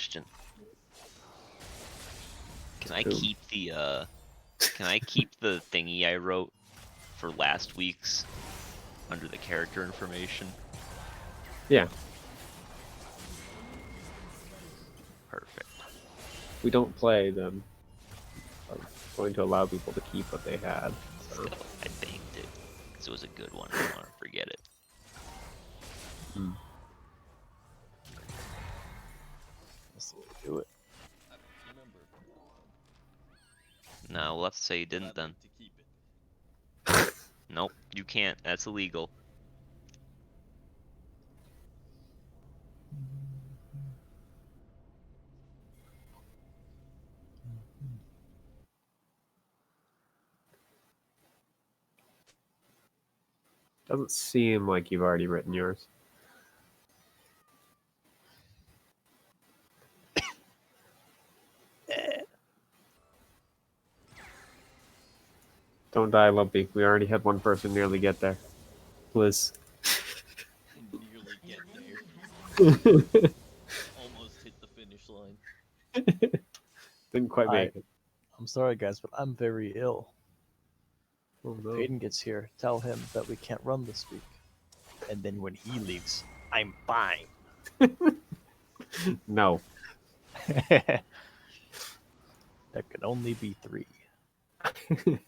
question. Can I keep the thingy I wrote for last week's under the character information? Yeah. Perfect. We don't play them. I'm going to allow people to keep what they had. So. Let's go. I banked it. Because it was a good one. I don't want to forget it. That's the way to do it. No, we'll have to say you didn't then. To keep it. Nope, you can't. That's illegal. Doesn't seem like you've already written yours. Don't die, Lumpy. We already had one person nearly get there. Liz. Nearly get there. Almost hit the finish line. Didn't quite make it. I'm sorry, guys, but I'm very ill. Oh, no. If Hayden gets here, tell him that we can't run this week. And then when he leaves, I'm fine. No. That could only be 3. Can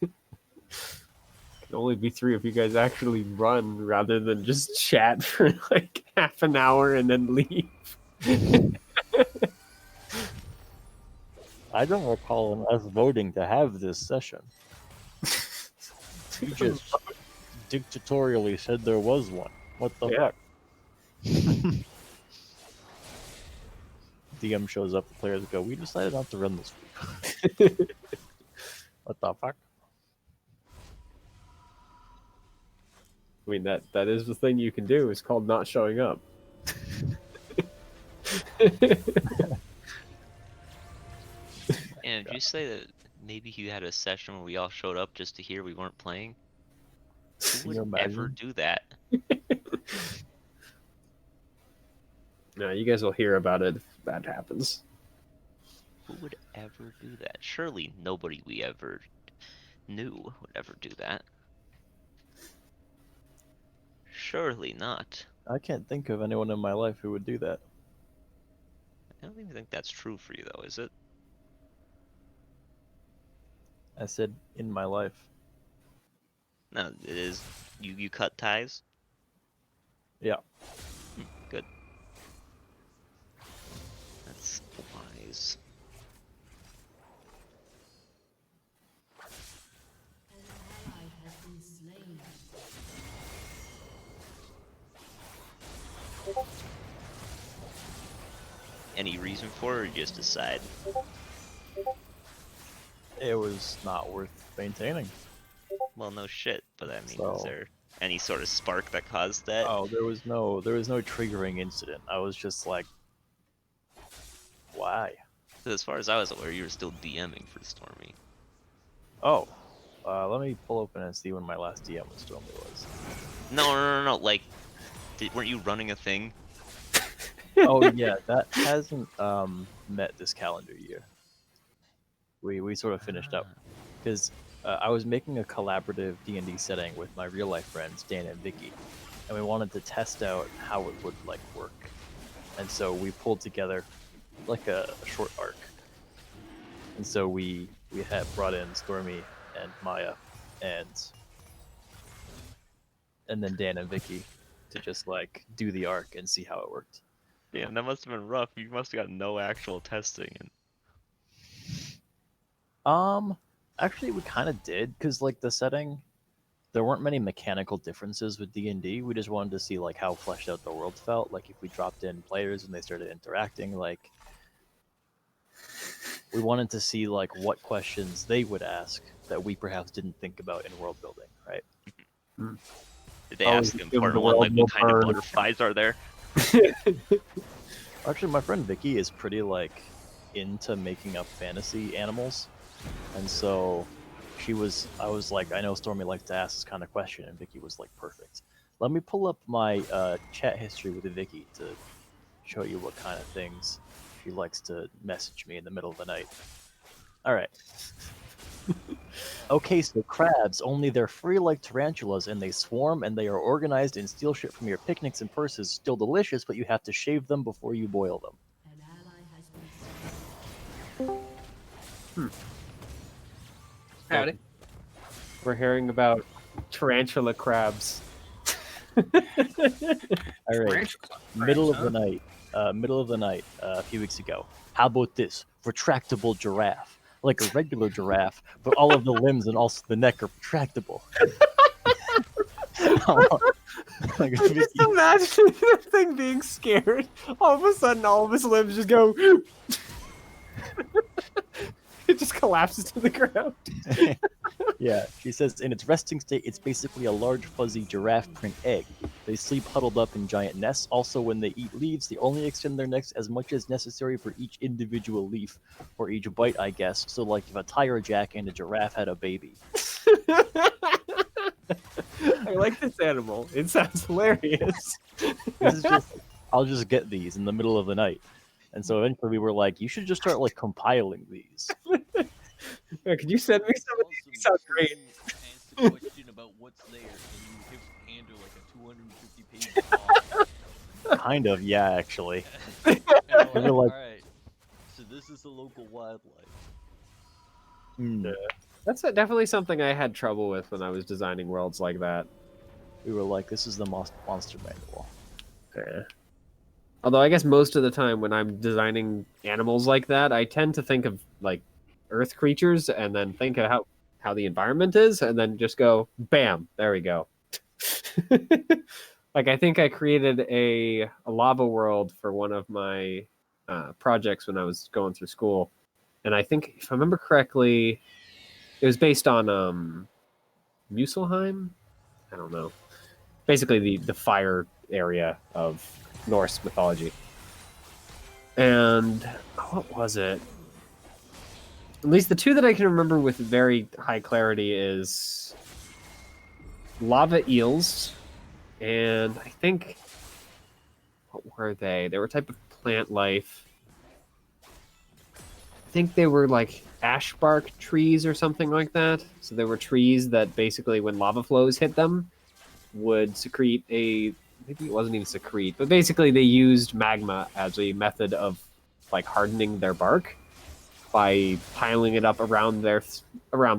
only be 3 if you guys actually run rather than just chat for like half an hour and then leave. I don't recall us voting to have this session. You just dictatorially said there was one. What the fuck? DM shows up, the players go, we decided not to run this week. What the fuck? I mean, that is the thing you can do. It's called not showing up. And did you say that maybe you had a session where we all showed up just to hear we weren't playing? Who you would ever imagine? do that? No, you guys will hear about it if that happens. Who would ever do that? Surely nobody we ever knew would ever do that. Surely not. I can't think of anyone in my life who would do that. I don't even think that's true for you, though, is it? I said in my life. No, it is. You cut ties? Yeah. Good. That's wise. Any reason for it, or you just decide? It was not worth maintaining. Well, no shit, but I mean, So- is there any sort of spark that caused that? Oh, there was no triggering incident. I was just like, why? As far as I was aware, you were still DMing for Stormy. Oh, let me pull open and see when my last DM with Stormy was. No. Like, weren't you running a thing? Oh yeah, that hasn't met this calendar year. We sort of finished up because I was making a collaborative D&D setting with my real life friends Dan and Vicky, and we wanted to test out how it would like work, and so we pulled together like a short arc, and so we had brought in Stormy and Maya and then Dan and Vicky to just like do the arc and see how it worked. Damn, that must have been rough. You must have got no actual testing. Actually, we kind of did, because like the setting, there weren't many mechanical differences with D&D. We just wanted to see like how fleshed out the world felt. Like if we dropped in players and they started interacting, like we wanted to see like what questions they would ask that we perhaps didn't think about in world building, right? Did they Oh, ask the give the important one, world like more what kind of burn. butterflies are there? Actually, my friend Vicky is pretty like into making up fantasy animals, and so I was like, I know Stormy likes to ask this kind of question, and Vicky was like, perfect. Let me pull up my chat history with Vicky to show you what kind of things she likes to message me in the middle of the night. All right. Okay, so crabs, only they're free like tarantulas, and they swarm, and they are organized and steal shit from your picnics and purses. Still delicious, but you have to shave them before you boil them. An ally has been Howdy. We're hearing about tarantula crabs. All right. Tarantula Middle crabs, of the night, a few weeks ago. How about this? Retractable giraffe. Like a regular giraffe, but all of the limbs and also the neck are retractable. Like, I just imagine the thing being scared. All of a sudden, all of his limbs just go. It just collapses to the ground. Yeah, she says in its resting state, it's basically a large fuzzy giraffe print egg. They sleep huddled up in giant nests. Also, when they eat leaves, they only extend their necks as much as necessary for each individual leaf, or each bite, I guess. So, like if a tire jack and a giraffe had a baby. I like this animal. It sounds hilarious. This is just, I'll just get these in the middle of the night. And so eventually we were like, you should just start like compiling these. Yeah, could you send me some of these? These sound great. Asked a question about what's there, and you hand her like a 250-page log. Kind of, yeah, actually. And I'm We were like- alright, so this is the local wildlife. Mm. That's definitely something I had trouble with when I was designing worlds like that. We were like, this is the monster manual. Yeah. Although I guess most of the time when I'm designing animals like that, I tend to think of like earth creatures and then think of how the environment is and then just go, bam, there we go. Like I think I created a lava world for one of my projects when I was going through school. And I think, if I remember correctly, it was based on Muspelheim? I don't know. Basically the fire area of Norse mythology. And what was it? At least the two that I can remember with very high clarity is lava eels, and I think, what were they? They were a type of plant life. I think they were like ash bark trees or something like that. So they were trees that basically, when lava flows hit them, would secrete maybe it wasn't even secrete, but basically they used magma as a method of like hardening their bark by piling it up around their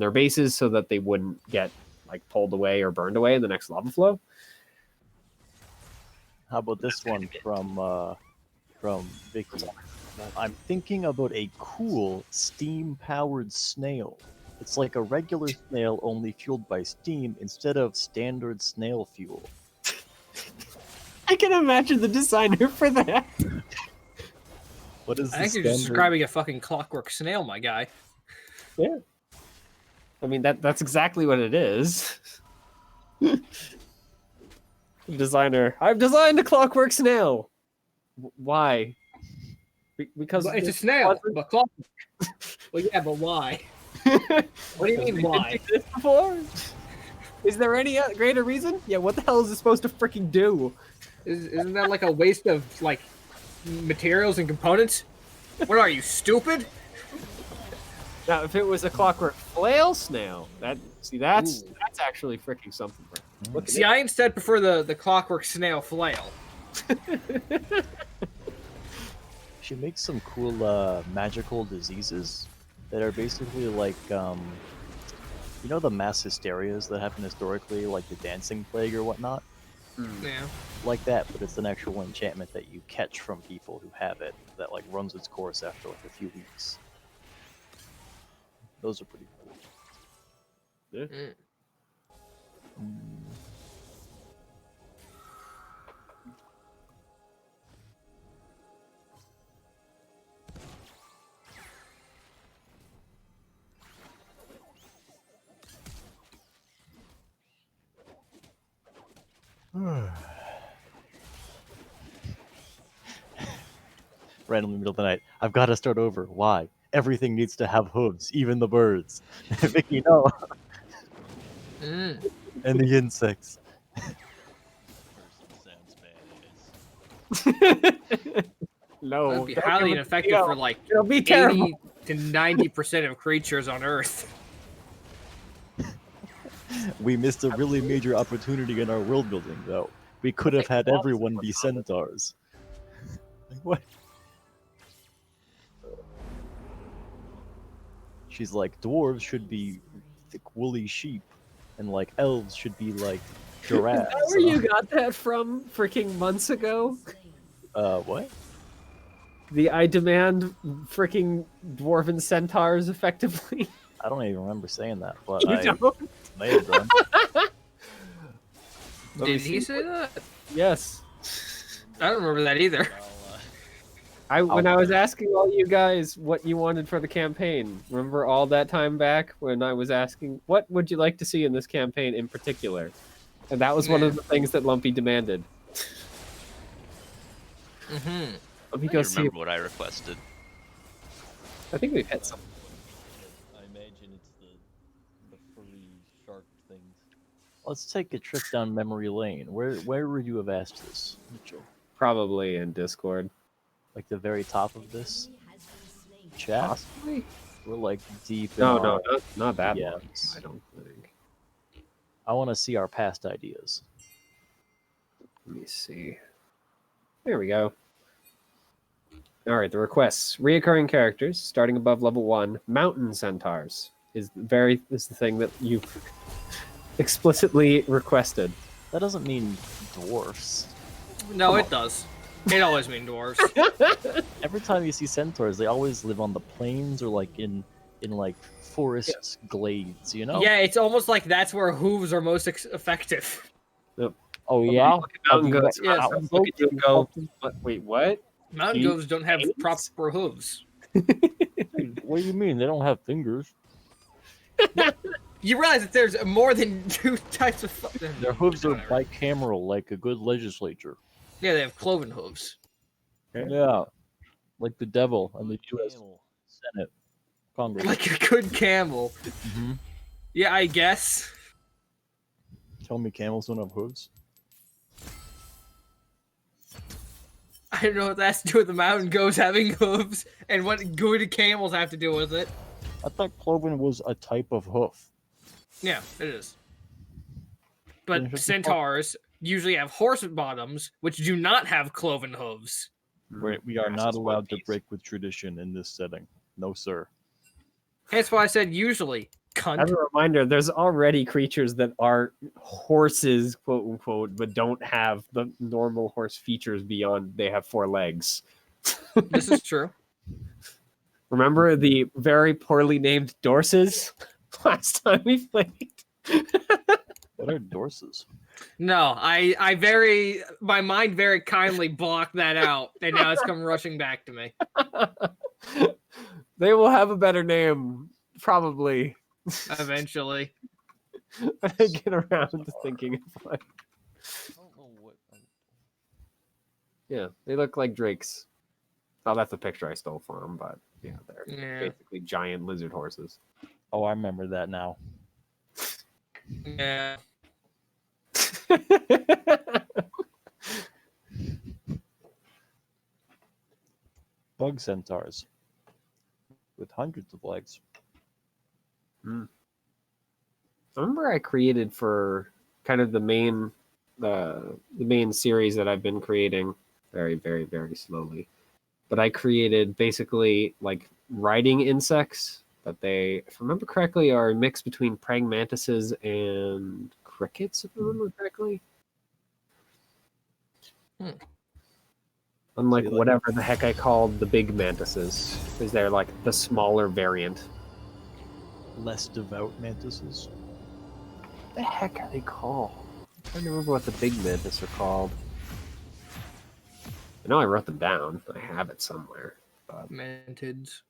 bases so that they wouldn't get like pulled away or burned away in the next lava flow. How about this one from Vicky? I'm thinking about a cool steam-powered snail. It's like a regular snail, only fueled by steam instead of standard snail fuel. I can imagine the designer for that. What is I the think you're just standard? describing a fucking clockwork snail, my guy. Yeah. I mean that's exactly what it is. The designer, I've designed a clockwork snail. Why? Because It's a snail, but clockwork. Well, yeah, but why? What do you mean, why? Didn't exist before? Is there any greater reason? Yeah, what the hell is it supposed to freaking do? Isn't that like a waste of like materials and components? What are you, stupid? Now, if it was a clockwork flail snail, that's actually freaking something. Look at See, it. I instead prefer the clockwork snail flail. She makes some cool magical diseases that are basically like, you know, the mass hysterias that happen historically, like the dancing plague or whatnot? Yeah. Like that, but it's an actual enchantment that you catch from people who have it that like runs its course after like a few weeks. Those are pretty cool. Yeah. Randomly in the middle of the night. I've got to start over. Why? Everything needs to have hooves, even the birds. Vicky, no. Mm. And the insects. Person sounds badass. No, That'd be don't highly give it to ineffective Theo. for like It'll be terrible. 80 to 90% of creatures on Earth. We missed a really major opportunity in our world building, though. We could have had everyone be centaurs. Like, what? She's like, dwarves should be thick woolly sheep, and like elves should be like giraffes. Is that where you got that from freaking months ago? What? The I demand freaking dwarven centaurs effectively. I don't even remember saying that, but You I don't? may have done. Let me Did he see say that? Yes. I don't remember that either. When I was asking all you guys what you wanted for the campaign, remember all that time back when I was asking what would you like to see in this campaign in particular? And that was one of the things that Lumpy demanded. Mm-hmm. Let me I go don't see. remember what I requested. I think we've hit some. I imagine it's the furry shark things. Let's take a trip down memory lane. Where would you have asked this, Mitchell? Probably in Discord. Like the very top of this chat? Possibly? We're like deep in No, our... not that Yes. long. I don't think. I want to see our past ideas. Let me see. There we go. All right, the requests: reoccurring characters starting above level 1. Mountain centaurs is the thing that you explicitly requested. That doesn't mean dwarfs. No, it does. It always means dwarves. Every time you see centaurs, they always live on the plains or like in like forest glades, you know? Yeah, it's almost like that's where hooves are most effective. Oh Okay, yeah. look at mountain goats. Yes. Mountain look at you and go. Wait, what? Mountain You- goats don't have Canes? proper hooves. What do you mean? They don't have fingers. You realize that there's more than 2 types of... Their hooves are Whatever. bicameral, like a good legislature. Yeah, they have cloven hooves. Yeah, like the devil and the Good U.S. camel. Senate, Congress. Like a good camel. Mhm. Yeah, I guess. Tell me, camels don't have hooves. I don't know what that has to do with the mountain goats having hooves, and what good camels have to do with it. I thought cloven was a type of hoof. Yeah, it is. Then But shut the fuck- centaurs usually have horse bottoms, which do not have cloven hooves. We are not allowed to break with tradition in this setting. No, sir. That's why I said usually. As Cunt. a reminder, there's already creatures that are horses, quote unquote, but don't have the normal horse features beyond they have 4 legs. This is true. Remember the very poorly named dorses last time we played? What are dorses? No, my mind very kindly blocked that out, and now it's come rushing back to me. They will have a better name, probably. Eventually. When I get around to thinking of one. I don't know what. Yeah, they look like drakes. Oh, that's a picture I stole from them, but yeah, they're Yeah. basically giant lizard horses. Oh, I remember that now. Yeah. Bug centaurs with hundreds of legs. I remember I created for kind of the main series that I've been creating very, very, very slowly. But I created basically like riding insects that they, if I remember correctly, are a mix between praying mantises and crickets, if I remember correctly. Unlike So you like- whatever the heck I called the big mantises, because they're like the smaller variant. Less devout mantises. What the heck are they called? I'm trying to remember what the big mantis are called. I know I wrote them down. I have it somewhere. But Mantids.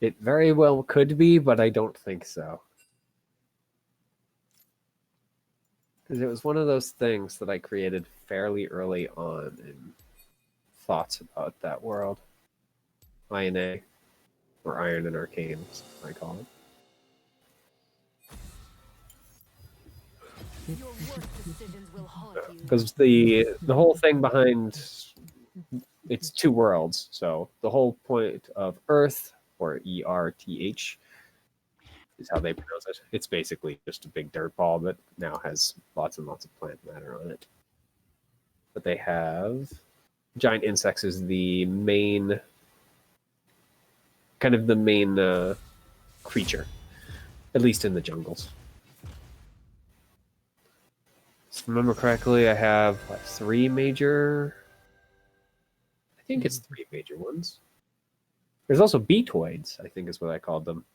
it very well could be, but I don't think so. Because it was one of those things that I created fairly early on in thoughts about that world. INA, or Iron and Arcane, as I call it. Your worst decisions will haunt you. Because the whole thing behind it's 2 worlds. So the whole point of Earth, or ERTH, is how they pronounce it. It's basically just a big dirt ball that now has lots and lots of plant matter on it. But they have giant insects is the main, kind of the main creature, at least in the jungles. If I remember correctly, I have 3 major. I think it's 3 major ones. There's also beetoids, I think is what I called them.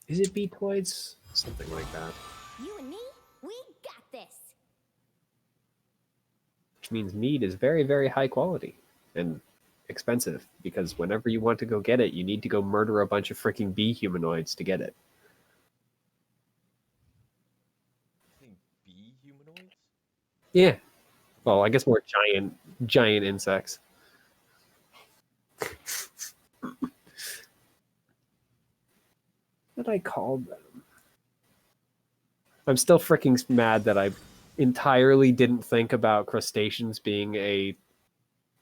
Is it beetoids? Something like that. You and me, we got this. Which means meat is very, very high quality and expensive, because whenever you want to go get it, you need to go murder a bunch of freaking bee humanoids to get it. I think bee humanoids? Yeah. Well, I guess more giant insects. What I called them? I'm still freaking mad that I entirely didn't think about crustaceans being a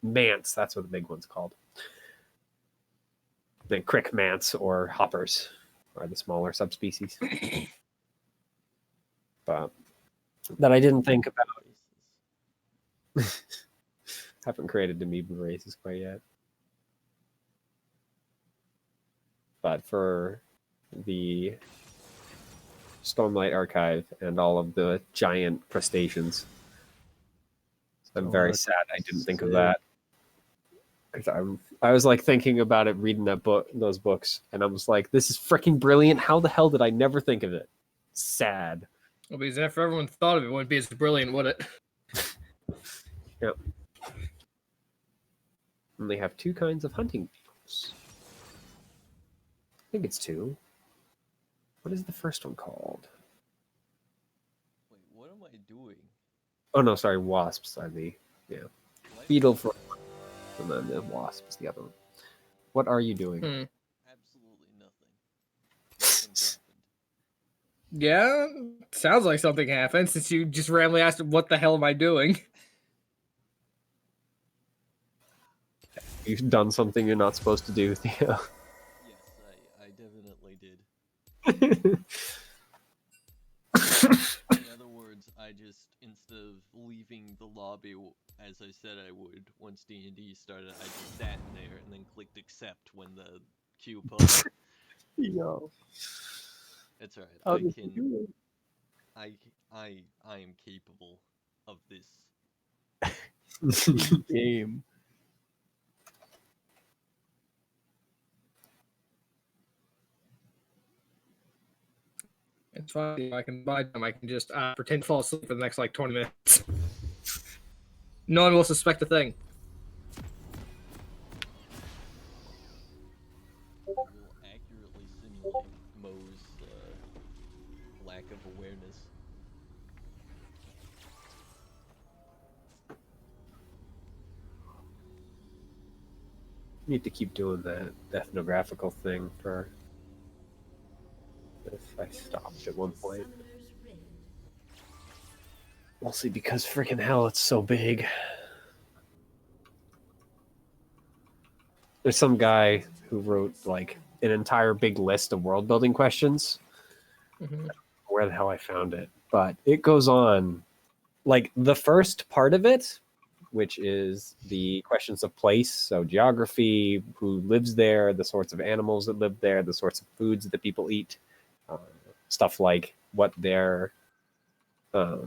manse. That's what the big one's called. Then crick manse or hoppers are the smaller subspecies. But that I didn't think about. Haven't created amoeba races quite yet. But for the Stormlight Archive and all of the giant crustaceans, I'm very sad I didn't think of that. Because I was like thinking about it, reading those books, and I was like, this is freaking brilliant. How the hell did I never think of it? Sad. Well, because if everyone thought of it, it wouldn't be as brilliant, would it? Yep. And they have 2 kinds of hunting beetles. I think it's 2. What is the first one called? Wait, what am I doing? Oh no, sorry, wasps are the What? beetle for, and then the wasp is the other one. What are you doing? Absolutely nothing. Nothing happened. Yeah, sounds like something happened since you just randomly asked, what the hell am I doing? You've done something you're not supposed to do, Theo. Yes, I definitely did. In other words, I just, instead of leaving the lobby as I said I would once D&D started, I just sat in there and then clicked accept when the queue posted. Yo. It's alright. How I did you can. do it? I am capable of this. Game. It's fine. I can buy them. I can just pretend to fall asleep for the next like 20 minutes. No one will suspect a thing. Will accurately simulate Mo's lack of awareness. Need to keep doing that ethnographical thing for if I stopped at one point. Mostly because freaking hell, it's so big. There's some guy who wrote like an entire big list of world building questions. Where the hell I found it, but it goes on. Like the first part of it, which is the questions of place, so geography, who lives there, the sorts of animals that live there, the sorts of foods that people eat, stuff like what their what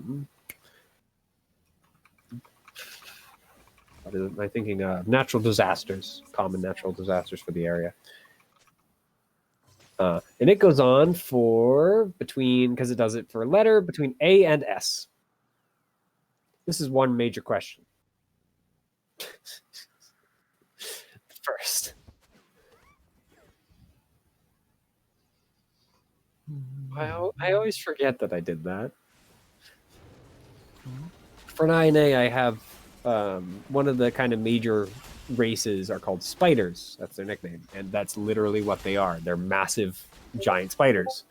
am I thinking? Natural disasters, common natural disasters for the area. And it goes on for because it does it for a letter between A and S. This is one major question. First. I always forget that I did that. For an INA, I have one of the kind of major races are called spiders. That's their nickname. And that's literally what they are. They're massive, giant spiders.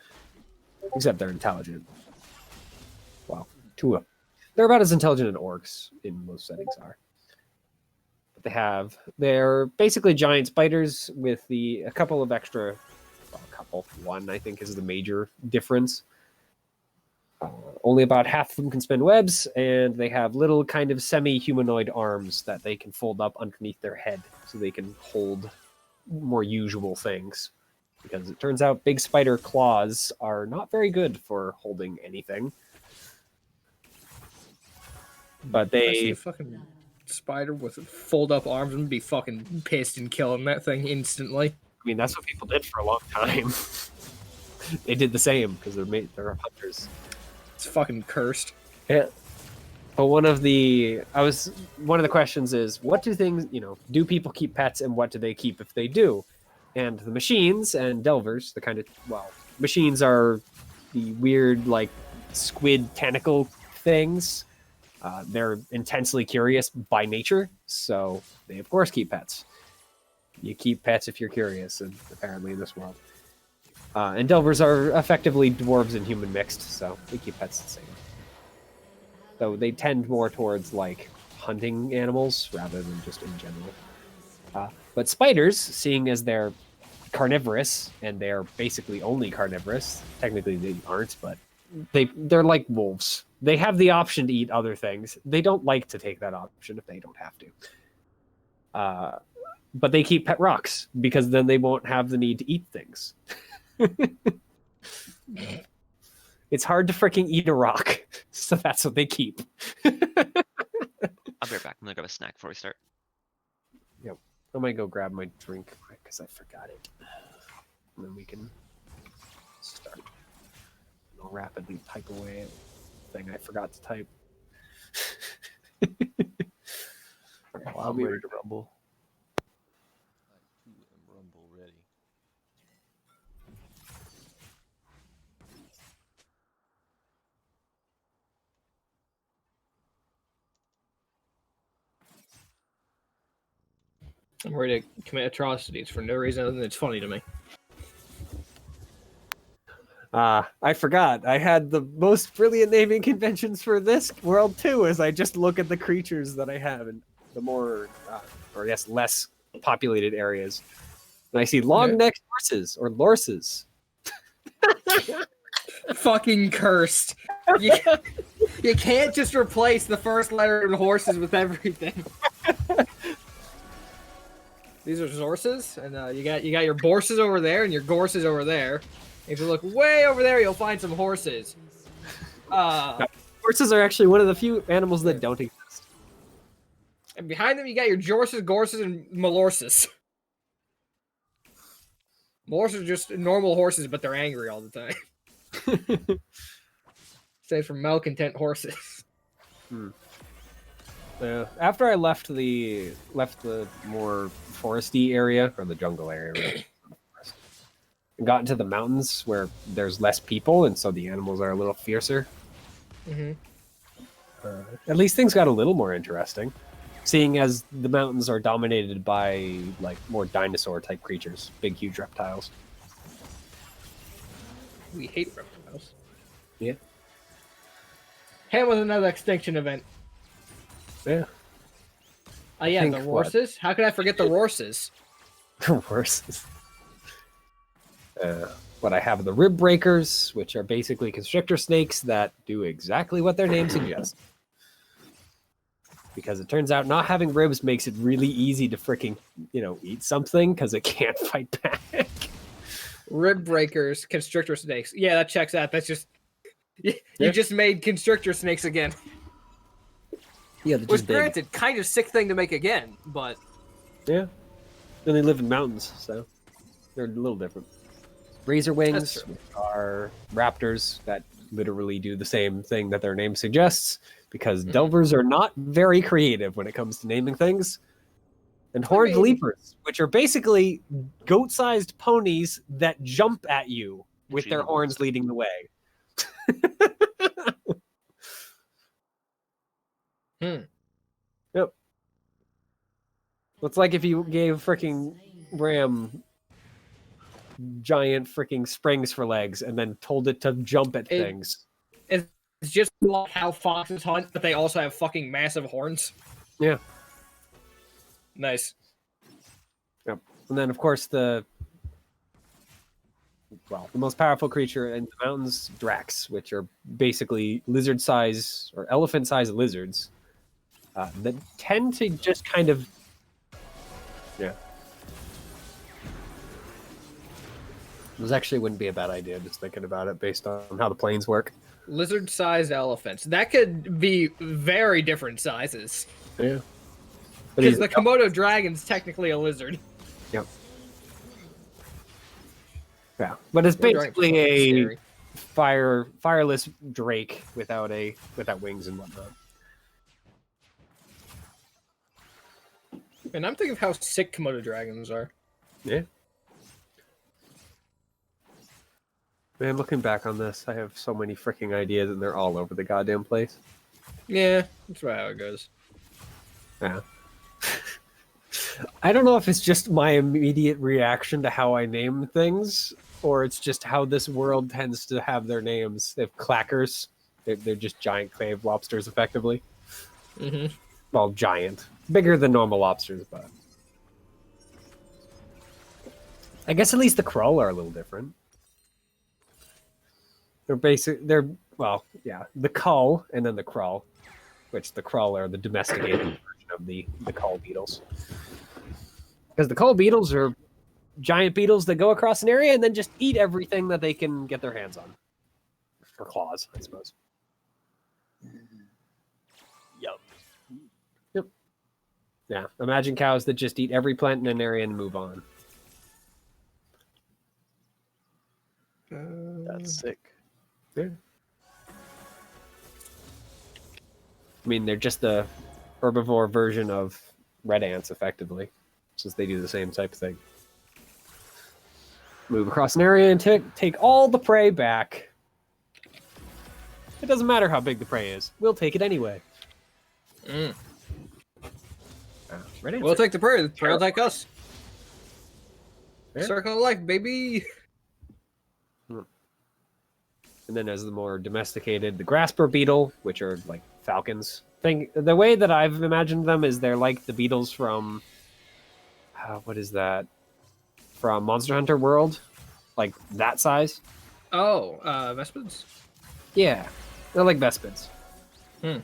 Except they're intelligent. Well, they're about as intelligent as orcs in most settings are. they have. They're basically giant spiders with a couple of extra, one I think is the major difference. Only about half of them can spin webs, and they have little kind of semi-humanoid arms that they can fold up underneath their head so they can hold more usual things. Because it turns out big spider claws are not very good for holding anything. But I see they... a fucking spider with fold up arms and be fucking pissed and killing that thing instantly. I mean, that's what people did for a long time. They did the same because they're hunters. It's fucking cursed. Yeah. But one of the questions is, what do things, do people keep pets and what do they keep if they do? And the machines and delvers, machines are the weird, like, squid tentacle things. They're intensely curious by nature, so they, of course, keep pets. You keep pets if you're curious, and apparently in this world. And delvers are effectively dwarves and human mixed, so they keep pets the same. Though they tend more towards, like, hunting animals rather than just in general. But spiders, seeing as they're carnivorous, and they're basically only carnivorous, technically they aren't, but they're like wolves. They have the option to eat other things. They don't like to take that option if they don't have to. But they keep pet rocks, because then they won't have the need to eat things. It's hard to freaking eat a rock, so that's what they keep. I'll be right back. I'm gonna grab a snack before we start. Yep. I might go grab my drink quick because I forgot it. And then we can start. I'll rapidly type away the thing I forgot to type. Well, I'm ready to rumble. I too am rumble ready. I'm ready to commit atrocities for no reason other than it's funny to me. I forgot. I had the most brilliant naming conventions for this world too, as I just look at the creatures that I have in the more, less populated areas. And I see long-necked horses, or lorses. Fucking cursed. You can't just replace the first letter in horses with everything. These are zorses, and you got your borses over there and your gorses over there. If you look way over there, you'll find some horses. Horses are actually one of the few animals that don't exist. And behind them, you got your jorses, gorses, and malorses. Malorses are just normal horses, but they're angry all the time. Save for malcontent horses. After I left the more foresty area, or the jungle area, really, and got into the mountains where there's less people, and so the animals are a little fiercer. At least things got a little more interesting, seeing as the mountains are dominated by like more dinosaur-type creatures, big, huge reptiles. We hate reptiles. Yeah. Him was another extinction event. Yeah. Oh yeah, Think the what? horses. How could I forget the horses? Worse. But I have the rib breakers, which are basically constrictor snakes that do exactly what their name suggests. Because it turns out not having ribs makes it really easy to freaking, eat something because it can't fight back. Rib breakers, constrictor snakes. Yeah, that checks out. That's just you just made constrictor snakes again. Yeah, they're Which, just big. granted, kind of sick thing to make again, but Yeah. And they live in mountains, so they're a little different. Razor wings That's true. are raptors that literally do the same thing that their name suggests, because delvers are not very creative when it comes to naming things. And horned leapers, which are basically goat-sized ponies that jump at you with their horns leading the way. Yep. It's like if you gave freaking Ram giant freaking springs for legs and then told it to jump at things. it's just like how foxes hunt, but they also have fucking massive horns. Yeah. Nice. Yep. And then, of course, the most powerful creature in the mountains, Drax, which are basically lizard-size or elephant-sized lizards that tend to just kind of, yeah. This actually wouldn't be a bad idea, just thinking about it based on how the planes work. Lizard-sized elephants. That could be very different sizes. Yeah. Because the Komodo dragon's technically a lizard. Yep. Yeah, but it's Komodo dragon's basically fucking a fireless drake without wings and whatnot. And I'm thinking of how sick Komodo dragons are. Yeah. Man, looking back on this, I have so many freaking ideas, and they're all over the goddamn place. Yeah, that's right how it goes. Yeah. I don't know if it's just my immediate reaction to how I name things, or it's just how this world tends to have their names. They have clackers. They're just giant cave lobsters, effectively. Mm-hmm. Well, giant. Bigger than normal lobsters, but... I guess at least the Krull are a little different. The Kull and then the Krull, which the Krull are the domesticated version of the Kull beetles. Because the Kull beetles are giant beetles that go across an area and then just eat everything that they can get their hands on. Or claws, I suppose. Yep. Yeah, imagine cows that just eat every plant in an area and move on. That's sick. Yeah. I mean, they're just the herbivore version of red ants, effectively, since they do the same type of thing. Move across an area and take all the prey back. It doesn't matter how big the prey is. We'll take it anyway. Mm. Red ants We'll are take the prey. The prey will take us. Yeah. Circle of life, baby. And then as the more domesticated, the grasper beetle, which are like falcons. The way that I've imagined them is they're like the beetles from... what is that? From Monster Hunter World? Like that size? Oh, Vespids? Yeah. They're like vespids. Hmm.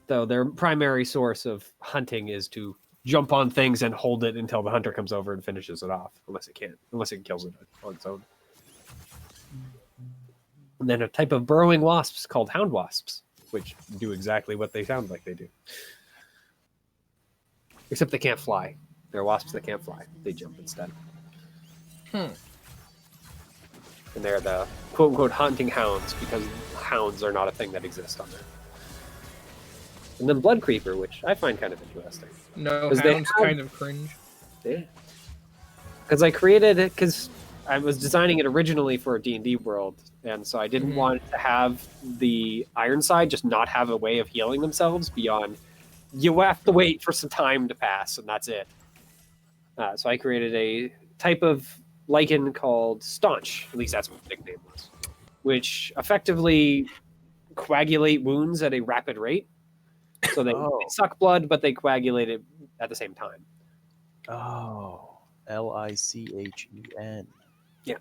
Though their primary source of hunting is to jump on things and hold it until the hunter comes over and finishes it off. Unless it kills it on its own. And then a type of burrowing wasps called Hound Wasps, which do exactly what they sound like they do. Except they can't fly. They're wasps that can't fly. They jump instead. Hmm. And they're the quote-unquote hunting hounds, because hounds are not a thing that exists on there. And then Blood Creeper, which I find kind of interesting. No, 'Cause they hounds have- kind of cringe. Yeah. Because I created it because I was designing it originally for a D&D world, and so I didn't want to have the Ironside just not have a way of healing themselves beyond you have to wait for some time to pass, and that's it. So I created a type of lichen called Staunch, at least that's what the nickname was, which effectively coagulate wounds at a rapid rate. So they suck blood, but they coagulate it at the same time. Oh, Lichen. Yeah.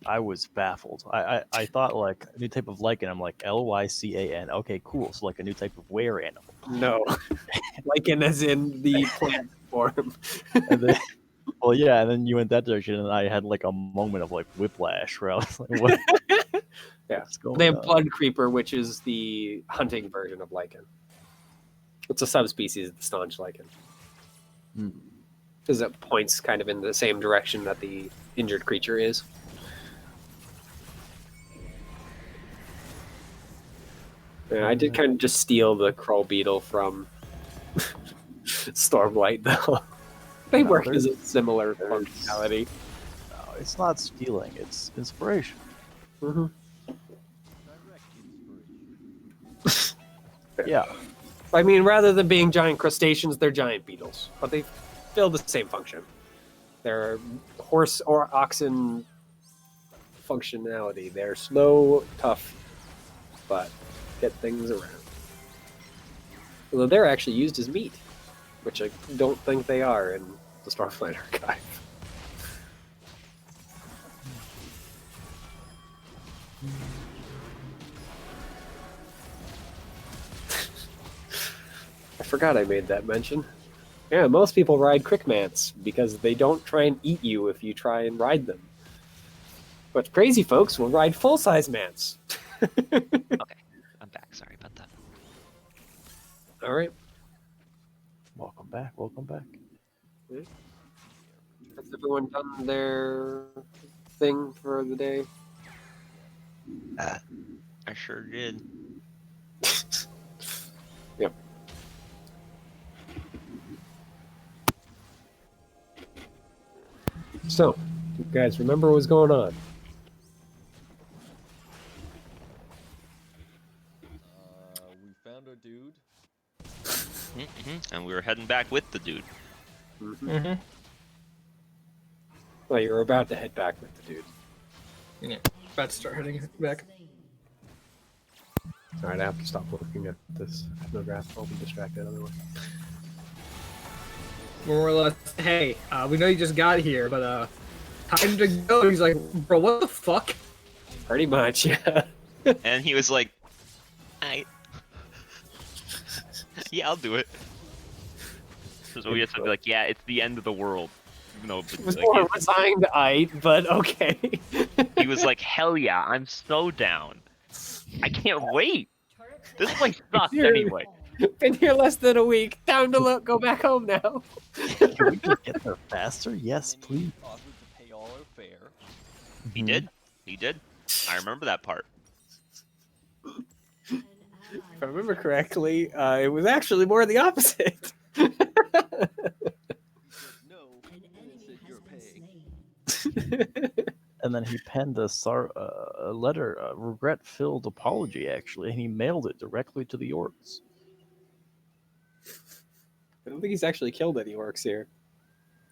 I was baffled. I thought like a new type of lichen. I'm like Lycan. Okay, cool. So like a new type of were animal. No. Lichen as in the plant form. And then, well, yeah, and then you went that direction, and I had like a moment of like whiplash where I was like, "What?" Yeah. What's going They have on? Blood Creeper, which is the hunting version of lichen. It's a subspecies of the staunch lichen. Hmm. Because it points kind of in the same direction that the injured creature is. Yeah, I did kind of just steal the Krull Beetle from Stormlight, though. They No, work as a there's- similar there's- functionality. No, it's not stealing. It's inspiration. Mm-hmm. Yeah. I mean, rather than being giant crustaceans, they're giant beetles, but they fill the same function. They're horse or oxen functionality. They're slow, tough, but get things around. Although they're actually used as meat, which I don't think they are in the Starflight Archive. I forgot I made that mention. Yeah, most people ride Crickmants because they don't try and eat you if you try and ride them. But crazy folks will ride full-size mants. Okay, I'm back. Sorry about that. All right. Welcome back. Welcome back. Has everyone done their thing for the day? I sure did. Yep. So, you guys remember what's going on? We found our dude. And we were heading back with the dude. Mm-hmm. Well, you were about to head back with the dude. Yeah. About to start heading back. Alright, I have to stop looking at this ethnograph. I'll be distracted otherwise. More or less, hey, we know you just got here, but time to go. He's like, bro, what the fuck? Pretty much, yeah. And he was like, yeah, I'll do it. So we have to be like, yeah, it's the end of the world. Even though It was like, more resigned, but okay. he was like, hell yeah, I'm so down. I can't wait. This place sucks Dude. anyway. Been here less than a week. Time to look. Go back home now. Can we just get there faster? Yes, And then please. he offered to pay all our fare. He did. He did. I remember that part. If I remember correctly, it was actually more the opposite. He said no, and then said you're paying. And then he penned a letter, a regret-filled apology, actually, and he mailed it directly to the orcs. I don't think he's actually killed any orcs here.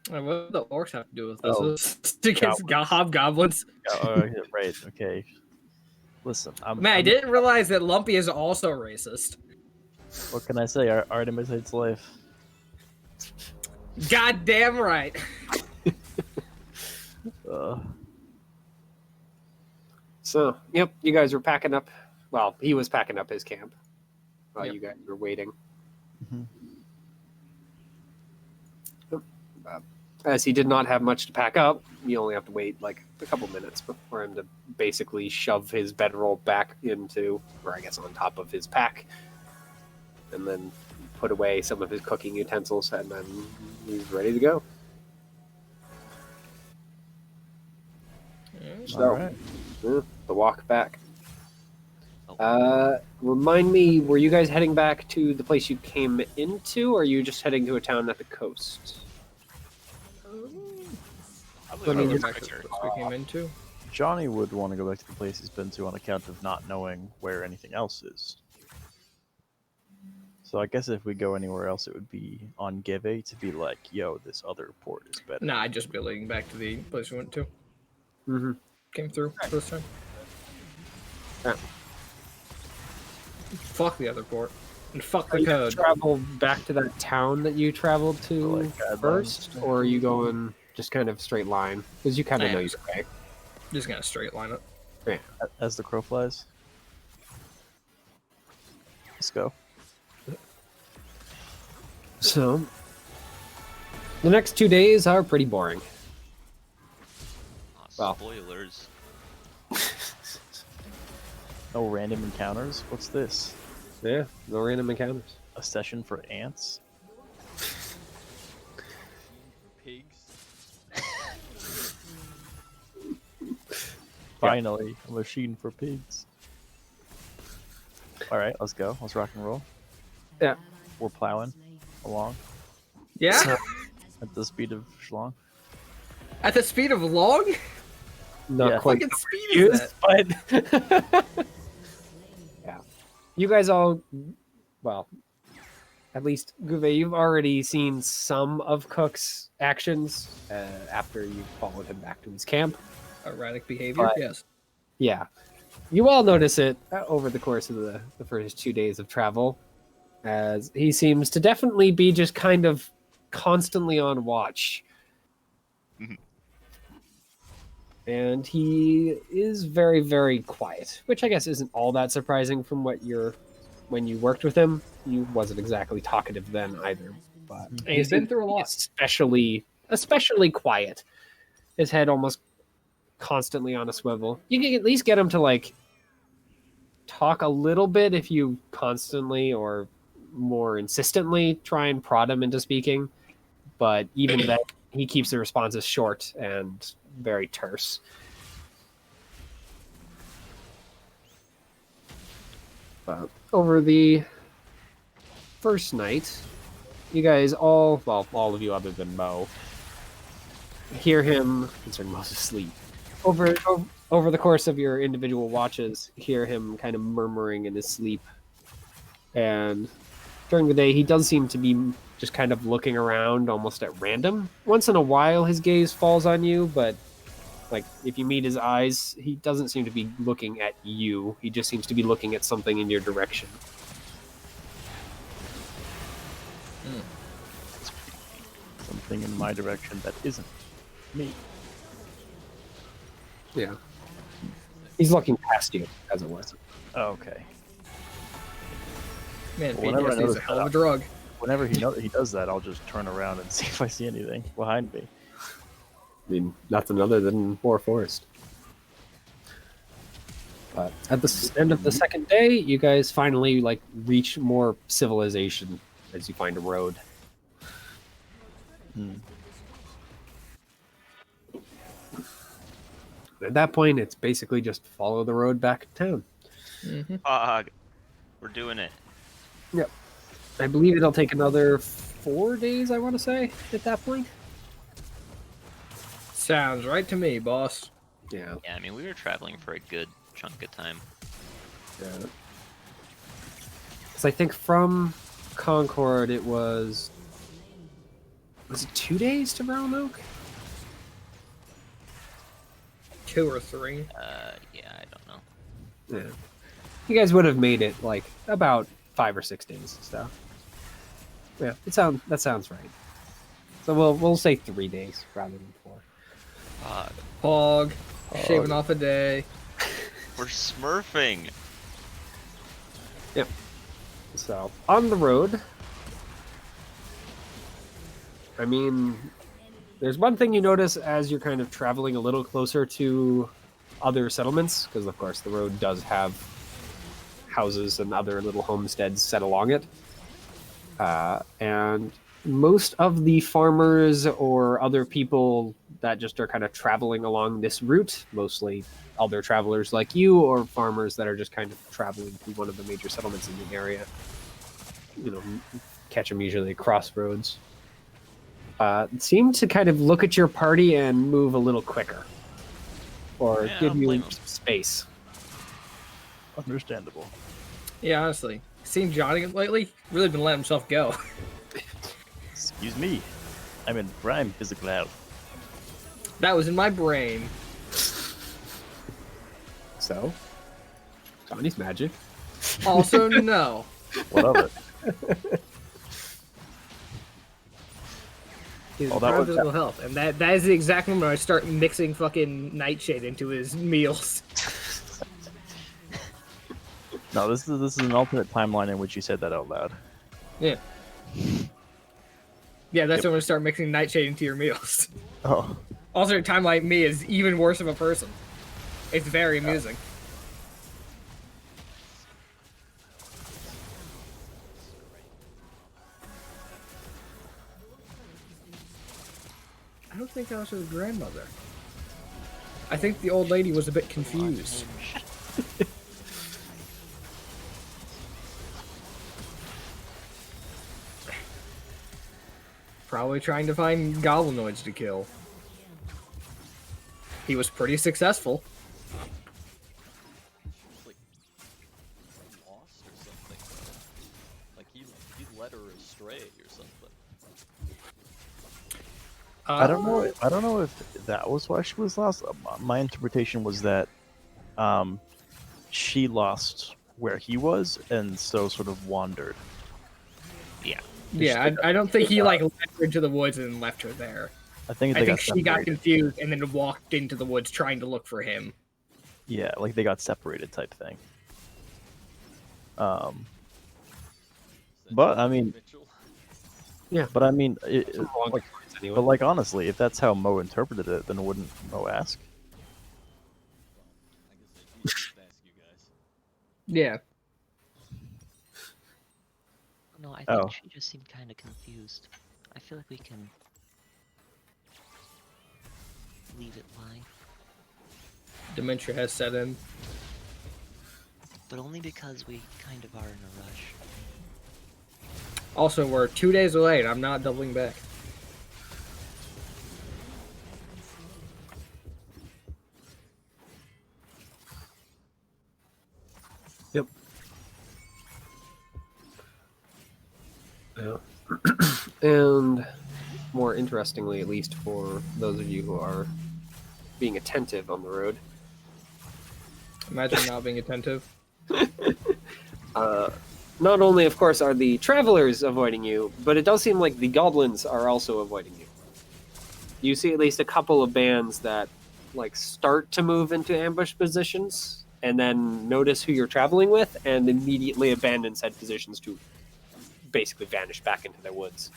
What do the orcs have to do with this? Oh, It's against hobgoblins. Oh, yeah, right, okay. Listen, Man, I didn't realize that Lumpy is also racist. What can I say? Art imitates life. God damn right. So, yep, you guys were packing up. Well, he was packing up his camp while Yep. you guys were waiting. Mhm. As he did not have much to pack up, you only have to wait like a couple minutes for him to basically shove his bedroll back into, or I guess on top of his pack, and then put away some of his cooking utensils, and then he's ready to go. So, Alright. the walk back. Remind me, were you guys heading back to the place you came into, or are you just heading to a town at the coast? Let me Probably get back right to here. the place we came into. Johnny would want to go back to the place he's been to on account of not knowing where anything else is. So I guess if we go anywhere else, it would be on Give to be like, yo, this other port is better. Nah, I'd just be leading back to the place we went to. Mm-hmm. Came through first time. Yeah. Fuck the other port. And fuck Are the you code. travel back to that town that you traveled to Like guidelines. first, or are you going just kind of straight line? Because you kind of know your way. Just gonna straight line it. As the crow flies. Let's go. So, the next 2 days are pretty boring. Well. Spoilers. No random encounters? What's this? Yeah, no random encounters. A session for ants? Pigs. Finally, a machine for pigs. Alright, let's go. Let's rock and roll. Yeah. We're plowing along Yeah? at the speed of Schlong. At the speed of long? Not Yeah. quite Fucking speed is that? but yeah, you guys all, well, at least Guve, you've already seen some of Cook's actions after you followed him back to his camp. Erratic behavior? But- Yes. Yeah, you all notice it over the course of the first 2 days of travel. as he seems to definitely be just kind of constantly on watch. Mhm. And he is very, very quiet, which I guess isn't all that surprising from when you worked with him. He wasn't exactly talkative then either, but And he's been through a lot. especially quiet. His head almost constantly on a swivel. You can at least get him to like talk a little bit if you constantly or more insistently try and prod him into speaking, but even then he keeps the responses short and very terse. But over the first night, you guys all of you other than Mo, hear him, considering Mo's asleep, over the course of your individual watches, hear him kind of murmuring in his sleep. And during the day, he does seem to be just kind of looking around almost at random. Once in a while, his gaze falls on you, but like if you meet his eyes, he doesn't seem to be looking at you. He just seems to be looking at something in your direction. Something in my direction that isn't me. Yeah. He's looking past you, as it was. Oh, okay. Man, Whenever I PTSD is notice a hell that, of a drug. Whenever he does that, I'll just turn around and see if I see anything behind me. I mean, nothing other than more forest. But at the end of the second day, you guys finally like reach more civilization as you find a road. At that point, it's basically just follow the road back to town. Fog. We're doing it. Yep. I believe it'll take another 4 days, I want to say, at that point. Sounds right to me, boss. Yeah. Yeah, I mean, we were traveling for a good chunk of time. Yeah. So I think from Concord, it was it 2 days to Roanoke? 2 or 3. Yeah, I don't know. Yeah. You guys would have made it like about 5 or 6 days. So yeah, that sounds right. So we'll say 3 days rather than 4. Fog. Hog. Shaving off a day. We're smurfing. Yep. So on the road, I mean, there's one thing you notice as you're kind of traveling a little closer to other settlements, because of course the road does have houses and other little homesteads set along it. And most of the farmers or other people that just are kind of traveling along this route, mostly other travelers like you or farmers that are just kind of traveling through one of the major settlements in the area, catch them usually at crossroads, seem to kind of look at your party and move a little quicker or Yeah, give I don't you blame 'em. some space. Understandable. Yeah, honestly. Seen Johnny lately? Really been letting himself go. Excuse me. I'm in prime physical health. That was in my brain. So, Johnny's magic. Also, no. What of it? His Oh, that prime was- physical health. And that is the exact moment I start mixing fucking nightshade into his meals. No, this is an alternate timeline in which you said that out loud. Yeah. Yeah, that's Yep. when I'm gonna start mixing nightshade into your meals. Oh, Alternate timeline me is even worse of a person. It's very amusing. I don't think I was his grandmother. I think the old lady was a bit confused. Probably trying to find goblinoids to kill. He was pretty successful. Like lost or something. Like he led her astray or something. I don't know. I don't know if that was why she was lost. My interpretation was that she lost where he was, and so sort of wandered. Yeah. Yeah, I don't think he like led her into the woods and left her there. I think I think she got separated. confused and then walked into the woods trying to look for him. Yeah, like they got separated type thing. But I mean, Mitchell? but I mean, Some wrong like, points anyway. but like honestly, if that's how Mo interpreted it, then wouldn't Mo ask? I guess I do just ask you guys. Yeah. No, I think Oh. she just seemed kind of confused. I feel like we can leave it lie, Dementia has set in. but only because we kind of are in a rush. Also, we're 2 days late. I'm not doubling back. Yep. Yeah. And more interestingly, at least for those of you who are being attentive on the road, Imagine not being attentive. not only, of course, are the travelers avoiding you, but it does seem like the goblins are also avoiding you. You see at least a couple of bands that like start to move into ambush positions and then notice who you're traveling with and immediately abandon said positions to basically vanish back into their woods.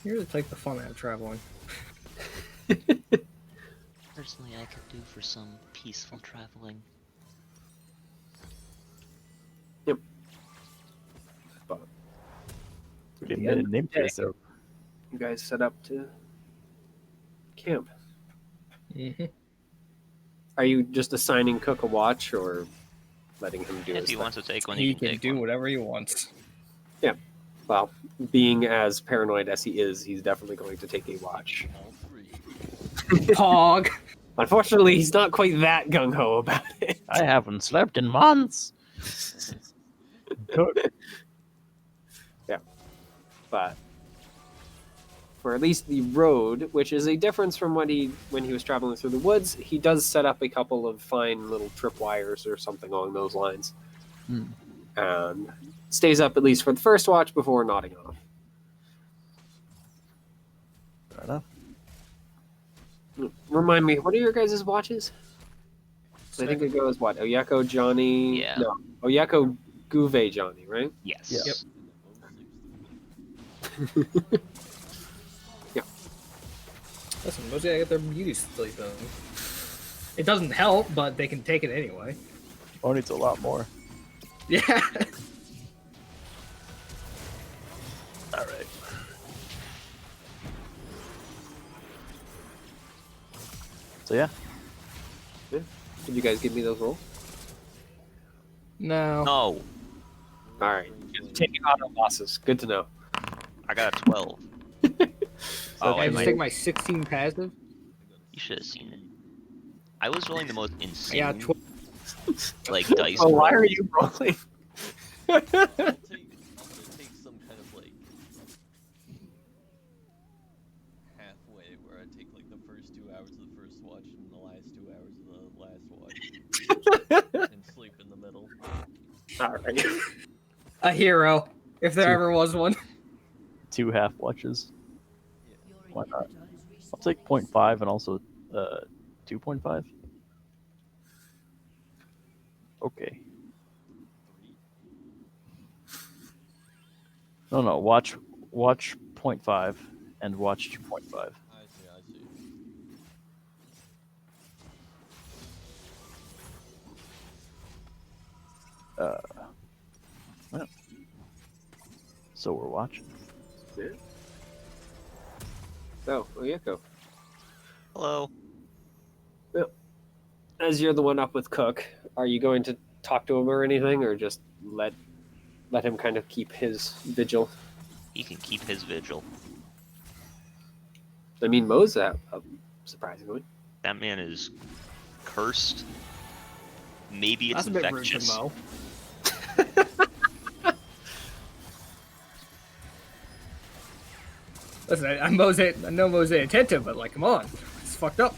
You really take the fun out of traveling. Personally, I could do for some peaceful traveling. But We didn't the end of name the day, so you guys set up to camp. Mm-hmm. Are you just assigning Cook a watch or letting him do If his he thing? wants to take one, He he can can take do one. whatever he wants. Well, being as paranoid as he is, he's definitely going to take a watch. All three. Pog. Unfortunately, he's not quite that gung-ho about it. I haven't slept in months. But for at least the road, which is a difference from when he was traveling through the woods, he does set up a couple of fine little tripwires or something along those lines. And stays up at least for the first watch before nodding off. Fair enough. Remind me, what are your guys' watches? I think it goes what? Oyako, Johnny. Yeah. No, Oyako, Guve, Johnny, right? Yes. Yep. Yeah. Listen, those guys get their beauty sleep in. It doesn't help, but they can take it anyway. Mo needs a lot more. Yeah. All right. So yeah, Did you guys give me those rolls? No. No, All right. Taking auto losses. Good to know. I got a 12. Oh, I I just might. take my 16 passive. You should have seen it. I was rolling the most insane, Yeah, 12. like dice. Oh, why are rolls. you rolling? I'm gonna take some kind of like halfway where I take like the first 2 hours of the first watch and the last 2 hours of the last watch and sleep in the middle. All right. A hero, if there ever was one. 2 half watches. Why not? I'll take 0.5 and also 2.5. Okay. No, watch 0.5 and watch 2.5. I see. Well. So we're watching. So, Oyako, Hello. as you're the one up with Cook, are you going to talk to him or anything, or just let him kind of keep his vigil? He can keep his vigil. I mean, Mo's out, surprisingly. That man is cursed. Maybe it's That's a bit rude to infectious. Mo. Listen, I know Mo's attentive, but like, come on, it's fucked up.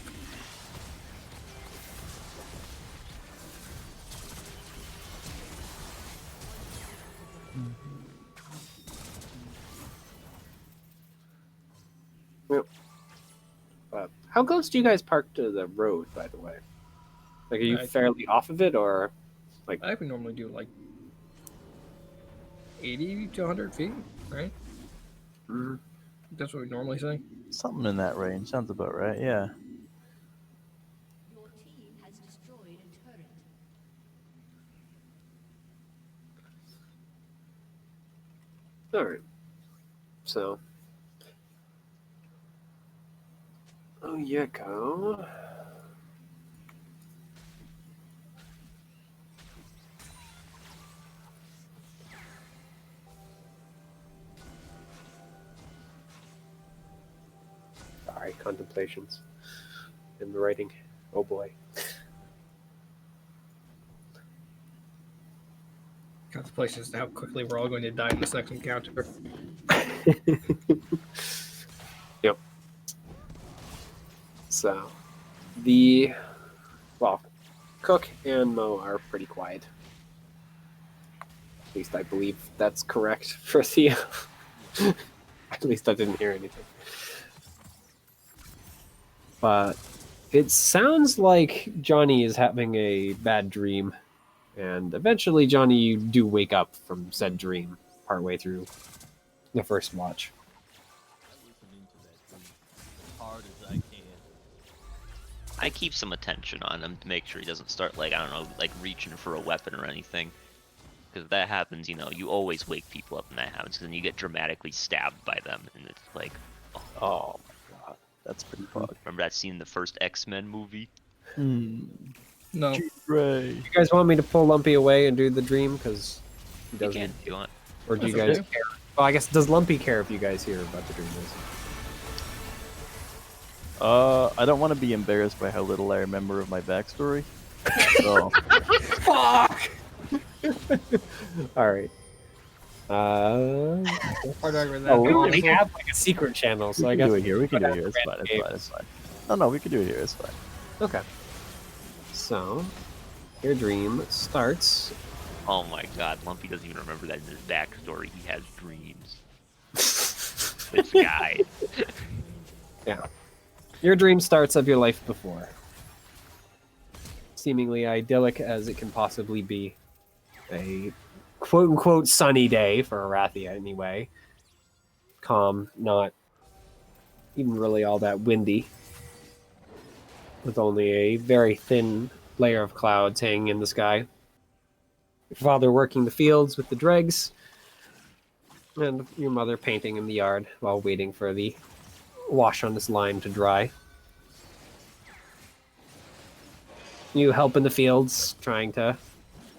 How close do you guys park to the road, by the way? Like, are you I- fairly off of it, or I think we normally do like 80 to 100 feet, right? Mhm. That's what we normally say. Something in that range. Sounds about right. Yeah. Your team has destroyed a turret. All right. So, oh yeah, go. Sorry, contemplations in the writing. Oh boy. Contemplations to how quickly we're all going to die in this next encounter. Yep. So, Cook and Mo are pretty quiet. At least I believe that's correct for Theo. At least I didn't hear anything. But it sounds like Johnny is having a bad dream. And eventually, Johnny, you do wake up from said dream partway through the first watch. I listen into that dream as hard as I can. I keep some attention on him to make sure he doesn't start, like, I don't know, like reaching for a weapon or anything. Because if that happens, you know, you always wake people up when that happens, because then you get dramatically stabbed by them, and it's like, Oh my god, that's pretty fucked. remember that scene in the first X-Men movie? No. Ray. You guys want me to pull Lumpy away and do the dream? Because he You doesn't. can if you want. Or do you That's guys okay. care? Well, I guess, does Lumpy care if you guys hear about the dream? I don't want to be embarrassed by how little I remember of my backstory. So, Fuck! All right. Hard argument that. Oh, we but only honestly, have like a secret channel, so we I can guess do it here. We can do it have here. It's fine. random It's fine. It's fine. No, we can do it here. It's fine. Okay. So, your dream starts. Oh my god, Lumpy doesn't even remember that in his backstory. He has dreams. This guy. Yeah. Your dream starts of your life before. Seemingly idyllic as it can possibly be. A quote-unquote sunny day for Arathia, anyway. Calm, not even really all that windy. With only a very thin layer of clouds hanging in the sky. Your father working the fields with the dregs. And your mother painting in the yard while waiting for the wash on this line to dry. You help in the fields, trying to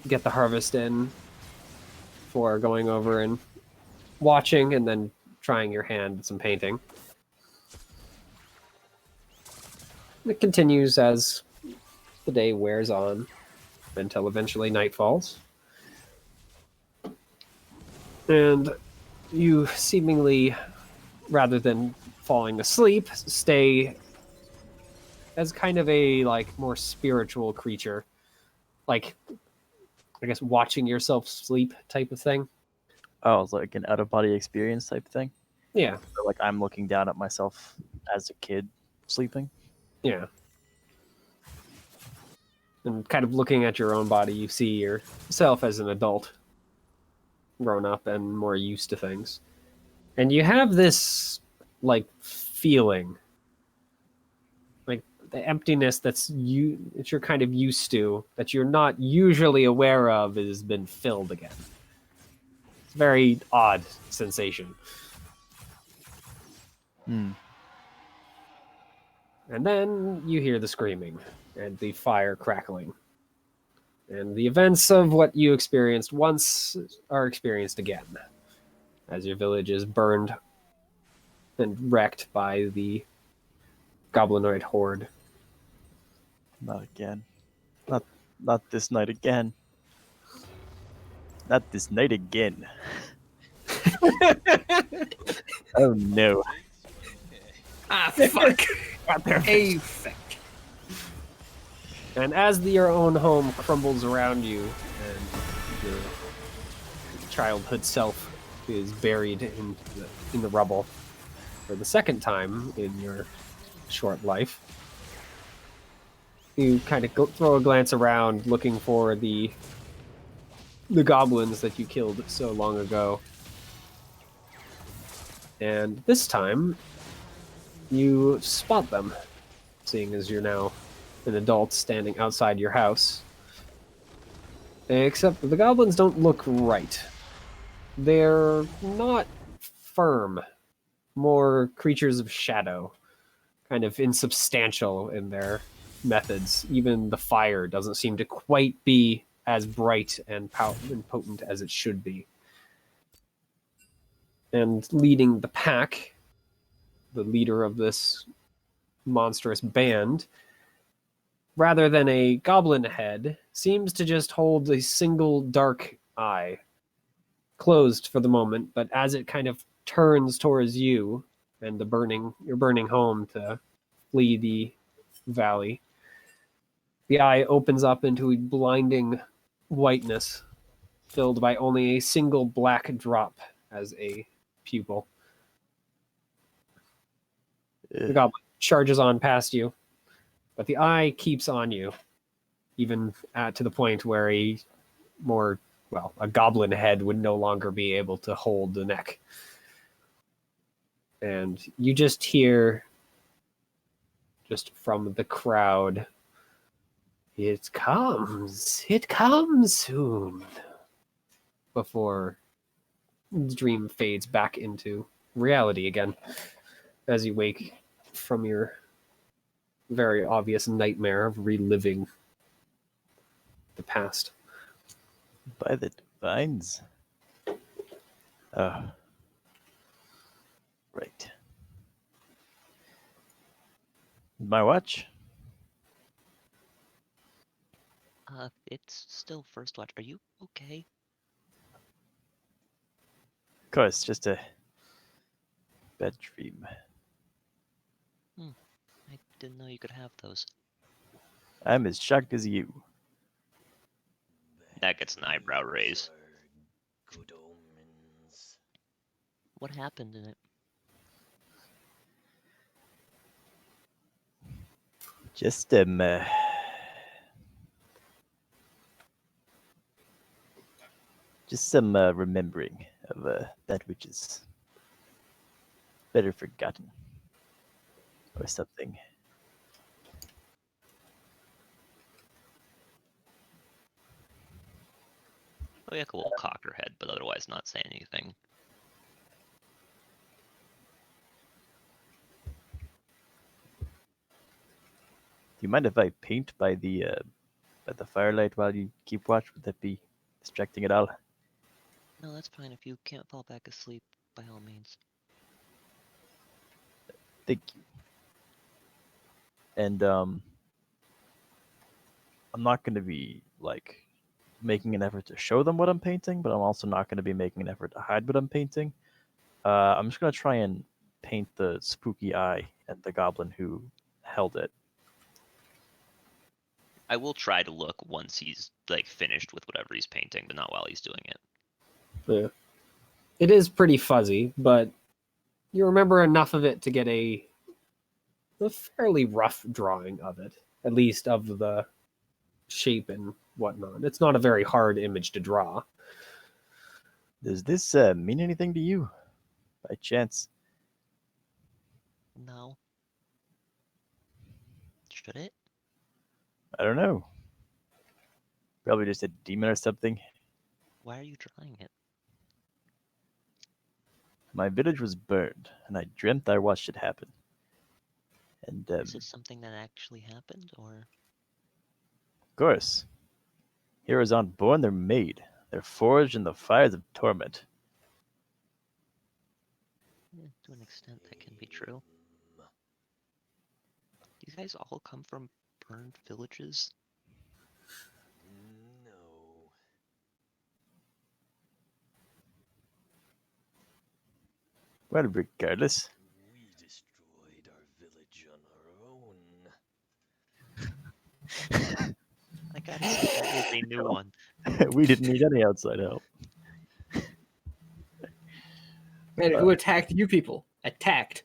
get the harvest in before going over and watching, and then trying your hand at some painting. It continues as the day wears on until eventually night falls. And you seemingly, rather than falling asleep, stay as kind of a like more spiritual creature, like I guess watching yourself sleep type of thing. Oh, it's like an out of body experience type thing. Yeah, Or like I'm looking down at myself as a kid sleeping. yeah. And kind of looking at your own body, you see yourself as an adult, grown up and more used to things. And you have this like feeling, like the emptiness that you're kind of used to, that you're not usually aware of, has been filled again. It's a very odd sensation. Hmm. And then you hear the screaming and the fire crackling. And the events of what you experienced once are experienced again, as your village is burned and wrecked by the goblinoid horde. Not again. Not this night again. Not this night again. Oh no. Ah, fuck. Hey, fuck. And as your own home crumbles around you, and your childhood self is buried in the rubble, for the second time in your short life. You kind of throw a glance around looking for the goblins that you killed so long ago. And this time, you spot them, seeing as you're now an adult standing outside your house. Except the goblins don't look right. They're not firm, more creatures of shadow, kind of insubstantial in their methods. Even the fire doesn't seem to quite be as bright and potent as it should be. And leading the pack, the leader of this monstrous band, rather than a goblin head, seems to just hold a single dark eye, closed for the moment, but as it kind of turns towards you and your burning home to flee the valley, the eye opens up into a blinding whiteness, filled by only a single black drop as a pupil. The goblin charges on past you, but the eye keeps on you, even to the point where a goblin head would no longer be able to hold the neck. And you just hear, just from the crowd, it comes soon, before the dream fades back into reality again as you wake from your very obvious nightmare of reliving the past. By the divines. Right. My watch? It's still first watch. Are you okay? Of course, just a bad dream. I didn't know you could have those. I'm as shocked as you. That gets an eyebrow raise. Good omens. What happened in it? Just some remembering of that which is better forgotten, or something. Oh, yeah, a little cocker head, but otherwise not saying anything. Do you mind if I paint by the firelight while you keep watch? Would that be distracting at all? No, that's fine. If you can't fall back asleep, by all means. Thank you. And I'm not going to be like making an effort to show them what I'm painting, but I'm also not going to be making an effort to hide what I'm painting. I'm just going to try and paint the spooky eye and the goblin who held it. I will try to look once he's like finished with whatever he's painting, but not while he's doing it. Yeah. It is pretty fuzzy, but you remember enough of it to get a fairly rough drawing of it, at least of the shape and whatnot. It's not a very hard image to draw. Does this mean anything to you, by chance? No. Should it? I don't know. Probably just a demon or something. Why are you drawing it? My village was burned, and I dreamt I watched it happen. And Is this something that actually happened, or? of course, heroes aren't born, they're made. They're forged in the fires of torment. Yeah, to an extent, that can be true. Do you guys all come from burned villages? No. Well, regardless, We destroyed our village on our own. I gotta say, that is a new one. we didn't need any outside help. And who attacked you people? attacked.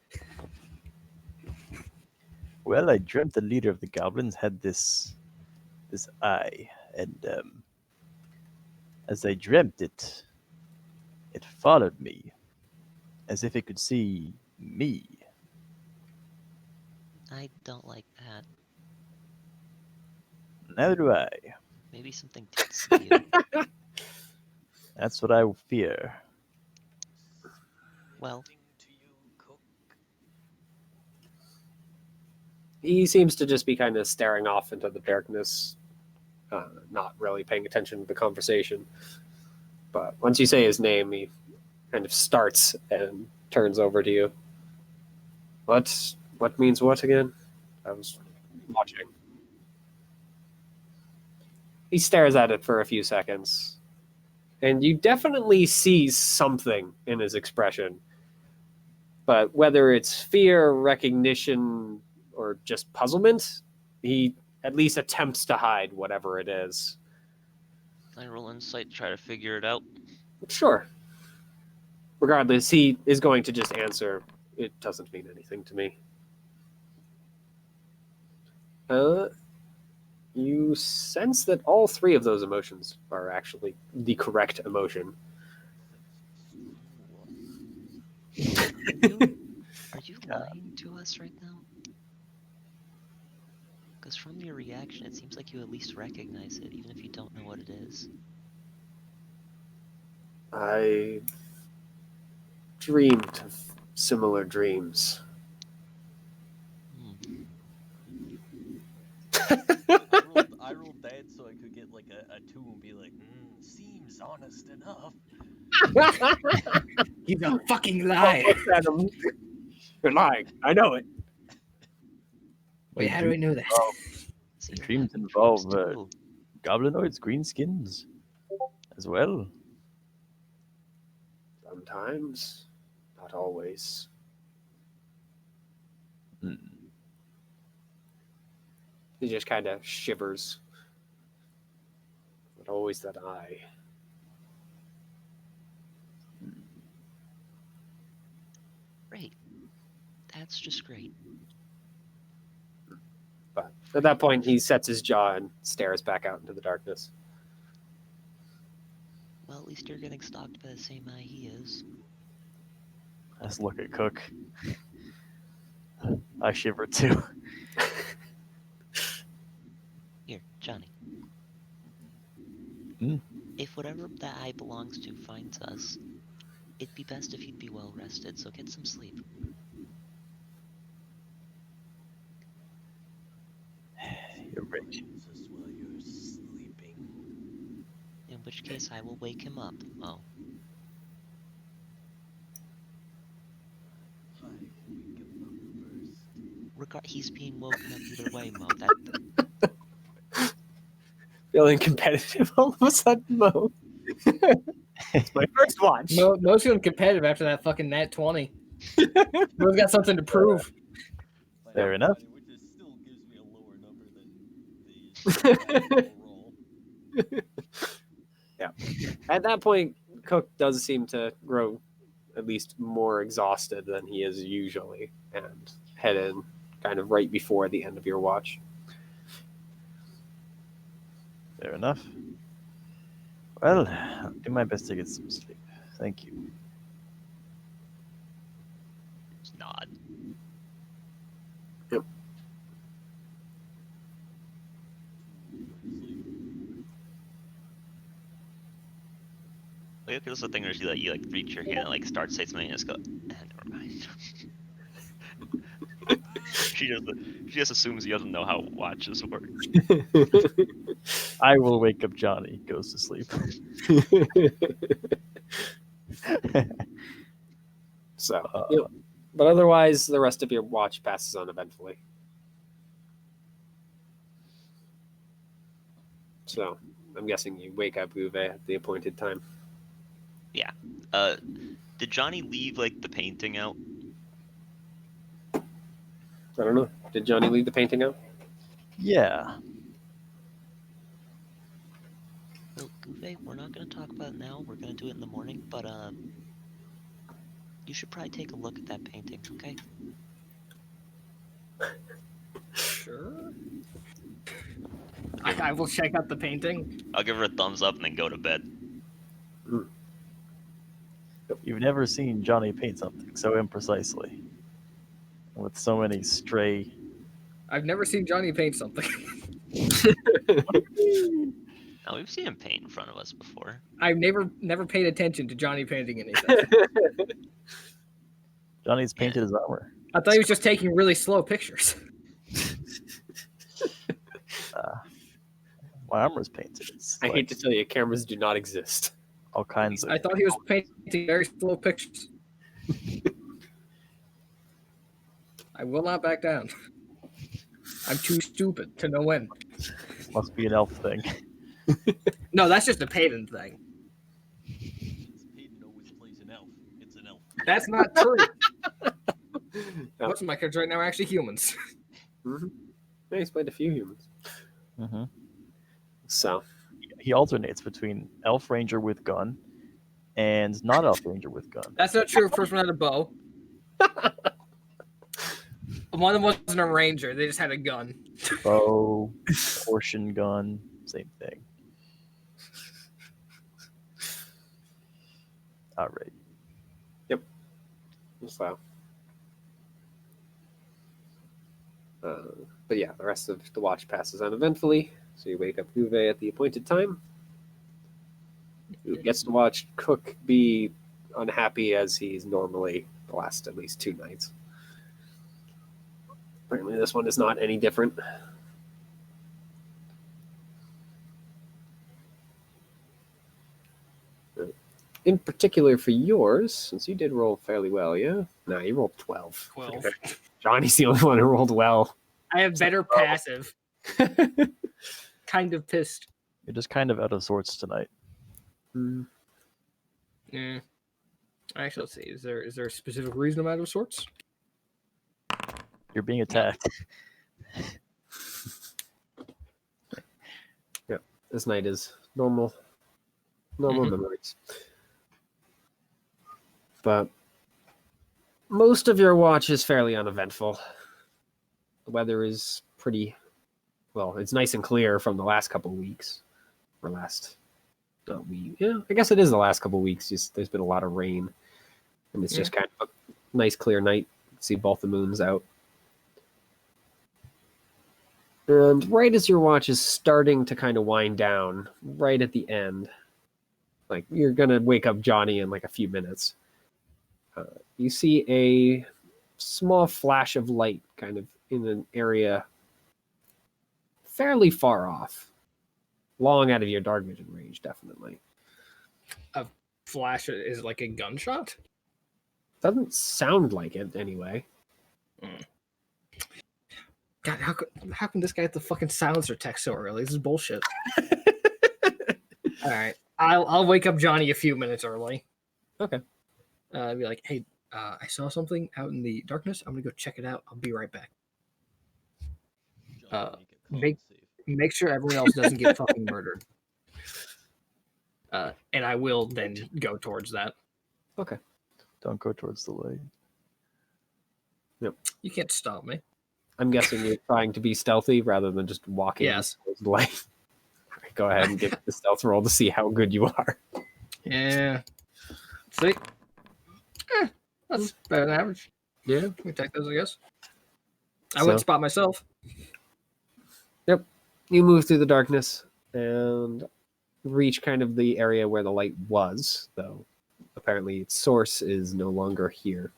Well, I dreamt the leader of the goblins had this eye, and as I dreamt it, it followed me, as if it could see me. I don't like that. Neither do I. Maybe something did see you. That's what I fear. Well, To you, cook. He seems to just be kind of staring off into the darkness, not really paying attention to the conversation. But once you say his name, he kind of starts and turns over to you. What means what again? I was watching. He stares at it for a few seconds, and you definitely see something in his expression. But whether it's fear, recognition, or just puzzlement, he at least attempts to hide whatever it is. I roll insight, try to figure it out. Sure. Regardless, he is going to just answer, it doesn't mean anything to me. You sense that all three of those emotions are actually the correct emotion. Are you lying to us right now? Because from your reaction, it seems like you at least recognize it, even if you don't know what it is. I dreamed of similar dreams. I rolled that so I could get like a 2 and be like, seems honest enough. He's a fucking liar. Adam, you're lying. I know it. Wait, how do I know that? See, you're Dreams having involve dreams too. goblinoids, greenskins, as well. Sometimes, not always. Hmm. He just kind of shivers. But always that eye. Great. That's just great. But at that point, he sets his jaw and stares back out into the darkness. Well, at least you're getting stalked by the same eye he is. Let's look at Cook. I shiver too. Here, Johnny. Hmm? If whatever that eye belongs to finds us, it'd be best if you'd be well rested, so get some sleep. You're right. Finds us while you're sleeping. In which case, I will wake him up, Mo. I wake him up first. He's being woken up either way, Mo. That Feeling competitive all of a sudden, Mo. It's my first watch. Mo's feeling competitive after that fucking nat 20. Mo's got something to prove. Fair enough. Which still gives me a lower number than the roll. Yeah. At that point, Cook does seem to grow at least more exhausted than he is usually and head in kind of right before the end of your watch. Fair enough. Well, I'll do my best to get some sleep. Thank you. Just nod. Yep. Like, there's a thing where you like reach your hand and like start saying something and just go, never mind. she just assumes he doesn't know how watches work. I will wake up Johnny. Goes to sleep. So, yep. But otherwise, the rest of your watch passes uneventfully. So, I'm guessing you wake up Uwe at the appointed time. Yeah. Did Johnny leave like the painting out? I don't know. Did Johnny leave the painting out? Yeah. Well, Guve, we're not going to talk about it now. We're going to do it in the morning. But you should probably take a look at that painting, okay? Sure. I will check out the painting. I'll give her a thumbs up and then go to bed. You've never seen Johnny paint something so imprecisely, with so many stray. I've never seen Johnny paint something. Now we've seen him paint in front of us before. I've never paid attention to Johnny painting anything. Johnny's painted his armor. I thought he was just taking really slow pictures. My armor's painted. It's I like hate to tell you, cameras do not exist. all kinds of. I thought he was painting very slow pictures. I will not back down. I'm too stupid to know when. Must be an elf thing. No, that's just a Payton thing. Peyton always plays an elf. It's an elf. That's not true. No. Most of my characters right now are actually humans. Mm-hmm. Yeah, he's played a few humans. Mm-hmm. So, He alternates between elf ranger with gun and not elf ranger with gun. That's not true. First one had a bow. One of them wasn't a ranger. They just had a gun. Bow, portion gun, same thing. All right. so. But yeah, the rest of the watch passes uneventfully. So you wake up Uwe at the appointed time, who gets to watch Cook be unhappy as he's normally the last at least 2 nights. Apparently this one is not any different. In particular for yours, since you did roll fairly well, yeah? No, you rolled 12. 12. Johnny's the only one who rolled well. I have better passive. Kind of pissed. You're just kind of out of sorts tonight. Yeah. Actually, let's see. Is there a specific reason I'm out of sorts? You're being attacked. Yeah, this night is normal memories. But most of your watch is fairly uneventful. The weather is pretty, well, it's nice and clear from the last couple of weeks. Or last, yeah, I guess it is the last couple of weeks. Just there's been a lot of rain. And it's just kind of a nice clear night. See both the moons out. And right as your watch is starting to kind of wind down, right at the end, like you're going to wake up Johnny in like a few minutes, you see a small flash of light kind of in an area fairly far off. Long out of your dark vision range, definitely. A flash is like a gunshot? Doesn't sound like it anyway. God, how can this guy have the fucking silencer text so early? This is bullshit. All right, I'll wake up Johnny a few minutes early. Okay. Be like, hey, I saw something out in the darkness. I'm gonna go check it out. I'll be right back. Johnny, Make sure everyone else doesn't get fucking murdered. And I will then go towards that. Okay. Don't go towards the light. You can't stop me. I'm guessing you're trying to be stealthy rather than just walking Yes. towards the light. All right, go ahead and give the stealth roll to see how good you are. Yeah. See? That's better than average. Yeah. We take those, I guess. I So- wouldn't spot myself. You move through the darkness and reach kind of the area where the light was, though apparently its source is no longer here.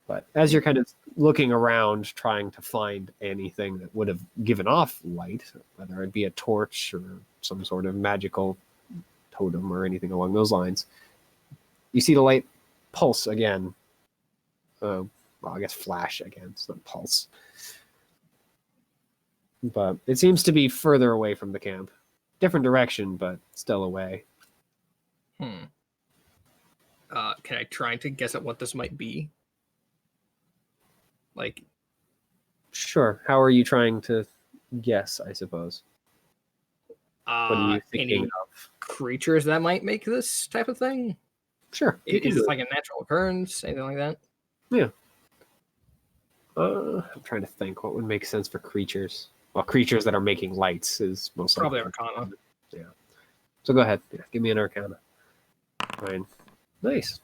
But as you're kind of looking around, trying to find anything that would have given off light, whether it be a torch or some sort of magical totem or anything along those lines, you see the light pulse again. Well, I guess flash again. It's not pulse. But it seems to be further away from the camp. Different direction, but still away. Can I try to guess at what this might be? Like, Sure. How are you trying to guess, I suppose? What are you thinking any of? creatures that might make this type of thing? Sure. you can Is do it it. like a natural occurrence, anything like that? I'm trying to think what would make sense for creatures. Well, creatures that are making lights is most Probably likely. Arcana. Yeah. So go ahead. Yeah, give me an Arcana. Fine. Nice.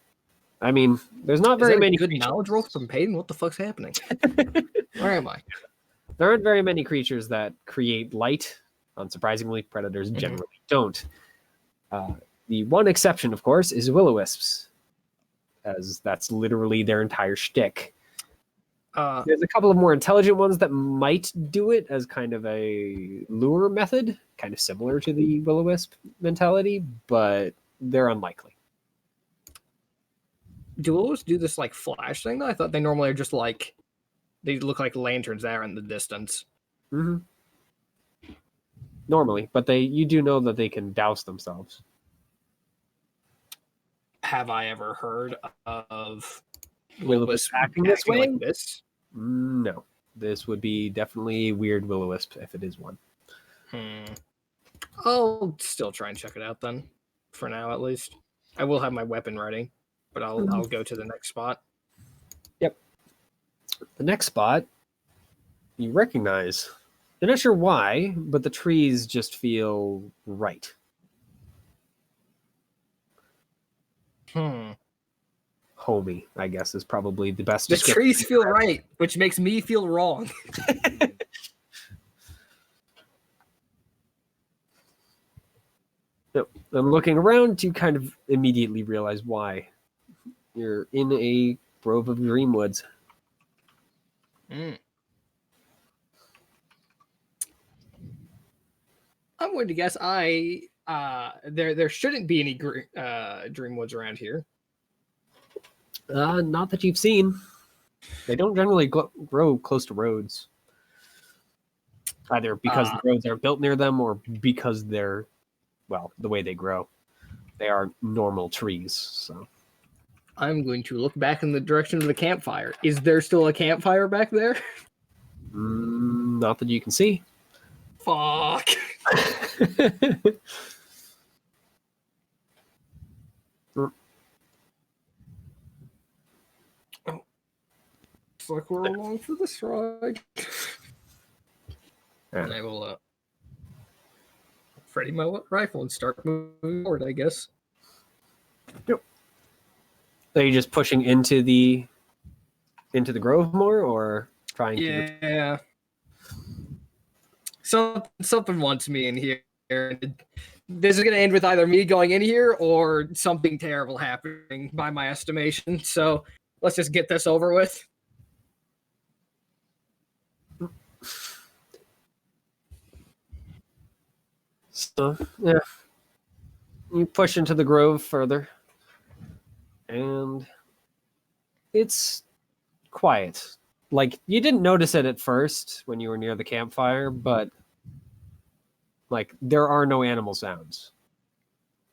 I mean, there's not Is very that a many good creatures. knowledge roll from Payton? What the fuck's happening? Where am I? There aren't very many creatures that create light. Unsurprisingly, predators generally don't. The one exception, of course, is will-o-wisps, as that's literally their entire shtick. There's a couple of more intelligent ones that might do it as kind of a lure method, kind of similar to the will-o-wisp mentality, but they're unlikely. Do willows do this like flash thing though? I thought they normally are just like they look like lanterns there in the distance. Mm-hmm. Normally, but you do know that they can douse themselves. Have I ever heard of Will-o-wisp acting this way? like this? No. This would be definitely a weird will-o-wisp if it is one. I'll still try and check it out then. For now, at least. I will have my weapon ready, but I'll go to the next spot. Yep. The next spot you recognize. You're not sure why, but the trees just feel right. Homey, I guess, is probably the best The description. trees feel right, which makes me feel wrong. Yep. And looking around, you kind of immediately realize why. You're in a grove of dreamwoods. I'm going to guess there shouldn't be any dreamwoods around here. Not that you've seen. They don't generally grow close to roads. Either because the roads are built near them or because they're, well, the way they grow. They are normal trees, so. I'm going to look back in the direction of the campfire. Is there still a campfire back there? Not that you can see. Fuck. Looks like we're along for this ride. And I will ready my rifle and start moving forward, I guess. Yep. Are you just pushing into the grove more, or trying to? Yeah. Something wants me in here. This is going to end with either me going in here or something terrible happening, by my estimation. So let's just get this over with. So, yeah. You push into the grove further, and it's quiet. Like, you didn't notice it at first when you were near the campfire, but like, there are no animal sounds.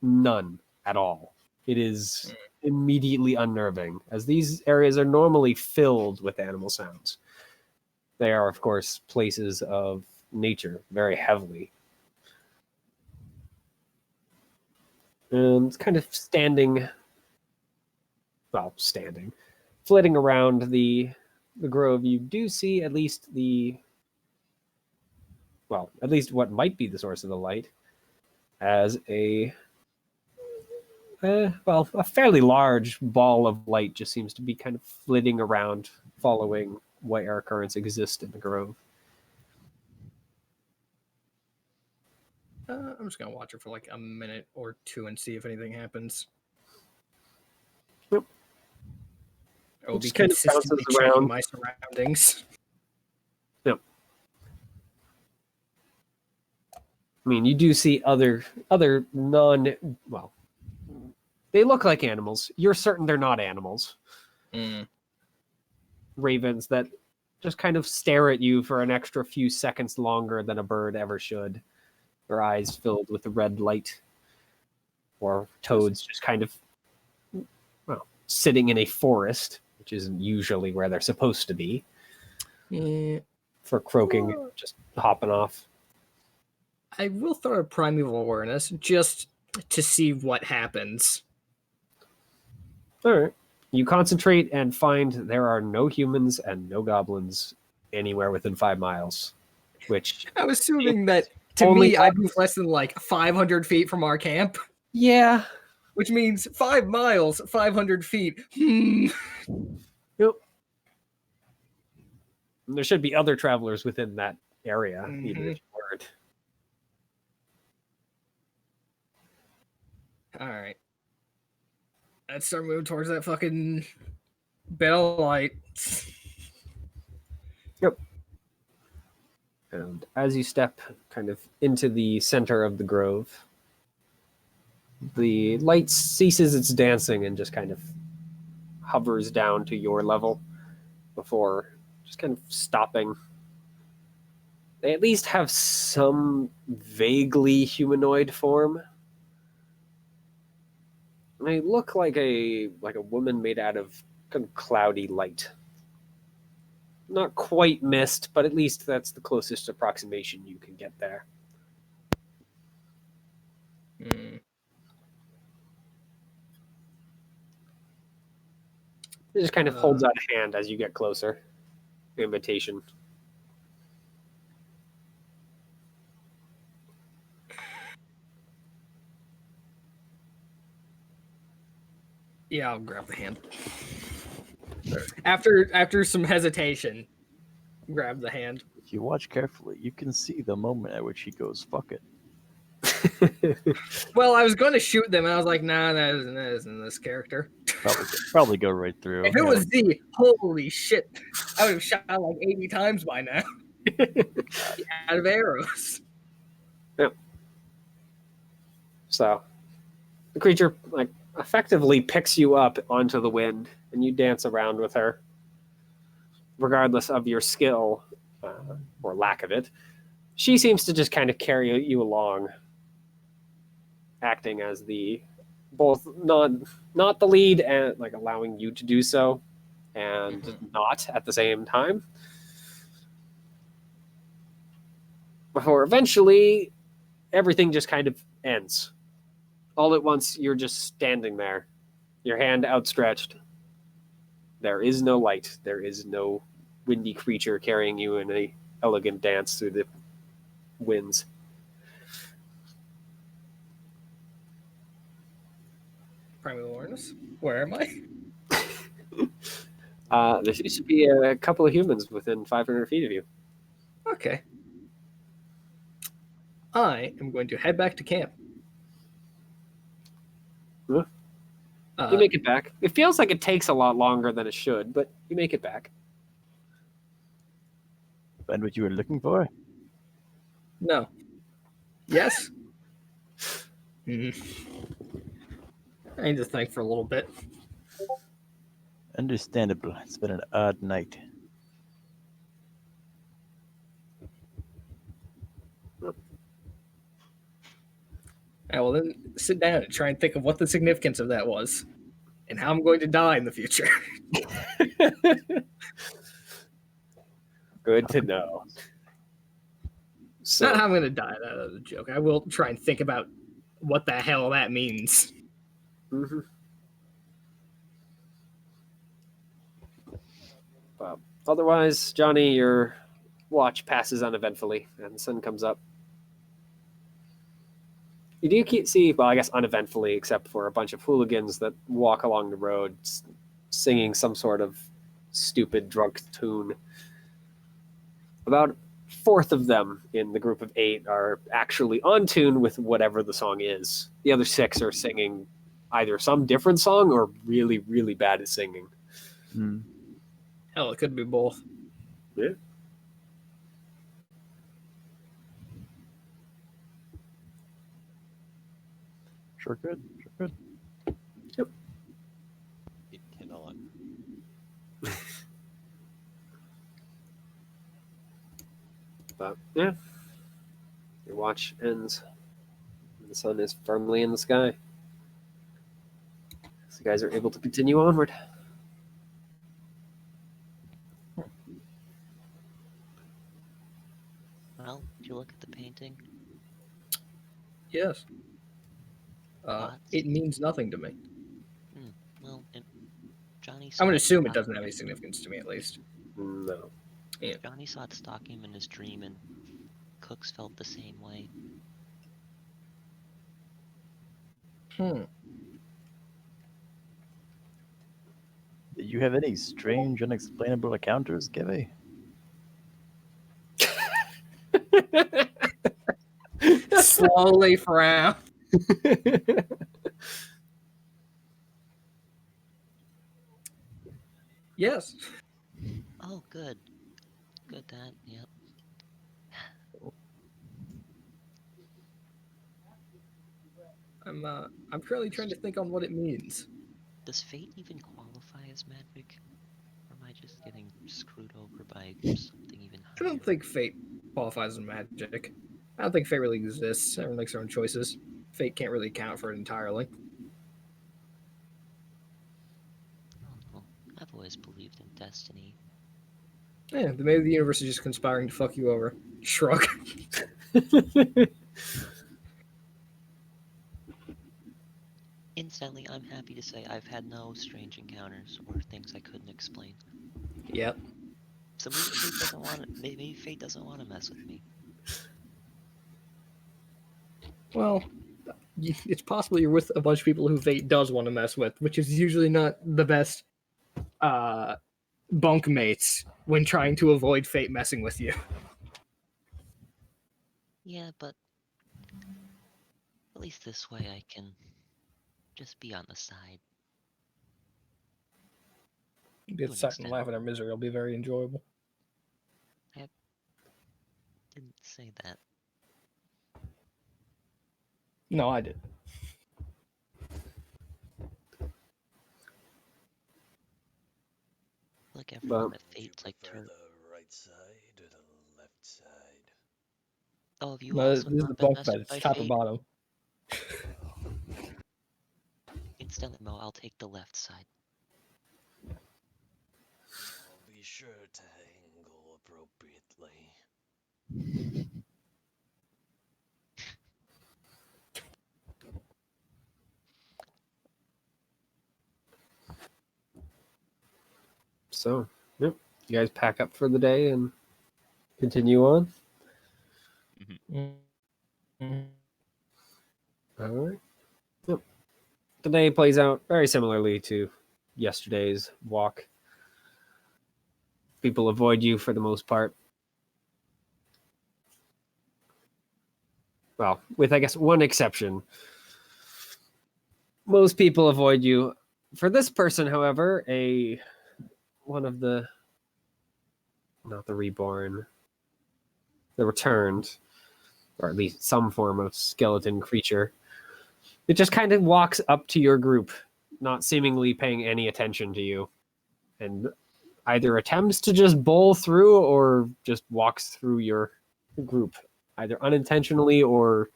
None at all. It is immediately unnerving, as these areas are normally filled with animal sounds. They are, of course, places of nature, very heavily. And kind of flitting around the grove, you do see at least what might be the source of the light, as a fairly large ball of light just seems to be kind of flitting around, following what air currents exist in the grove. I'm just going to watch it for like a minute or two and see if anything happens. Yep. I will It be just kind of consistently bounces checking around. my surroundings. Yep. I mean, you do see other they look like animals. You're certain they're not animals. Ravens that just kind of stare at you for an extra few seconds longer than a bird ever should. Their eyes filled with a red light. Or toads just kind of, sitting in a forest, which isn't usually where they're supposed to be. Yeah. For croaking, just hopping off. I will throw a primeval awareness just to see what happens. All right. You concentrate and find there are no humans and no goblins anywhere within 5 miles, which I'm assuming that to Only me, I'd move less than like 500 feet from our camp, yeah. which means 5 miles, 500 feet. Yep. There should be other travelers within that area, even if you weren't. All right. Let's start moving towards that fucking bell light. Yep. And as you step kind of into the center of the grove, the light ceases its dancing and just kind of hovers down to your level before just kind of stopping. They at least have some vaguely humanoid form. They look like a woman made out of kind of cloudy light. Not quite mist, but at least that's the closest approximation you can get there. It just kind of holds out a hand as you get closer. Invitation. Yeah, I'll grab the hand. After some hesitation, grab the hand. If you watch carefully, you can see the moment at which he goes, "Fuck it." Well, I was going to shoot them, and I was like, nah, that isn't this character. Probably go right through. If it was Z, holy shit, I would have shot like 80 times by now. Out of arrows. Yep. So the creature like effectively picks you up onto the wind, and you dance around with her, regardless of your skill or lack of it. She seems to just kind of carry you along, acting as the both not the lead and like allowing you to do so, and not at the same time. Before eventually everything just kind of ends. All at once, you're just standing there, your hand outstretched. There is no light. There is no windy creature carrying you in an elegant dance through the winds. Primal awareness. Where am I? There seems to be a couple of humans within 500 feet of you. Okay. I am going to head back to camp. Huh? You make it back. It feels like it takes a lot longer than it should, but you make it back. Find what you were looking for? No. Yes? I need to think for a little bit. Understandable. It's been an odd night. I will then sit down and try and think of what the significance of that was and how I'm going to die in the future. Good to know. So, Not how I'm going to die, that was a joke. I will try and think about what the hell that means. But otherwise, Johnny, your watch passes uneventfully, and the sun comes up. You do see, well, I guess uneventfully, except for a bunch of hooligans that walk along the road singing some sort of stupid drunk tune. About a fourth of them in the group of 8 are actually on tune with whatever the song is. The other 6 are singing either some different song or really, really bad at singing. Hell, it could be both. Yeah. Sure could. Yep. It cannot. But yeah, your watch ends. The sun is firmly in the sky. So you guys are able to continue onward. Well, did you look at the painting? Yes. Thoughts? It means nothing to me. Well, I'm gonna saw assume it stalk- doesn't have any significance to me, at least. No. Johnny saw it stalk him in his dream, and Cooks felt the same way. Hmm. Did you have any strange, unexplainable encounters, Givy? Slowly frown. Yes. Oh, good. Good, Dad. Yep. I'm currently trying to think on what it means. Does fate even qualify as magic? Or am I just getting screwed over by something even I higher? don't think fate qualifies as magic. I don't think fate really exists. Everyone makes their own choices. Fate can't really account for it entirely. Oh, well, I've always believed in destiny. Yeah, maybe the universe is just conspiring to fuck you over. Shrug. Instantly, I'm happy to say I've had no strange encounters or things I couldn't explain. Yep. So maybe fate doesn't want maybe fate doesn't want to mess with me. Well, it's possible you're with a bunch of people who fate does want to mess with, which is usually not the best bunk mates when trying to avoid fate messing with you. Yeah, but at least this way I can just be on the side. Get To an side and extent. laugh at our misery. It'll be very enjoyable. Didn't say that. No, I did. Like everyone that Do you fate's like prefer turd. the right side or the left side? Oh, have you No, also this is not the been bunk messed bed. with It's by top or fate? bottom. Instantly, Mo, I'll take the left side. I'll be sure to angle appropriately. So, yep. You guys pack up for the day and continue on. Mm-hmm. All right. Yep. The day plays out very similarly to yesterday's walk. People avoid you for the most part. Well, with I guess one exception. Most people avoid you. For this person, however, one of the not the reborn, the returned, or at least some form of skeleton creature. It just kind of walks up to your group, not seemingly paying any attention to you, and either attempts to just bowl through or just walks through your group, either unintentionally or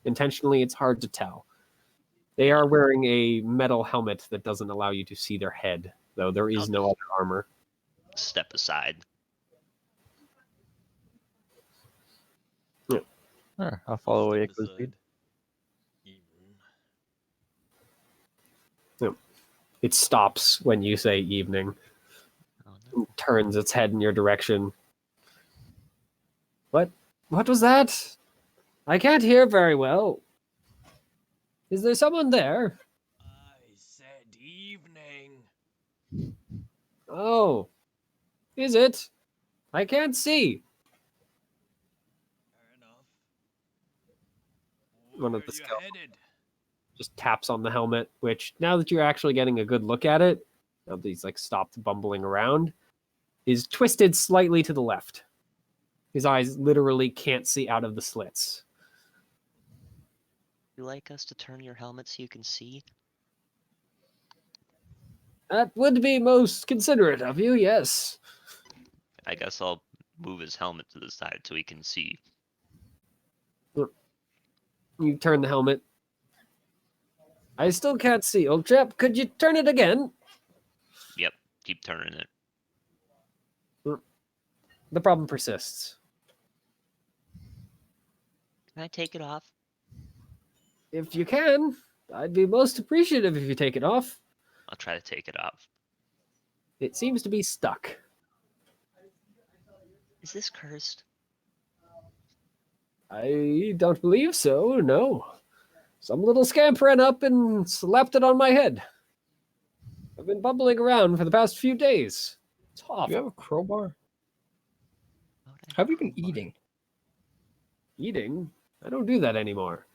intentionally. It's hard to tell. They are wearing a metal helmet that doesn't allow you to see their head, though there is no other armor. Step aside. Sure, I'll follow Step Aiko's lead. aside. Even. It stops when you say evening, Oh no. turns its head in your direction. What? What was that? I can't hear very well. Is there someone there? I said evening. Oh, is it? I can't see. Fair enough. One Where of the are you skeletons headed? just taps on the helmet, which now that you're actually getting a good look at it, now that he's like stopped bumbling around, is twisted slightly to the left. His eyes literally can't see out of the slits. You like us to turn your helmet so you can see? That would be most considerate of you, yes. I guess I'll move his helmet to the side so he can see. You turn the helmet. I still can't see, old chap. Could you turn it again? Yep, keep turning it. The problem persists. Can I take it off? If you can, I'd be most appreciative if you take it off. I'll try to take it off. It seems to be stuck. Is this cursed? I don't believe so, no. Some little scamp ran up and slapped it on my head. I've been bubbling around for the past few days. It's Do you awful. have a crowbar? Why would I How have you been crowbar? eating? Eating? I don't do that anymore.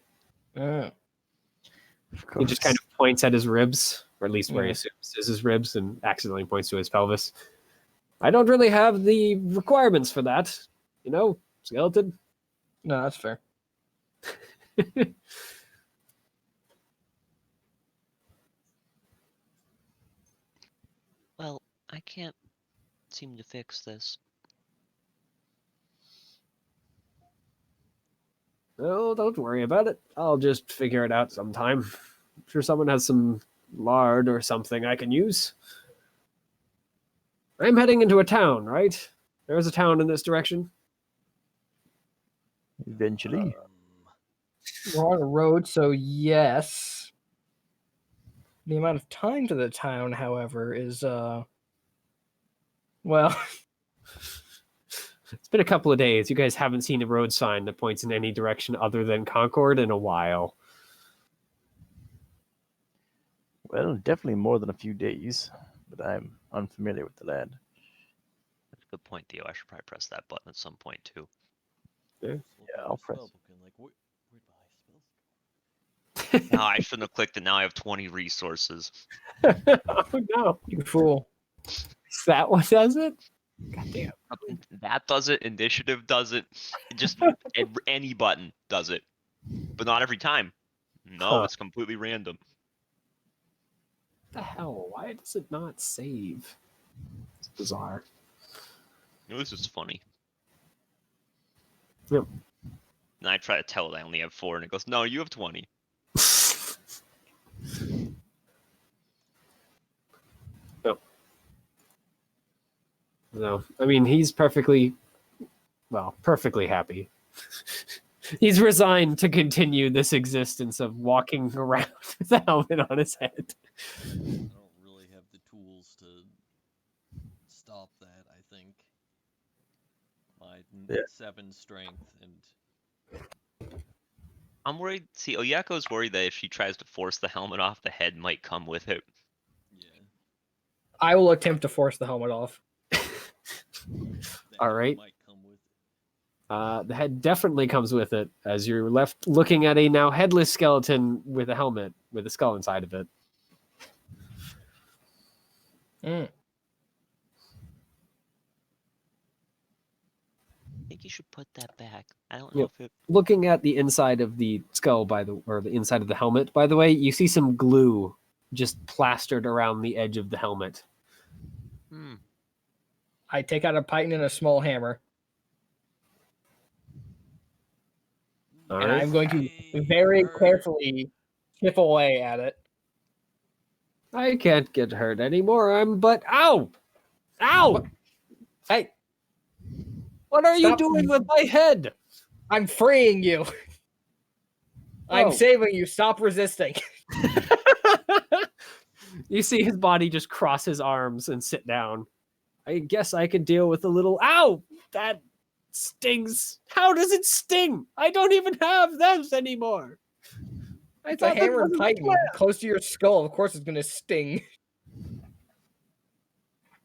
Oh. He just kind of points at his ribs, or at least where he Yeah. assumes is his ribs, and accidentally points to his pelvis. I don't really have the requirements for that. You know, skeleton. No, that's fair. Well, I can't seem to fix this. Oh, don't worry about it. I'll just figure it out sometime. I'm sure someone has some lard or something I can use. I'm heading into a town, right? There's a town in this direction. Eventually. We're on a road, so yes. The amount of time to the town, however, is well, It's been a couple of days. You guys haven't seen a road sign that points in any direction other than Concord in a while. Well, definitely more than a few days, but I'm unfamiliar with the land. That's a good point, Theo. I should probably press that button at some point too. Yeah, I'll press. No, I shouldn't have clicked it. Now I have 20 resources. Oh no. you fool. Is that what does it? God damn. That does it. Initiative does it. Just any button does it, but not every time. No, Huh. it's completely random. What the hell? Why does it not save? It's bizarre. You know, this is funny. Yep. And I try to tell it I only have 4, and it goes, "No, you have 20." No, I mean he's perfectly happy. He's resigned to continue this existence of walking around with a helmet on his head. I don't really have the tools to stop that, I think. My Yeah. 7 strength and I'm worried. See, Oyako's worried that if she tries to force the helmet off, the head might come with it. yeah. I will attempt to force the helmet off. the All helmet right. Might come with it. The head definitely comes with it, as you're left looking at a now headless skeleton with a helmet with a skull inside of it. Mm. I think you should put that back. I don't know Yep. if it. Looking at the inside of the skull, or the inside of the helmet, by the way, you see some glue just plastered around the edge of the helmet. Hmm. I take out a python and a small hammer, All and right. I'm going to very carefully chip away at it. I can't get hurt anymore. Ow! Ow! Hey, What are you Stop. doing with my head? I'm freeing you. I'm Oh. saving you. Stop resisting. You see his body just cross his arms and sit down. I guess I could deal with a little. Ow! That stings. How does it sting? I don't even have those anymore. I It's a thought that hammered wasn't the python plan. close to your skull. Of course, it's going to sting.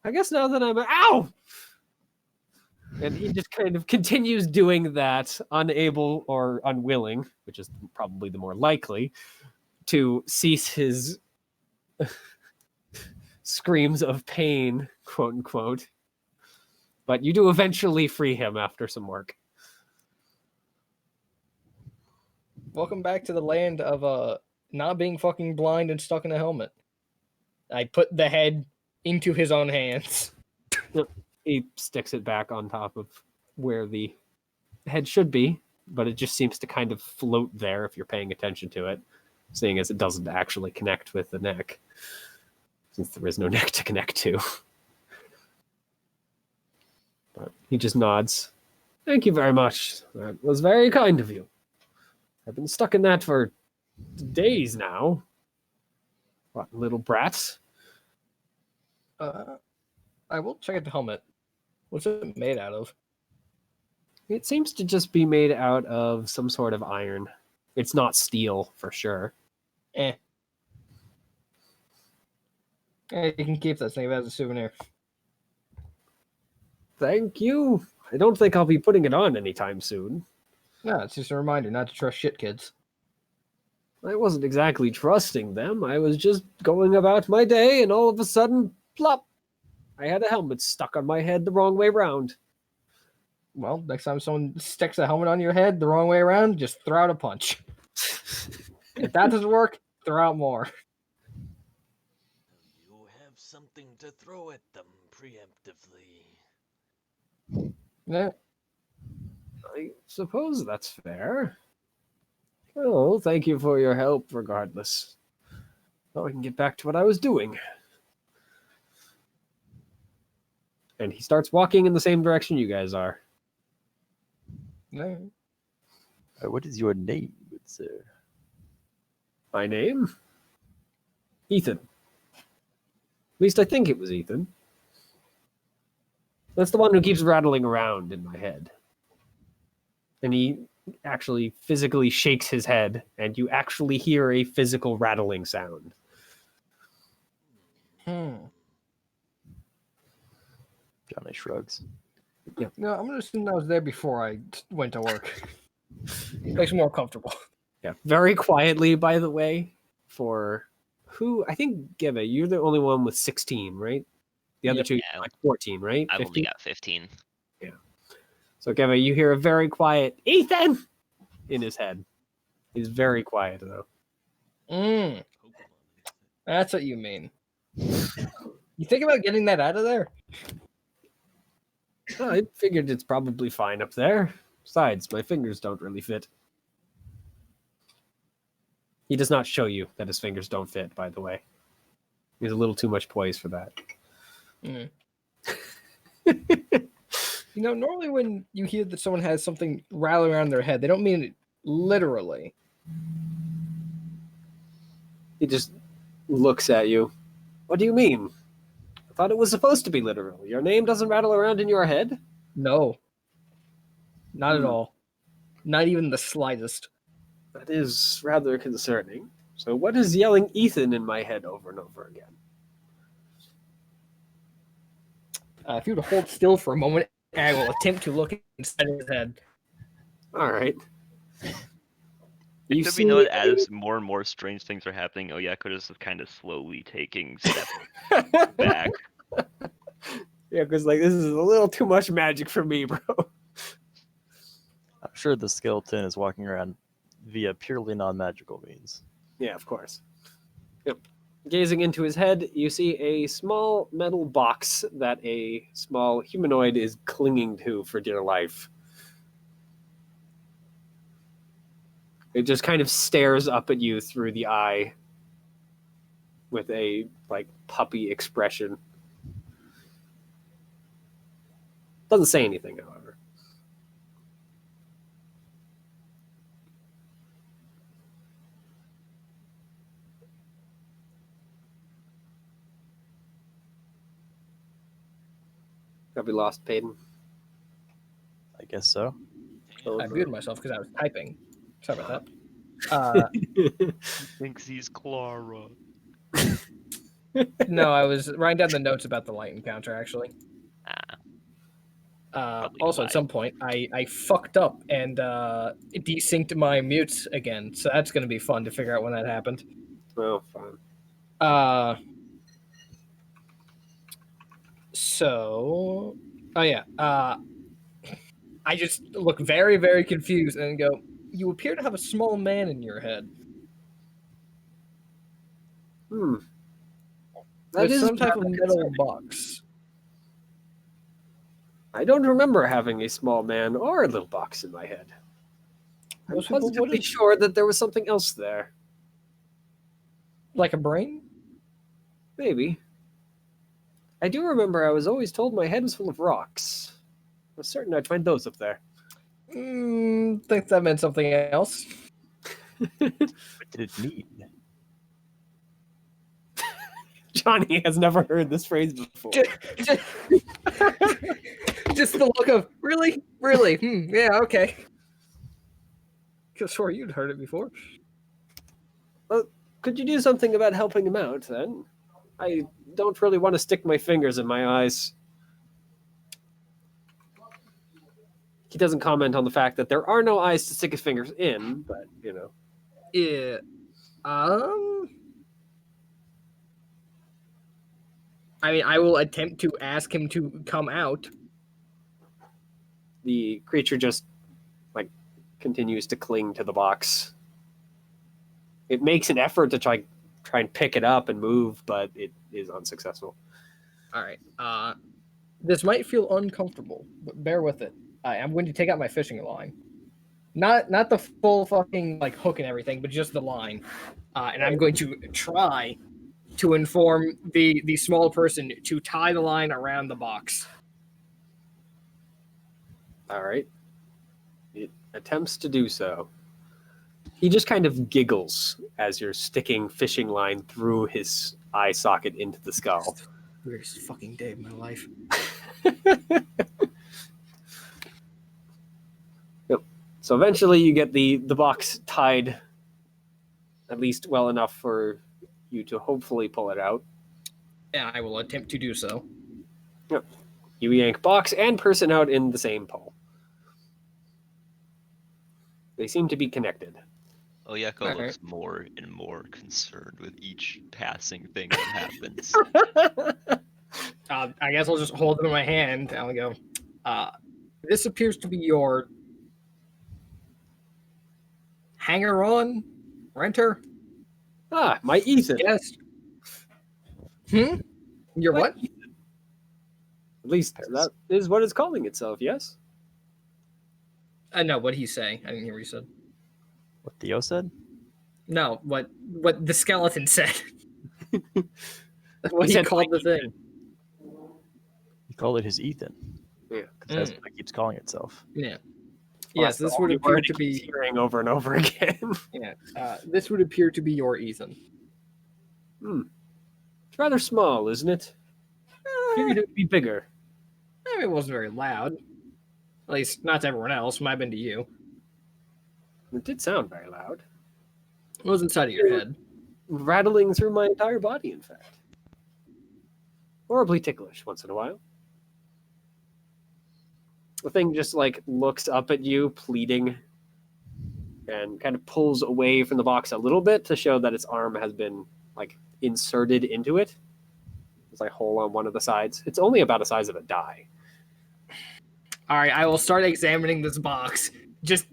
I guess now that I'm ow, and he just kind of continues doing that, unable or unwilling, which is probably the more likely, to cease his screams of pain, quote unquote. But you do eventually free him after some work. Welcome back to the land of not being fucking blind and stuck in a helmet. I put the head into his own hands. He sticks it back on top of where the head should be, but it just seems to kind of float there if you're paying attention to it, seeing as it doesn't actually connect with the neck, since there is no neck to connect to. But he just nods. Thank you very much. That was very kind of you. I've been stuck in that for days now. What, little brats? I will check out the helmet. What's it made out of? It seems to just be made out of some sort of iron. It's not steel for sure. Eh. You can keep this thing as a souvenir. Thank you. I don't think I'll be putting it on anytime soon. No, it's just a reminder not to trust shit kids. I wasn't exactly trusting them. I was just going about my day, and all of a sudden, plop! I had a helmet stuck on my head the wrong way round. Well, next time someone sticks a helmet on your head the wrong way around, just throw out a punch. If that doesn't work, throw out more. You have something to throw at them preemptively. Yeah. I suppose that's fair. Oh, thank you for your help, regardless. Now I can get back to what I was doing. And he starts walking in the same direction you guys are. Yeah. What is your name, good sir? My name? Ethan. At least I think it was Ethan. That's the one who keeps rattling around in my head. And he actually physically shakes his head, and you actually hear a physical rattling sound. Hmm. Johnny shrugs. No, I'm gonna assume I was there before I went to work. Makes me more comfortable. Yeah, very quietly, by the way, for who? I think, Geva, you're the only one with 16, right? The other Yep. two, Yeah. like 14, right? I've 15? only got 15. So, Geva, you hear a very quiet, Ethan! In his head. He's very quiet, though. Mm, Pokemon. that's what you mean. You think about getting that out of there? Oh, I figured it's probably fine up there. Besides, my fingers don't really fit. He does not show you that his fingers don't fit, by the way. He's a little too much poise for that. Mm. You know, normally when you hear that someone has something rattling around their head, they don't mean it literally. He just looks at you. What do you mean? I thought it was supposed to be literal. Your name doesn't rattle around in your head? No. Not at Hmm. all. Not even the slightest. That is rather concerning. So what is yelling Ethan in my head over and over again? If you would hold still for a moment, I will attempt to look inside his head. All right. It You could see be noted a- as more and more strange things are happening. Oyakoda's kind of slowly taking steps back. Yeah, because like this is a little too much magic for me, bro. I'm sure the skeleton is walking around via purely non-magical means. Yeah, of course. Yep. Gazing into his head, you see a small metal box that a small humanoid is clinging to for dear life. It just kind of stares up at you through the eye with a like puppy expression. Doesn't say anything, however. Have we lost Peyton? I guess so. Oh, I muted myself because I was typing. Sorry about that. Thinks he's Clara. No, I was writing down the notes about the light encounter, actually. Ah, Probably Also, why. at some point, I fucked up and desynced my mutes again, so that's going to be fun to figure out when that happened. Oh, fine. So, oh yeah, I just look very, very confused and go, "You appear to have a small man in your head. Hmm. There's is some type of rather metal concerning. box." I don't remember having a small man or a little box in my head. I'm Most people positively wouldn't. sure that there was something else there. Like a brain? Maybe. I do remember I was always told my head was full of rocks. I was certain I'd find those up there. Think that meant something else. What did it mean? Johnny has never heard this phrase before. just, just the look of really, yeah, okay. Could swear you'd heard it before. Could you do something about helping him out, then? I don't really want to stick my fingers in my eyes. He doesn't comment on the fact that there are no eyes to stick his fingers in, but, you know. Yeah. I mean, I will attempt to ask him to come out. The creature just, like, continues to cling to the box. It makes an effort to try and pick it up and move, but it is unsuccessful. All right. This might feel uncomfortable, but bear with it. I'm going to take out my fishing line. Not the full fucking like hook and everything, but just the line. And I'm going to try to inform the small person to tie the line around the box. All right. It attempts to do so. He just kind of giggles as you're sticking fishing line through his eye socket into the skull. Weirdest fucking day of my life. Yep. So eventually you get the box tied at least well enough for you to hopefully pull it out. Yeah, I will attempt to do so. Yep. You yank box and person out in the same pull. They seem to be connected. Oyeko Alright. looks more and more concerned with each passing thing that happens. I guess I'll just hold it in my hand. I'll go. This appears to be your hanger-on renter. Ah, my Ethan. Yes. Your My what? Ethan. At least that is what it's calling itself, yes? No, what'd he say? I didn't hear what he said. What Theo said? No, what the skeleton said. What He he said called my the thing. He called it his Ethan. Yeah. Because that's what it keeps calling itself. Yeah. Yes, this All would the appear wording to be. keeps hearing over and over again. Yeah. This would appear to be your Ethan. It's rather small, isn't it? Figured it would be bigger. I mean, it wasn't very loud. At least not to everyone else. Might have been to you. It did sound very loud. It was inside of your head. Rattling through my entire body, in fact. Horribly ticklish once in a while. The thing just like looks up at you, pleading, and kind of pulls away from the box a little bit to show that its arm has been like inserted into it. There's like a hole on one of the sides. It's only about the size of a die. All right, I will start examining this box. Just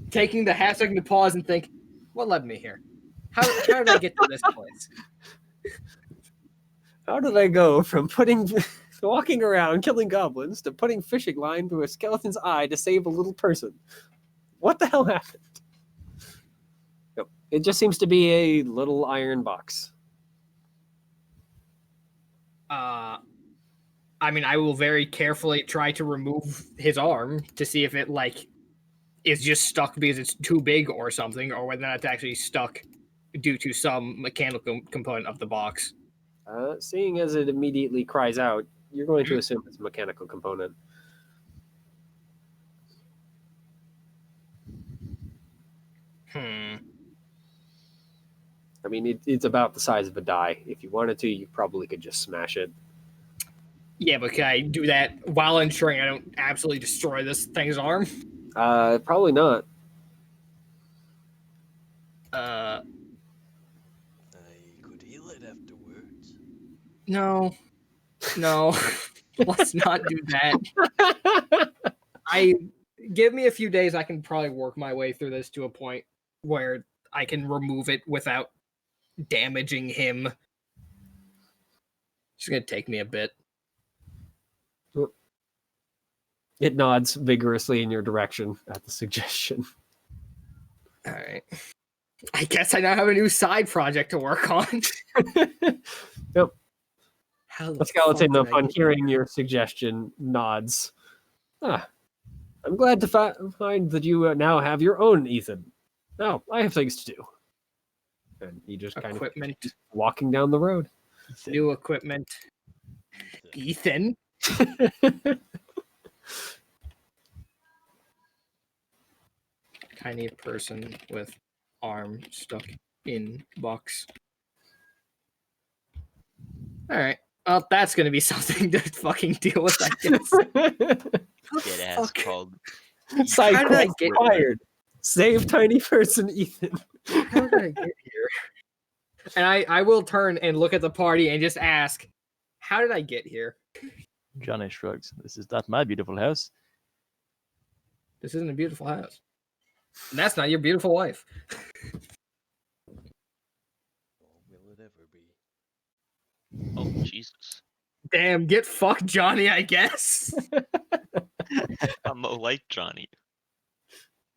taking the half second to pause and think, what led me here? How did I get to this place? How did I go from walking around killing goblins to putting fishing line through a skeleton's eye to save a little person? What the hell happened? Nope. It just seems to be a little iron box. I mean, I will very carefully try to remove his arm to see if it like is just stuck because it's too big or something, or whether or not it's actually stuck due to some mechanical component of the box. Seeing as it immediately cries out, you're going to assume it's a mechanical component. I mean, it's about the size of a die. If you wanted to, you probably could just smash it. Yeah, but can I do that while ensuring I don't absolutely destroy this thing's arm? Probably not. I could heal it afterwards. No. Let's not do that. Give me a few days. I can probably work my way through this to a point where I can remove it without damaging him. It's gonna take me a bit. It nods vigorously in your direction at the suggestion. All right. I guess I now have a new side project to work on. Yep. How The skeleton, fuck did I upon get- hearing your suggestion, nods. I'm glad to find that you now have your own Ethan. Now, I have things to do. And he just kind of Equipment. walking down the road. New equipment. Ethan. Tiny person with arm stuck in box. All right. Well, that's gonna be something to fucking deal with, I guess. It has called. Side How did I quest get required. Save tiny person Ethan. How did I get here? And I will turn and look at the party and just ask, how did I get here? Johnny shrugs. This is not my beautiful house. This isn't a beautiful house. And that's not your beautiful wife. Or will it ever be? Oh Jesus! Damn, get fucked, Johnny, I guess. I'm like Johnny.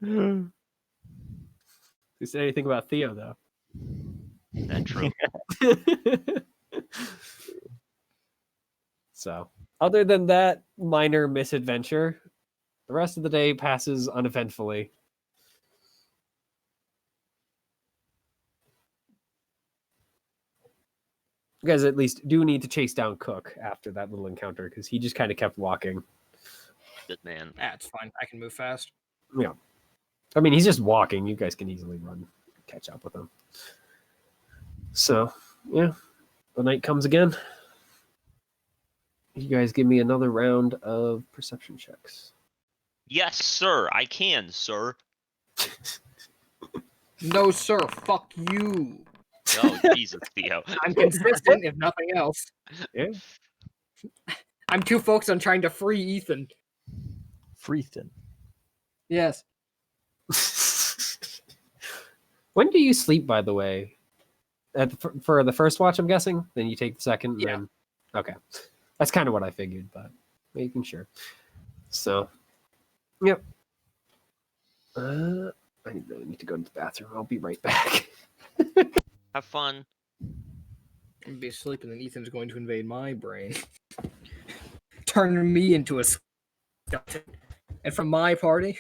Who said anything about Theo though? That true. So, other than that minor misadventure, the rest of the day passes uneventfully. You guys at least do need to chase down Cook after that little encounter because he just kind of kept walking. Good man. That's fine. I can move fast. Yeah. I mean, he's just walking. You guys can easily run, catch up with him. So, yeah. The night comes again. You guys give me another round of perception checks. Yes, sir. I can, sir. No, sir. Fuck you. Oh Jesus, Theo. I'm consistent, if nothing else. Yeah. I'm too focused on trying to free Ethan. Freethin. Yes. When do you sleep, by the way? For the first watch, I'm guessing? Then you take the second? And Yeah. Then... Okay. That's kind of what I figured, but making sure. So, yep. I really need to go to the bathroom. I'll be right back. Have fun. I'm gonna be asleep and then Ethan's going to invade my brain. Turn me into a skeleton. And from my party.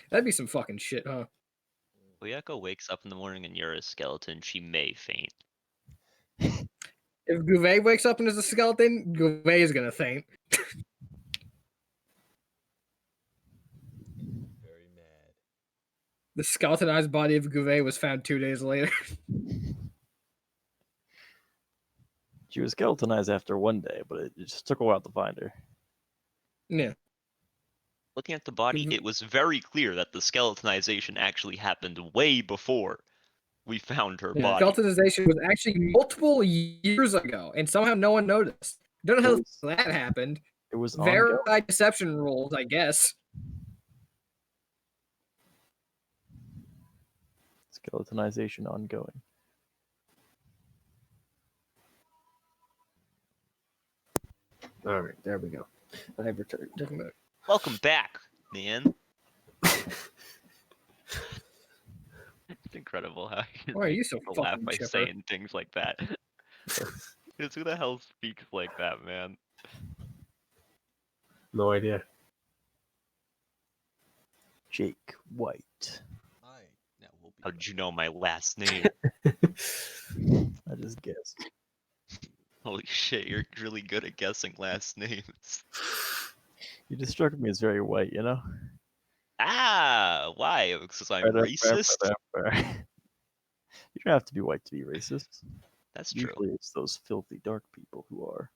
That'd be some fucking shit, huh? Oyeko wakes up in the morning and you're a skeleton. She may faint. If Gouvet wakes up and is a skeleton, Gouvet is gonna faint. Very mad. The skeletonized body of Gouvet was found 2 days later. She was skeletonized after one day, but it just took a while to find her. Yeah. Looking at the body, it was very clear that the skeletonization actually happened way before we found her body. Skeletonization was actually multiple years ago, and somehow no one noticed. Don't know how that happened. It was ongoing. Verified deception rules, I guess. Skeletonization ongoing. All right, there we go. I've returned. Welcome back, man. It's incredible how Why are you so people laugh fucking by chipper? saying things like that. Because who the hell speaks like that, man? No idea. Jake White. I now will be. How'd you know my last name? I just guessed. Holy shit, you're really good at guessing last names. You just struck me as very white, you know? Ah, why? Because I'm racist? You don't have to be white to be racist. That's true. Usually it's those filthy dark people who are.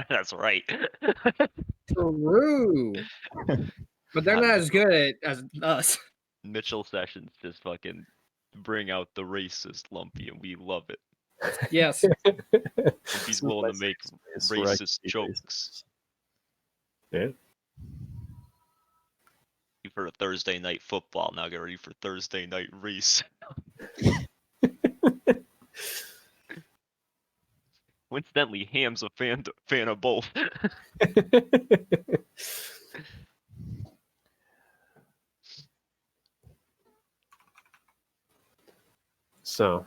That's right. True. But they're not as good at as us. Mitchell Sessions just fucking bring out the racist Lumpy, and we love it. Yes. Lumpy's willing to make racist jokes. Yeah. For a Thursday night football, now get ready for Thursday night race. Coincidentally, Ham's a fan of both. So,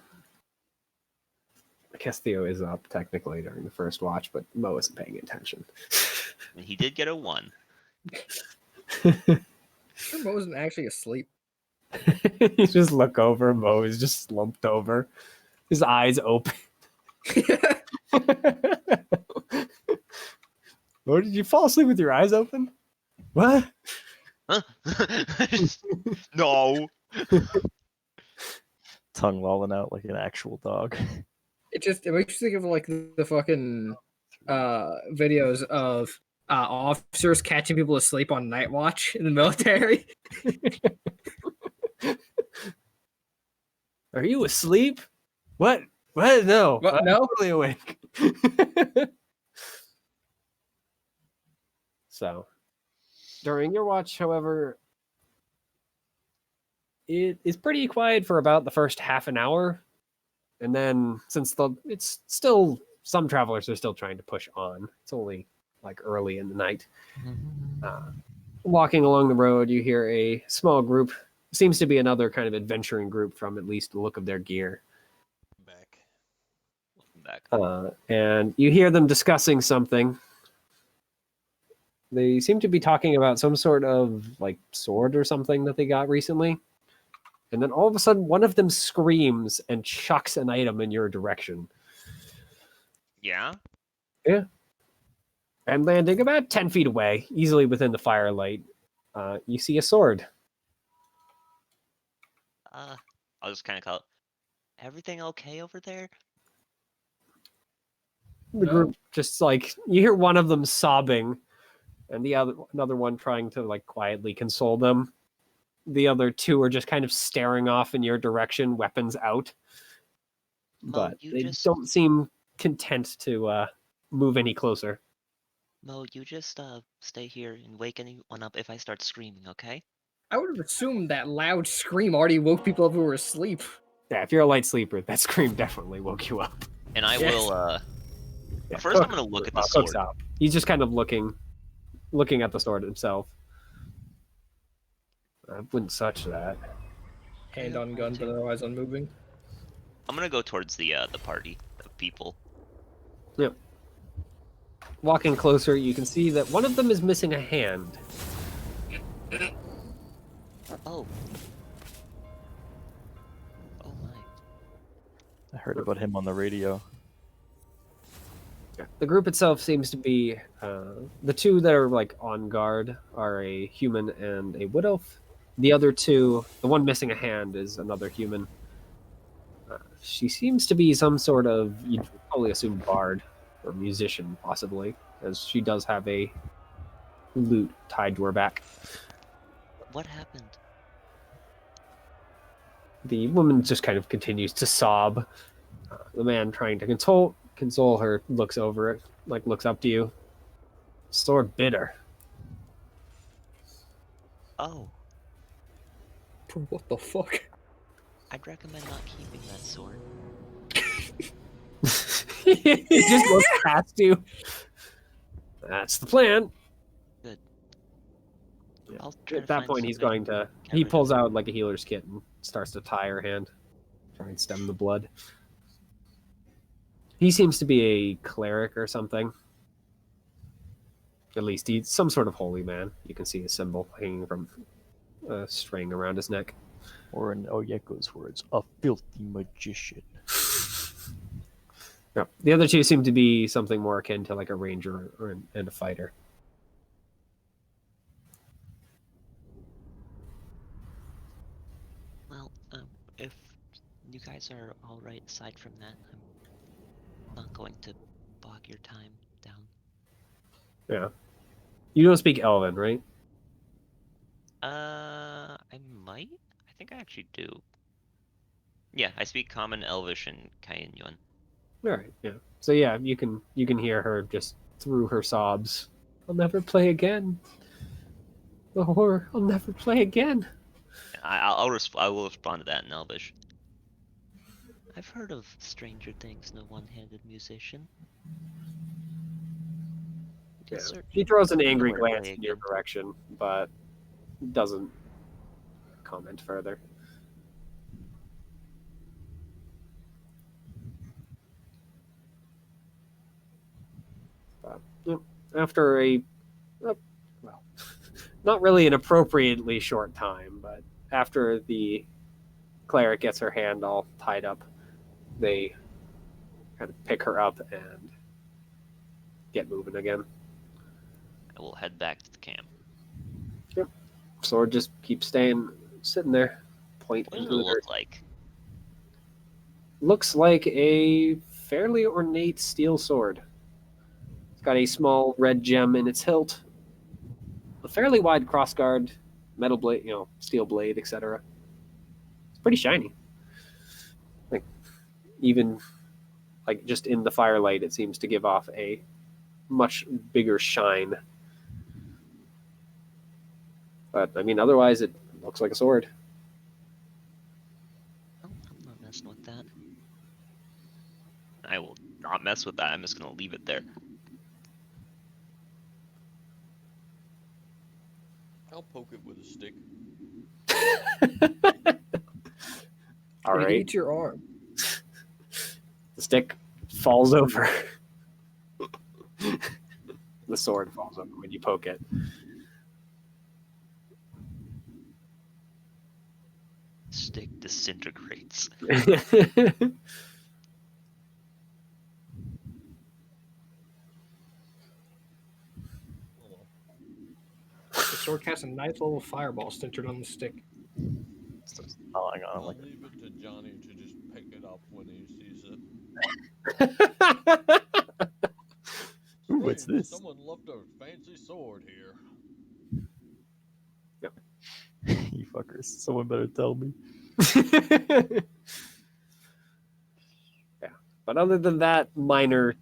I guess Theo is up technically during the first watch, but Mo isn't paying attention. And he did get a 1. sure Mo isn't actually asleep? You just look over. Mo is just slumped over, his eyes open. Or did you fall asleep with your eyes open? What? Huh? No. Tongue lolling out like an actual dog. It makes you think of like the fucking videos of officers catching people asleep on night watch in the military. Are you asleep? What? What? No. What? I'm No? totally awake. So, during your watch, however, it is pretty quiet for about the first half an hour. And then, since it's still, some travelers are still trying to push on. It's only like early in the night. Walking along the road, you hear a small group. Seems to be another kind of adventuring group from at least the look of their gear. Back. Back. And you hear them discussing something. They seem to be talking about some sort of like sword or something that they got recently. And then all of a sudden, one of them screams and chucks an item in your direction. Yeah. And landing about 10 feet away, easily within the firelight, you see a sword. I'll just kind of call it. Everything okay over there? The group just like you hear one of them sobbing, and another one trying to like quietly console them. The other two are just kind of staring off in your direction, weapons out. Mo, But you they just don't seem content to move any closer. Mo, you just stay here and wake anyone up if I start screaming, okay? I would have assumed that loud scream already woke people up who were asleep. Yeah, if you're a light sleeper, that scream definitely woke you up. And I Yes. will Yeah, first I'm gonna look at the Cook's sword. out. He's just kind of looking at the sword himself. I wouldn't touch that. Hand don't on want gun, to. but otherwise unmoving. I'm gonna go towards the party of people. Yep. Walking closer, you can see that one of them is missing a hand. Oh. Oh my. I heard about him on the radio. The group itself seems to be the two that are like on guard are a human and a wood elf. The other two, the one missing a hand, is another human. She seems to be some sort of, you'd probably assume, bard or musician, possibly, as she does have a lute tied to her back. What happened? The woman just kind of continues to sob. The man trying to console her looks over it, like looks up to you. Sword bitter. Oh, Bro, what the fuck? I'd recommend not keeping that sword. He just looks past you. That's the plan. Good. Yeah. I'll try At to that find point, he's something going to. get He rid pulls of. out like a healer's kit and starts to tie her hand, try and stem the blood. He seems to be a cleric or something. At least he's some sort of holy man. You can see a symbol hanging from a string around his neck. Or in Oyeko's words, a filthy magician. No, the other two seem to be something more akin to like a ranger and a fighter. Well, if you guys are all right aside from that, I'm not going to bog your time down. Yeah. You don't speak Elven, right? I might. I think I actually do. Yeah, I speak Common, Elvish, and Kainyuan. All right. Yeah. So yeah, you can hear her just through her sobs. I'll never play again. The horror. I'll never play again. I will respond to that in Elvish. I've heard of Stranger Things and a one-handed musician. Yeah. Certainly She throws an angry never glance play in your again. direction, but doesn't comment further. But, yep, after well, not really an appropriately short time, but after the cleric gets her hand all tied up, they kind of pick her up and get moving again. I will head back to the camp. Sword just keeps sitting there. Point What does it into the dirt. look like? Looks like a fairly ornate steel sword. It's got a small red gem in its hilt, a fairly wide crossguard, metal blade, steel blade, etc. It's pretty shiny. Like, even like just in the firelight, it seems to give off a much bigger shine. But I mean, otherwise, it looks like a sword. Oh, I'm not messing with that. I will not mess with that. I'm just gonna leave it there. I'll poke it with a stick. All It right, eats your arm. the stick falls over. The sword falls over when you poke it. Stick disintegrates. The sword casts a nice little fireball centered on the stick. Starts gnawing on it I'll like leave it to Johnny to just pick it up when he sees it. Ooh, what's Strange, this? someone left a fancy sword here. You fuckers. Someone better tell me. Yeah, but other than that minor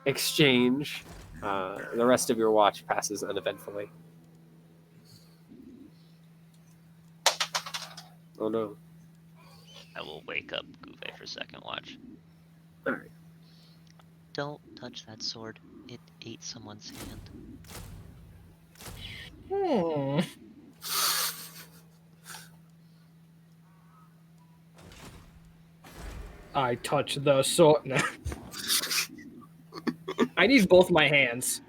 exchange, the rest of your watch passes uneventfully. Oh no. I will wake up Guve for second watch. All right. Don't touch that sword. It ate someone's hand. Hmm. I touch the sword. No. I need both my hands.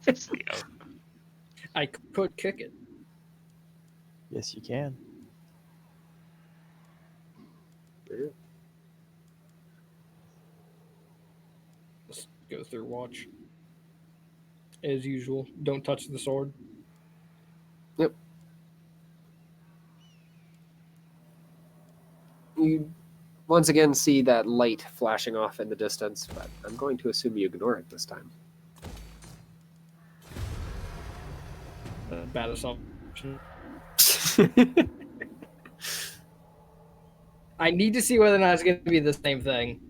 Theo. I could kick it. Yes, you can. Let's go through watch. As usual, don't touch the sword. Yep. You once again see that light flashing off in the distance, but I'm going to assume you ignore it this time. Bad assumption. I need to see whether or not it's going to be the same thing.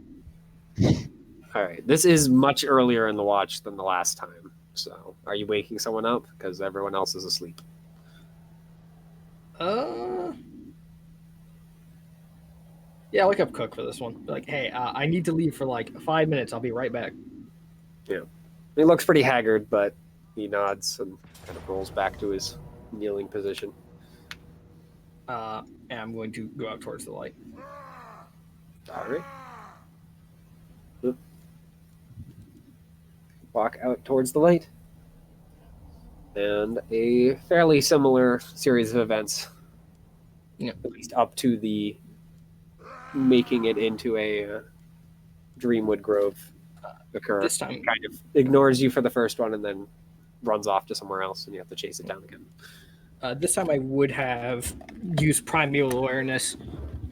All right. This is much earlier in the watch than the last time. So, are you waking someone up? Because everyone else is asleep. Yeah, I'll wake up Cook for this one. Be like, hey, I need to leave for like 5 minutes. I'll be right back. Yeah. He looks pretty haggard, but he nods and kind of rolls back to his kneeling position. And I'm going to go out towards the light. All right. Walk out towards the light. And a fairly similar series of events, Yeah. at least up to the making it into a Dreamwood Grove occur. This time- It kind of ignores you for the first one and then runs off to somewhere else, and you have to chase it down again. This time I would have used Primeval Awareness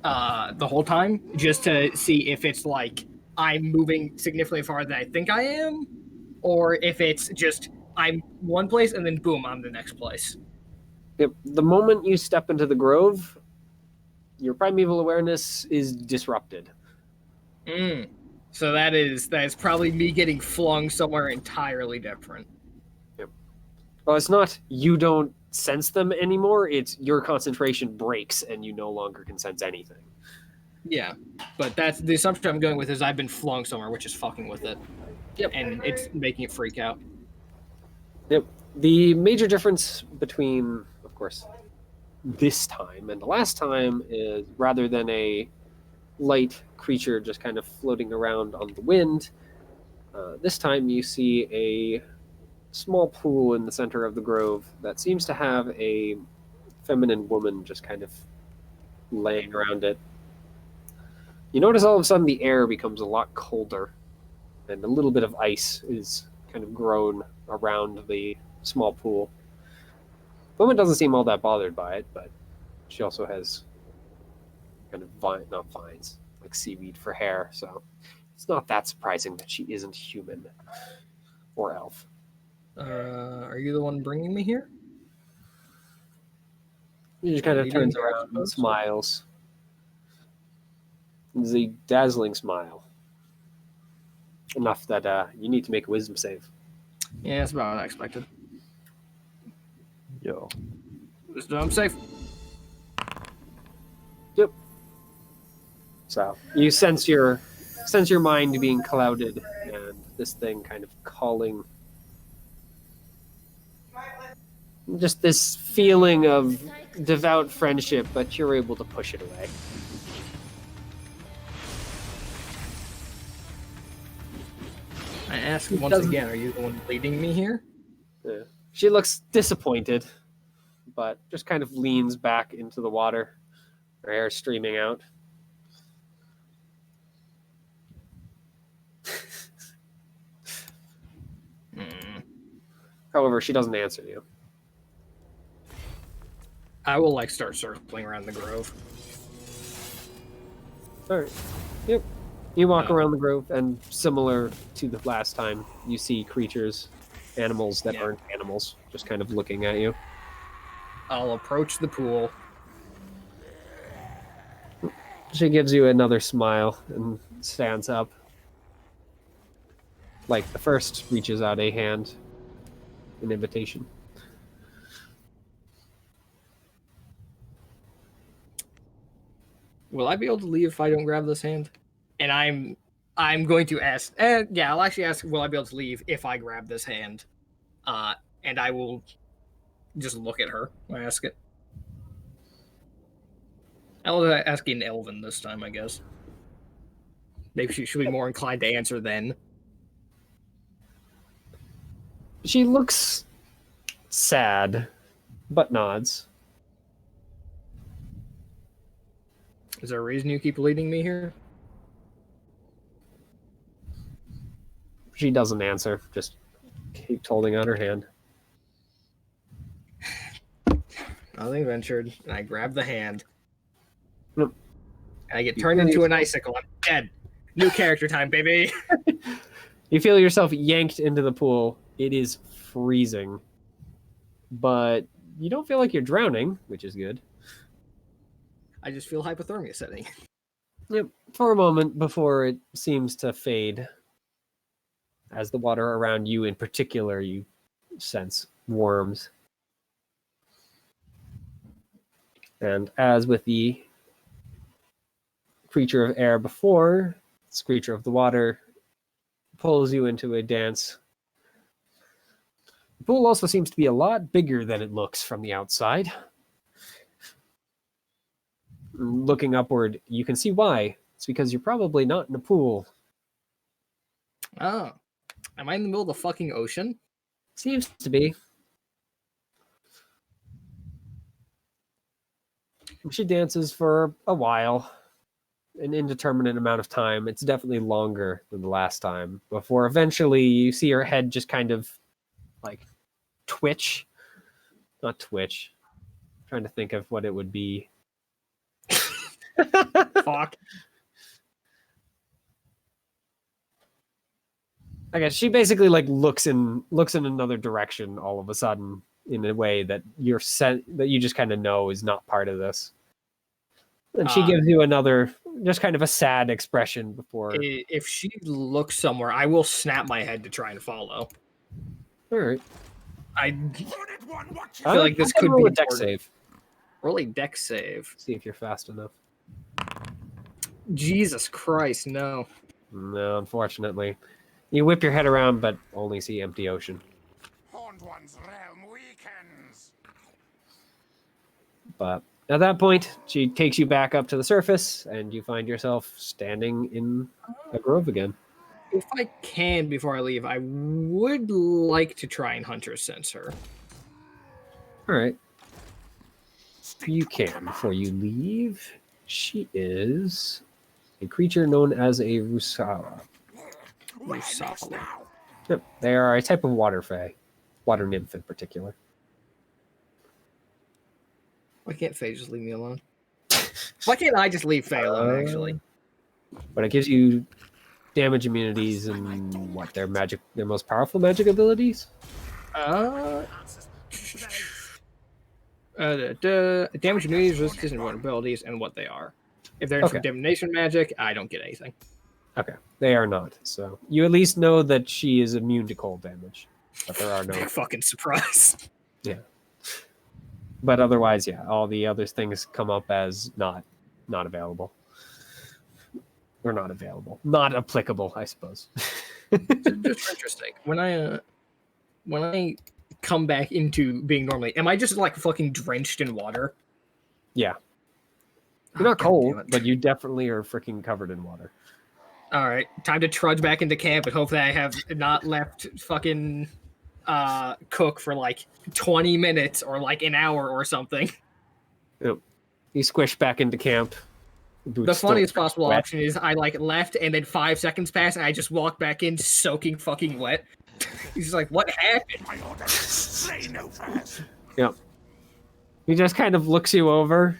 the whole time, just to see if it's like I'm moving significantly farther than I think I am, or if it's just I'm one place and then boom, I'm the next place. Yep. The moment you step into the grove, your primeval awareness is disrupted. So that is probably me getting flung somewhere entirely different. Yep. Well, it's not you don't sense them anymore, it's your concentration breaks and you no longer can sense anything. Yeah, but that's the assumption I'm going with is I've been flung somewhere, which is fucking with it. Yep. And it's making it freak out. Yep. The major difference between, of course, this time and the last time is rather than a light creature just kind of floating around on the wind. This time you see a small pool in the center of the grove that seems to have a feminine woman just kind of laying around it. You notice all of a sudden the air becomes a lot colder, and a little bit of ice is kind of grown around the small pool. The woman doesn't seem all that bothered by it, but she also has kind of not vines, like seaweed for hair, so it's not that surprising that she isn't human or elf. Are you the one bringing me here? She just kind of Leading turns me, I around and suppose? smiles. It's a dazzling smile. Enough that you need to make a wisdom save. Yeah, that's about what I expected. Yo. I'm safe. Yep. So you sense your mind being clouded, and this thing kind of calling. Just this feeling of devout friendship, but you're able to push it away. I ask once doesn't- again, are you the one leading me here? Yeah. She looks disappointed, but just kind of leans back into the water, her hair streaming out. However, she doesn't answer you. I will like start circling around the grove. All right. Yep. You walk around the grove, and similar to the last time, you see creatures, animals that aren't animals, just kind of looking at you. I'll approach the pool. She gives you another smile and stands up. Like the first reaches out a hand, an invitation. Will I be able to leave if I don't grab this hand? And I'm going to ask. Yeah, I'll actually ask. Will I be able to leave if I grab this hand? And I will just look at her when I ask it. I'll ask in Elven this time, I guess. Maybe she should be more inclined to answer then. She looks sad, but nods. Is there a reason you keep leading me here? She doesn't answer, just keeps holding out her hand. Nothing ventured. And I grab the hand. Nope. And I get turned into an icicle. I'm dead. New character time, baby. You feel yourself yanked into the pool. It is freezing, but you don't feel like you're drowning, which is good. I just feel hypothermia setting. Yep, for a moment before it seems to fade. As the water around you in particular, you sense warms. And as with the creature of air before, this creature of the water pulls you into a dance. The pool also seems to be a lot bigger than it looks from the outside. Looking upward, you can see why. It's because you're probably not in a pool. Oh. Am I in the middle of the fucking ocean? Seems to be. She dances for a while, an indeterminate amount of time. It's definitely longer than the last time. Before eventually you see her head just kind of like twitch. Not twitch. I'm trying to think of what it would be. Fuck. I guess she basically like looks in another direction all of a sudden in a way that that you just kind of know is not part of this. And she gives you another just kind of a sad expression before. If she looks somewhere, I will snap my head to try and follow. All right. I feel like this could roll be a dex important. save. Roll a dex save. See if you're fast enough. Jesus Christ, no. No, unfortunately. You whip your head around, but only see empty ocean. Horned One's realm weakens. But At that point, she takes you back up to the surface, and you find yourself standing in a grove again. If I can, before I leave, I would like to try and Hunter's Sense her. All right. You can before you leave. She is a creature known as a Rusala. Rusala. Yep, they are a type of water fae, water nymph in particular. Why can't Faye just leave me alone? Why can't I just leave Faye alone, actually? But it gives you damage immunities and what their most powerful magic abilities. Damage immunities, resistance, and vulnerabilities, and what they are. If they're from divination magic, I don't get anything. Okay, they are not. So you at least know that she is immune to cold damage, but there are no. Big fucking surprise. Yeah. But otherwise, yeah, all the other things come up as not available. Or not available. Not applicable, I suppose. Just interesting. When I come back into being normally, am I just like fucking drenched in water? Yeah. You're not God cold, damn it. but you definitely are freaking covered in water. All right, time to trudge back into camp, and hopefully I have not left fucking Cook for like 20 minutes or like an hour or something. Yep. You squish back into camp. The funniest possible option is I like left, and then 5 seconds pass, and I just walk back in soaking fucking wet. He's just like, "What happened?" Yep. He just kind of looks you over.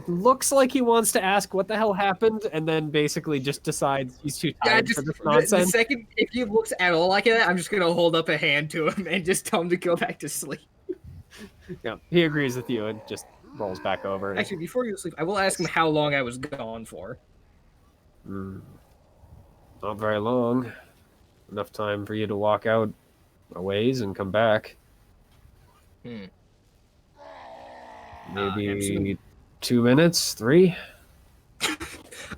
Looks like he wants to ask what the hell happened, and then basically just decides he's too tired for this The nonsense. second if he looks at all like that, I'm just gonna hold up a hand to him and just tell him to go back to sleep. Yeah, he agrees with you and just rolls back over. Actually, before you go to sleep, I will ask him how long I was gone for. Not very long. Enough time for you to walk out a ways and come back. Maybe 2 minutes, 3.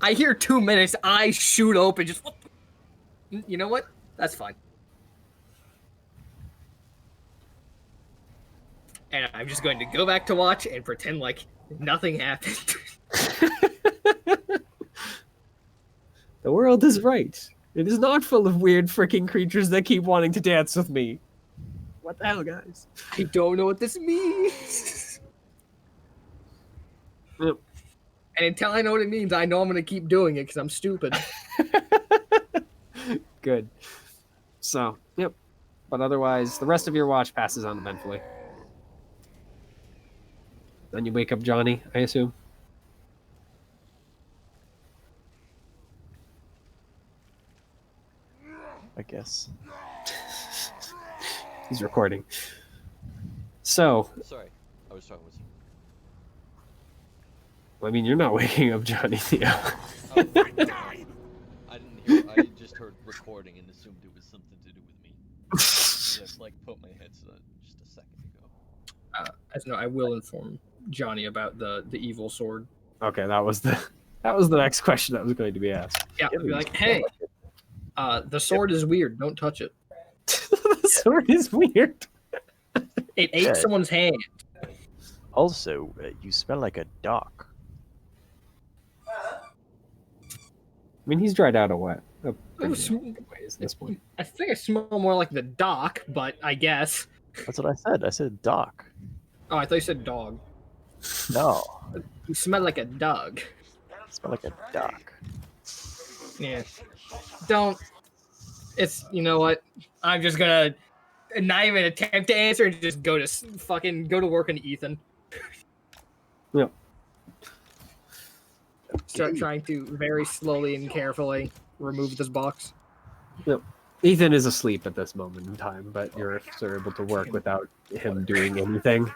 I hear 2 minutes. I shoot open. Just you know what? That's fine. And I'm just going to go back to watch and pretend like nothing happened. The world is right. It is not full of weird freaking creatures that keep wanting to dance with me. What the hell, guys? I don't know what this means. Yep. And until I know what it means, I know I'm going to keep doing it because I'm stupid. Good. So, yep. But otherwise, the rest of your watch passes uneventfully. Then you wake up Johnny, I assume. I guess. He's recording. So, Sorry, I was talking with you. I mean, you're not waking up Johnny, Theo. I didn't hear. I just heard recording and assumed it was something to do with me. Just like put my headset on just a second ago. As no, I will inform Johnny about the evil sword. Okay, that was the next question that was going to be asked. Yeah, I'll be like, hey, the sword is weird. Don't touch it. The sword is weird. It ate someone's hand. Also, you smell like a dock. I mean, he's dried out a wet. Ways at this point. I think I smell more like the dock, but I guess. That's what I said. I said dock. Oh, I thought you said dog. No. You smell like a dog. I smell like a dock. Yeah. Don't. It's, you know what? I'm just gonna not even attempt to answer and just go to work on Ethan. Yep. Start trying to very slowly and carefully remove this box. Yep. Ethan is asleep at this moment in time, but you're still able to work without him doing anything.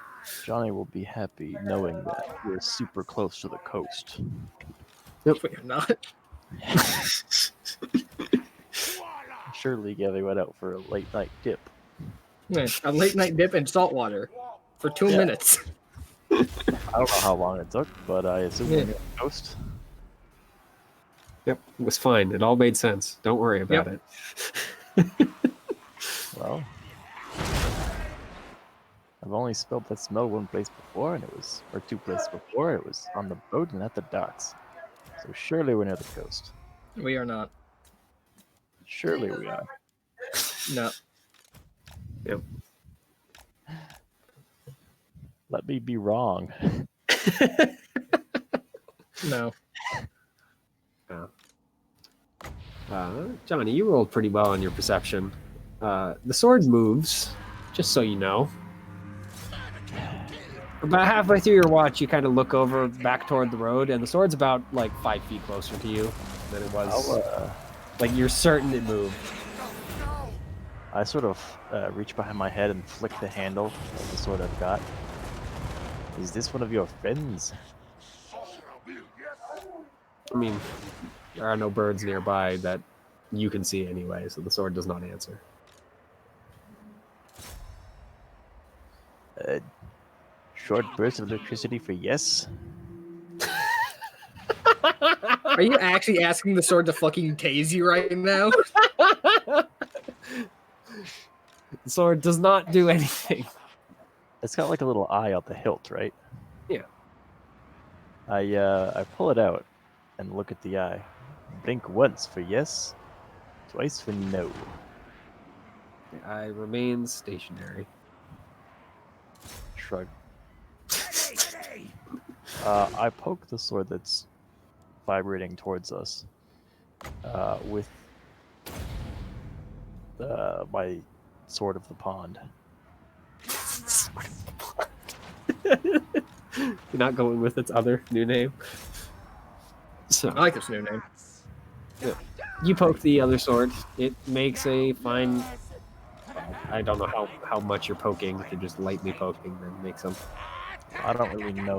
Johnny will be happy knowing that we're super close to the coast. Yep. But you're not. Surely Gabby went out for a late night dip. Yeah, a late night dip in salt water for 2 minutes. I don't know how long it took, but I assume we're on the coast. Yep, it was fine. It all made sense. Don't worry about it. Well, I've only smelled that smell one place before, and it was, or two places before. It was on the boat and at the docks. So surely we're near the coast. We are not. Surely we are. No. Yep. Let me be wrong. No. Johnny, you rolled pretty well on your perception. The sword moves, just so you know. About halfway through your watch, you kind of look over back toward the road, and the sword's about like 5 feet closer to you than it was. Like you're certain it moved. I sort of reach behind my head and flick the handle of the sword I've got. Is this one of your friends? I mean, there are no birds nearby that you can see anyway, so the sword does not answer. Short burst of electricity for yes? Are you actually asking the sword to fucking tase you right now? The sword does not do anything. It's got like a little eye on the hilt, right? Yeah. I pull it out and look at the eye. Blink once for yes, twice for no. The eye remains stationary. Shrug. I poke the sword that's vibrating towards us with my sword of the pond. You're not going with its other new name. So I like this new name. you poke the other sword. It makes a fine. I don't know how much you're poking. If you're just lightly poking, then it makes some. I don't really know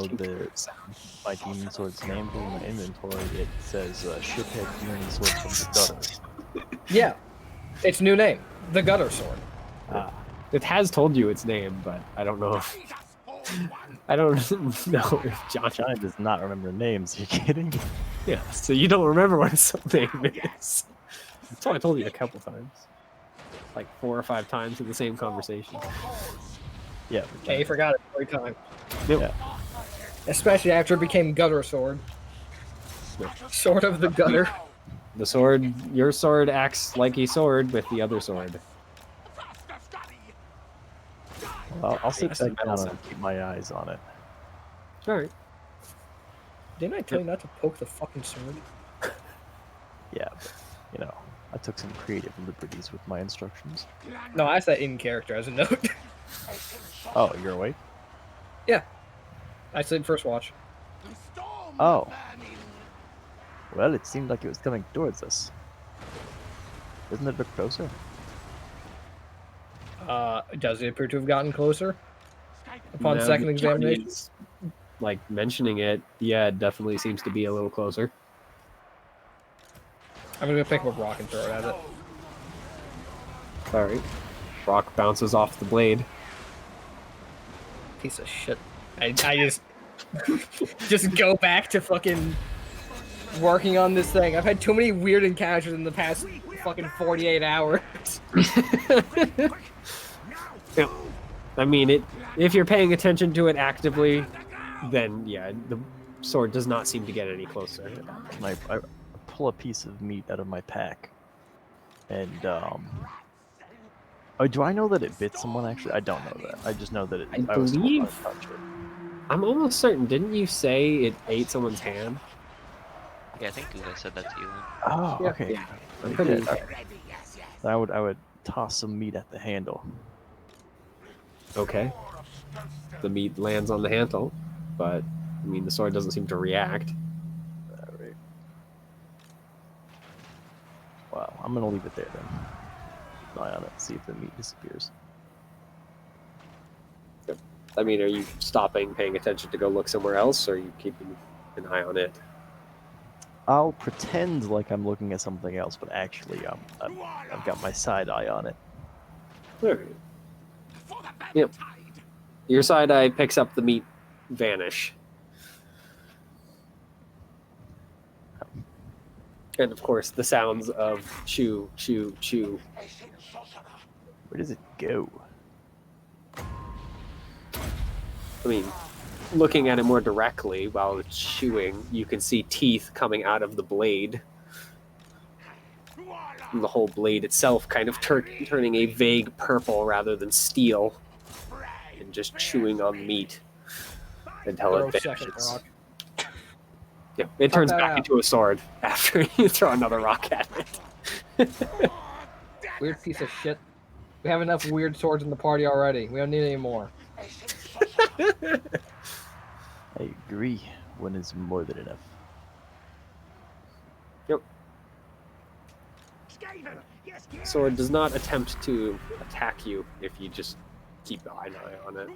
my demon sword's name, but in my inventory it says Shiphead Demon Sword from the Gutter. Yeah. Its new name. The Gutter Sword. It has told you its name, but I don't know. I don't know if Johnny does not remember names. Are you kidding? Yeah, so you don't remember what its name is. That's all I told you a couple times. Like 4 or 5 times in the same conversation. Yeah. Yeah, you forgot it every time. Yep. Yeah. Especially after it became Gutter Sword. Sword of the Gutter. The sword, your sword acts like a sword with the other sword. Well, I'll sit That's back the metal down sound. and keep my eyes on it. Alright. Didn't I tell you not to poke the fucking sword? Yeah, but, you know, I took some creative liberties with my instructions. No, I asked that in character as a note. Oh, you're awake? Yeah. I said first watch. Oh. Well, it seemed like it was coming towards us. Doesn't it look closer? Does it appear to have gotten closer? Upon Now second that Johnny examination? is, like, mentioning it, yeah, it definitely seems to be a little closer. I'm gonna go pick up a rock and throw it at it. Alright. Rock bounces off the blade. Piece of shit. I just just go back to fucking working on this thing. I've had too many weird encounters in the past fucking 48 hours. Yeah. I mean, if you're paying attention to it actively, then yeah, the sword does not seem to get any closer. And I pull a piece of meat out of my pack. And, oh, do I know that it bit someone, actually? I don't know that. I just know that I was told not believe- to touch it. I'm almost certain, didn't you say it ate someone's hand? Yeah, I think I said that to you. Oh, Yeah. okay. Yeah. Very Pretty- good. I would toss some meat at the handle. Okay. The meat lands on the handle, but I mean, the sword doesn't seem to react. Alright. Wow, I'm gonna leave it there then. Keep an eye on it, see if the meat disappears. I mean, are you stopping, paying attention to go look somewhere else, or are you keeping an eye on it? I'll pretend like I'm looking at something else, but actually, I've got my side eye on it. Alright. Yep. Your side eye picks up the meat vanish. And of course, the sounds of chew, chew, chew. Where does it go? I mean, looking at it more directly while it's chewing, you can see teeth coming out of the blade. And the whole blade itself kind of turning a vague purple rather than steel. And just chewing on meat until Throw it second vanishes. rock. Yeah, it Cut turns that back out. into a sword after you throw another rock at it. Weird piece of shit. We have enough weird swords in the party already. We don't need any more. I agree. One is more than enough. Yep. Sword does not attempt to attack you if you just keep an eye on it.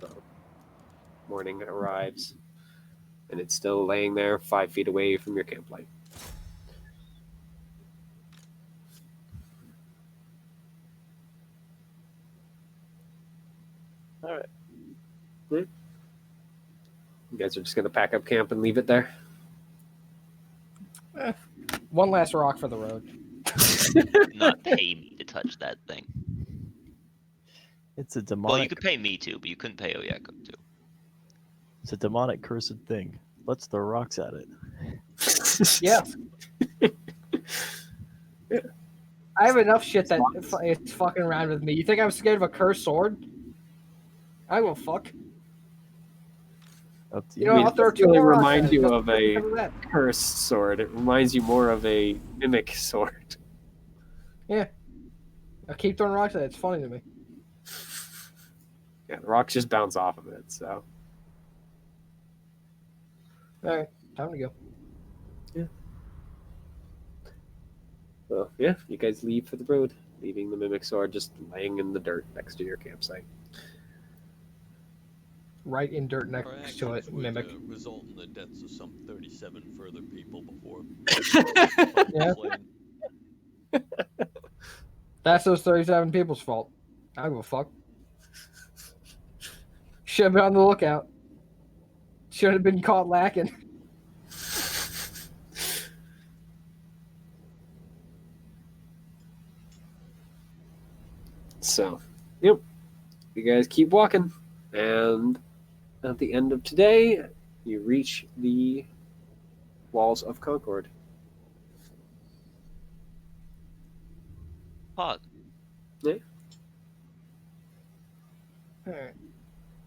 So, morning arrives, and it's still laying there 5 feet away from your camplight. All right. You guys are just gonna pack up camp and leave it there? One last rock for the road. Do not pay me to touch that thing. It's a Well, you demonic. could pay me to, but you couldn't pay Oyeko to. It's a demonic cursed thing. Let's throw rocks at it. Yeah. I have enough shit that it's fucking around with me. You think I'm scared of a cursed sword? I will fuck. Up to You you. know, I mean, I'll it throw doesn't two really more rocks remind at it, you just of a because of that. cursed sword. It reminds you more of a mimic sword. Yeah. I'll keep throwing rocks at it. It's funny to me. Yeah, the rocks just bounce off of it, so. Alright, time to go. So, yeah, you guys leave for the road, leaving the mimic sword just laying in the dirt next to your campsite. Right in dirt Our next to actions it, would mimic. result in the deaths of some 37 further people before Yeah. slain. That's those 37 people's fault. I don't give a fuck. Should have been on the lookout. Should have been caught lacking. So, yep, you guys keep walking, and at the end of today, you reach the walls of Concord. Pog. Alright.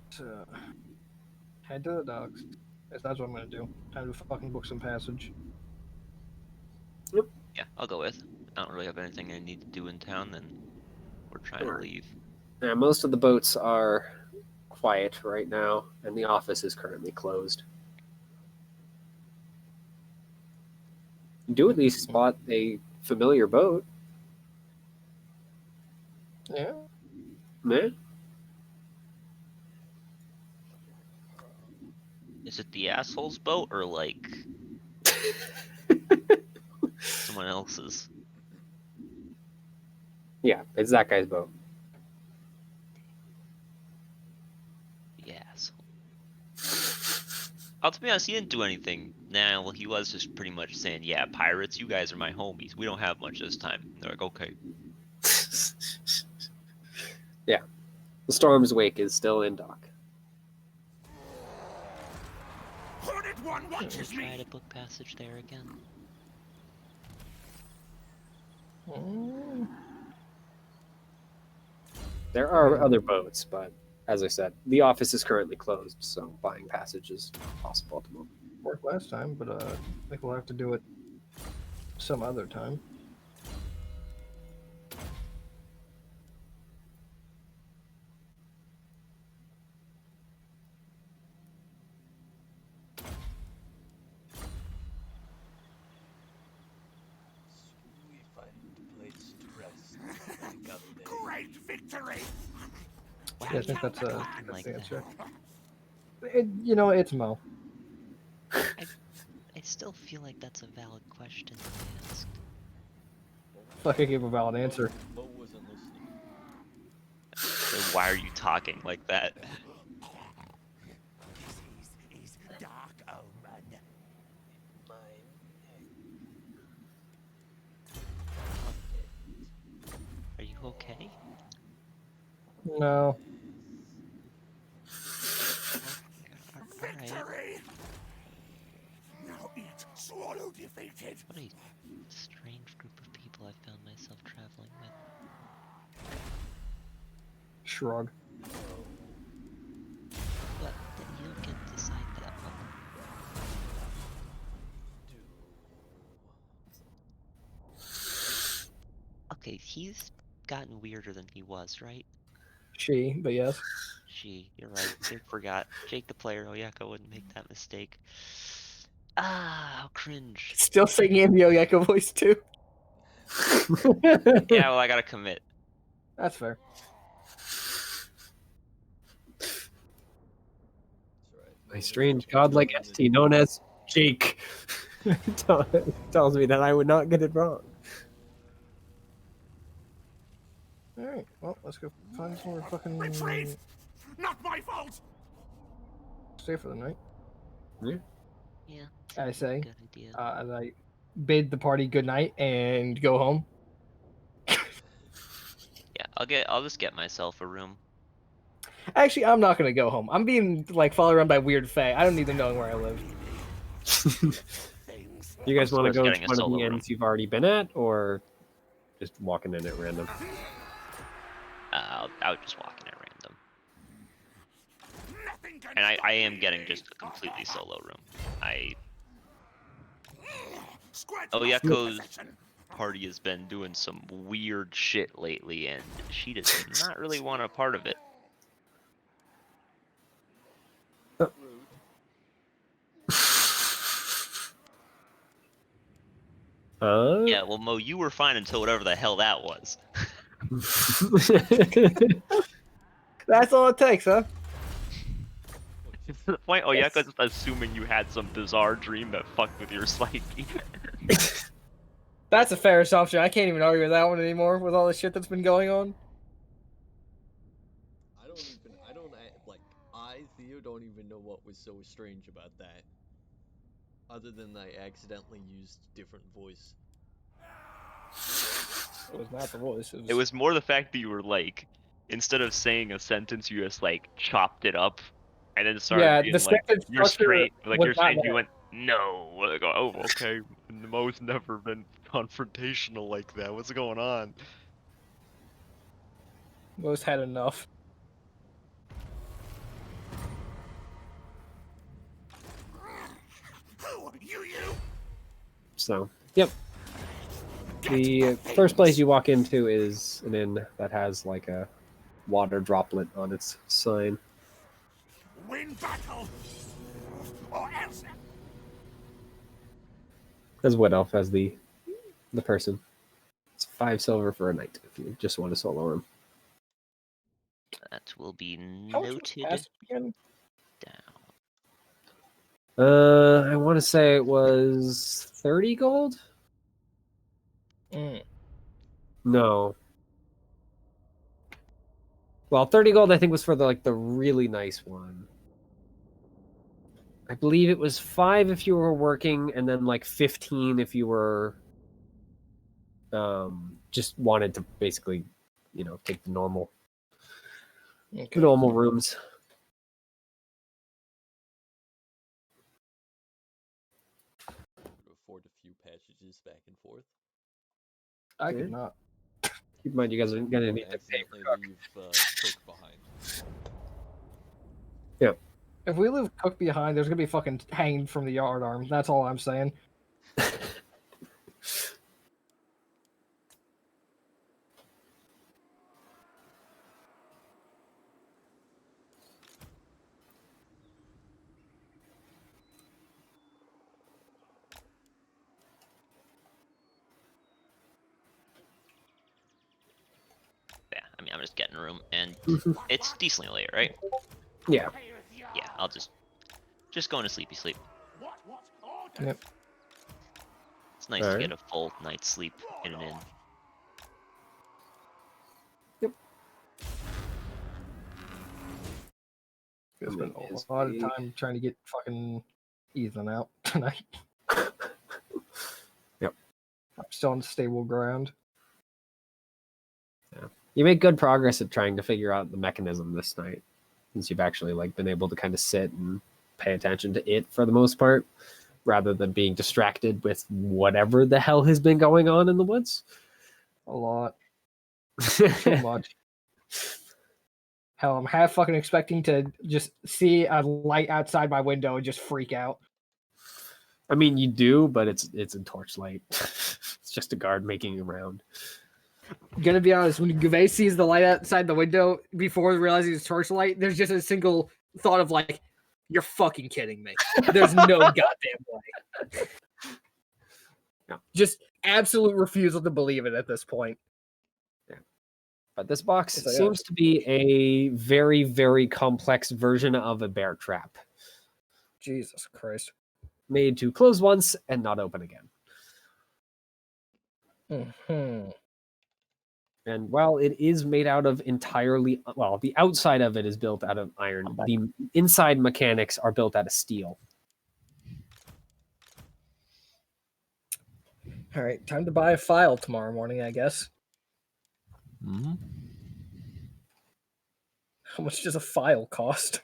So, head to the docks. That's what I'm gonna do. Time to fucking book some passage. Yeah, I'll go with. I don't really have anything I need to do in town, then we're trying to Alright. leave. Yeah, most of the boats are quiet right now, and the office is currently closed. You do at least spot a familiar boat. Yeah. Man. Is it the asshole's boat or like someone else's? Yeah, it's that guy's boat. The asshole. Oh, to be honest, he didn't do anything. Nah, well, he was just pretty much saying, yeah, pirates, you guys are my homies. We don't have much this time. They're like, okay. Yeah. The Storm's Wake is still in dock. Should we try to book passage there again? There are other boats, but as I said, the office is currently closed, so buying passage is not possible at the moment. Worked last time, but I think we'll have to do it some other time. We find a place to rest. Like up there. Great victory! Why Yeah, I are think you that's talking like the that? answer. You know, it's Mo. I still feel like that's a valid question to ask. Fuck, I gave a valid answer. Mo wasn't listening. So why are you talking like that? This is Dark Omen. Mine. Are you okay? No. You defeated. What a strange group of people I found myself traveling with. Shrug. But you don't get to decide that one. Okay, he's gotten weirder than he was, right? But yes. You're right. Jake forgot. Jake the player, Oyeka wouldn't make that mistake. Ah, how cringe. Still singing in the Oyeka voice too. Yeah, well, I gotta commit. That's fair. That's right. My Moving strange on, godlike join the entity known as Jake tells me that I would not get it wrong. All right. Well, let's go find some more fucking. Retreat! Not my fault! Stay for the night. Yeah. I say. Good idea. As I bid the party good night and go home. Yeah, I'll just get myself a room. Actually, I'm not gonna go home. I'm being like followed around by weird fae. I don't need them knowing where I live. You guys I'm want to still go getting to a one of solo the room. inns you've already been at, or just walking in at random? I would just walk in at random. Nothing can And I stop am me. getting just a completely solo room. Scratch Oyeko's party has been doing some weird shit lately, and she does not really want a part of it. Yeah, well, Mo, you were fine until whatever the hell that was. That's all it takes, huh? To the point, Oyeka's just assuming you had some bizarre dream that fucked with your psyche. That's a fair assumption. I can't even argue with that one anymore with all the shit that's been going on. Theo, don't even know what was so strange about that. Other than I accidentally used different voice. It was not the voice. It was more the fact that you were like, instead of saying a sentence, you just like chopped it up, and then started being the like, sentence "You're structure straight." Like was you're not strange. You there. went, "No." Like, oh, okay. Mo's never been confrontational like that. What's going on? Most had enough. You! So, yep. The first place you walk into is an inn that has like a water droplet on its sign. Win battle! Or else... There's Wood Elf as the person. It's 5 silver for a night if you just want to solo room. That will be How much was noted past again? down. I want to say it was 30 gold? No. Well, 30 gold I think was for the really nice one. I believe it was 5 if you were working, and then like 15 if you were just wanted to basically, take the normal rooms. Afford a few passages back and forth. I could not. Keep in mind, you guys are gonna need to pay for cook. Leave Cook behind. If we leave Cook behind, there's gonna be fucking hanged from the yard arm. That's all I'm saying. Yeah, I mean, I'm just getting a room, and it's decently late, right? Yeah. Yeah, I'll just go into sleepy sleep. Yep. It's nice to get a full night's sleep in an inn. I spent a lot of time trying to get fucking Ethan out tonight. Yep. I'm still on stable ground. Yeah. You make good progress at trying to figure out the mechanism this night, since you've actually been able to kind of sit and pay attention to it for the most part. rather than being distracted with whatever the hell has been going on in the woods. A lot. Too much. Hell, I'm half fucking expecting to just see a light outside my window and just freak out. I mean, you do, but it's a torchlight. It's just a guard making a round. Gonna be honest, when Gouvet sees the light outside the window before realizing it's torchlight, there's just a single thought of like, "You're fucking kidding me." There's no goddamn way. No. Just absolute refusal to believe it at this point. But this box Yes, I seems to be a very, very complex version of a bear trap, Jesus Christ. made to close once and not open again. Mm-hmm. And while it is made out of entirely, well, the outside of it is built out of iron. The inside mechanics are built out of steel. All right, time to buy a file tomorrow morning, I guess. Mm-hmm. How much does a file cost?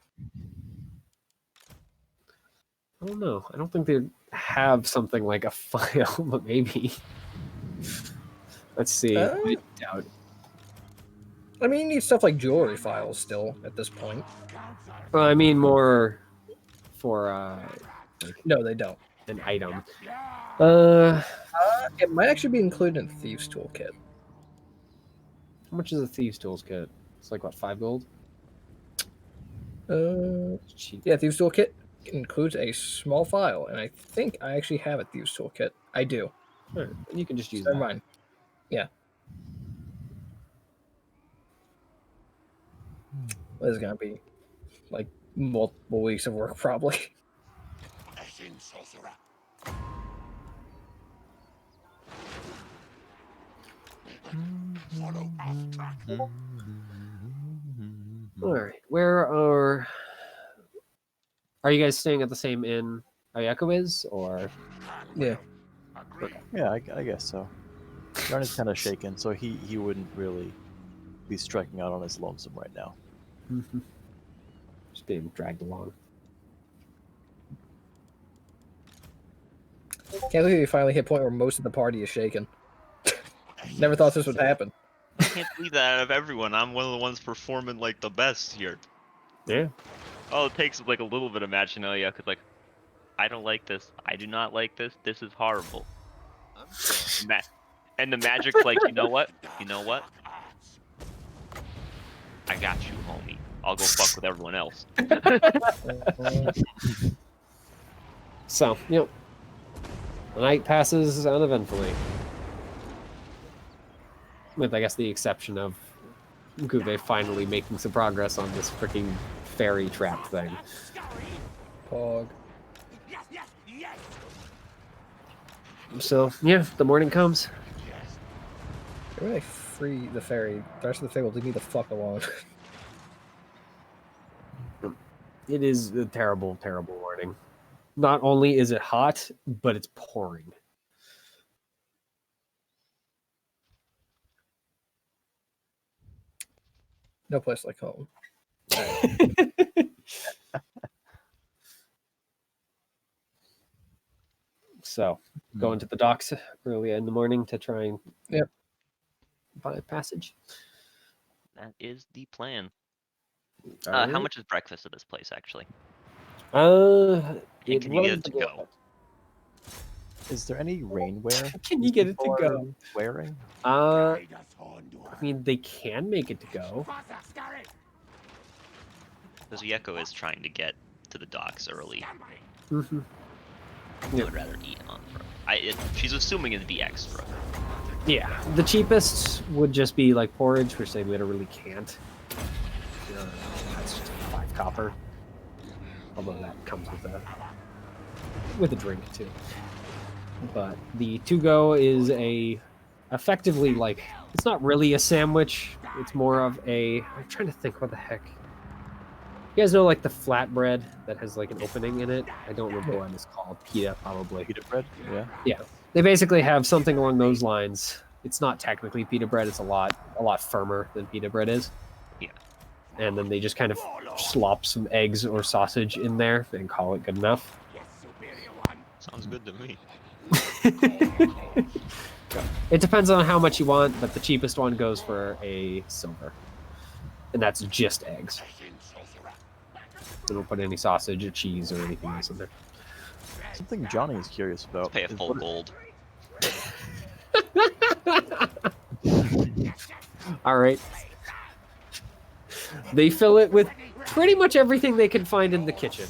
I don't know. I don't think they have something like a file, but maybe. Let's see. I doubt. I mean, you need stuff like jewelry files still at this point. Well, I mean more for No, they don't. an item. It might actually be included in the Thieves Toolkit. How much is a Thieves Tools kit? It's like, what, 5 gold? It's cheap. Yeah, Thieves Toolkit includes a small file, and I think I actually have a Thieves Toolkit. I do. All right, you can just use Never that. mind. Yeah. This is gonna be like multiple weeks of work, probably. Ashen sorcerer. Follow our track. All right, where are you guys staying at the same inn Ayako is, or? Yeah. Yeah, I guess so. Yarn is kind of shaken, so he wouldn't really be striking out on his lonesome right now. Just being dragged along. Can't believe we finally hit a point where most of the party is shaken. Never thought this would happen. I can't believe that out of everyone, I'm one of the ones performing like the best here. Yeah. Oh, it takes like a little bit of matching, cause like, I don't like this. I do not like this. This is horrible. And the magic's like, you know what? You know what? I got you, homie. I'll go fuck with everyone else. So, yep. The night passes uneventfully. With, I guess, the exception of Gouvet finally making some progress on this freaking fairy trap thing. Pog. Yes, yes, yes. So, yeah, the morning comes. When they free the fairy, the rest of the fable leave me the fuck alone. It is a terrible, terrible morning. Not only is it hot, but it's pouring. No place like home. So, going to the docks early in the morning to try and buy a passage. That is the plan. All How right. much is breakfast at this place, actually? It can you get it to runs go? Is there any rainwear? Can you get it to people go? are Wearing? I mean, they can make it to go. Because Yeko is trying to get to the docks early. Mm-hmm. I would rather eat on the road. She's assuming it'd be extra. Yeah, the cheapest would just be like porridge, which they literally can't. That's just 5 copper. Although that comes with a drink too. But the to-go is effectively like, it's not really a sandwich. It's more of I'm trying to think what the heck. You guys know like the flatbread that has like an opening in it? I don't remember what it's called. Pita, probably. Pita bread? Yeah. Yeah. They basically have something along those lines. It's not technically pita bread. It's a lot firmer than pita bread is. Yeah. And then they just kind of slop some eggs or sausage in there and call it good enough. Sounds Sounds good to me. It depends on how much you want, but the cheapest one goes for a silver. And that's just eggs. They don't put any sausage or cheese or anything else in there. Something Johnny is curious about. Pay a is full what- gold. All right. They fill it with pretty much everything they can find in the kitchen.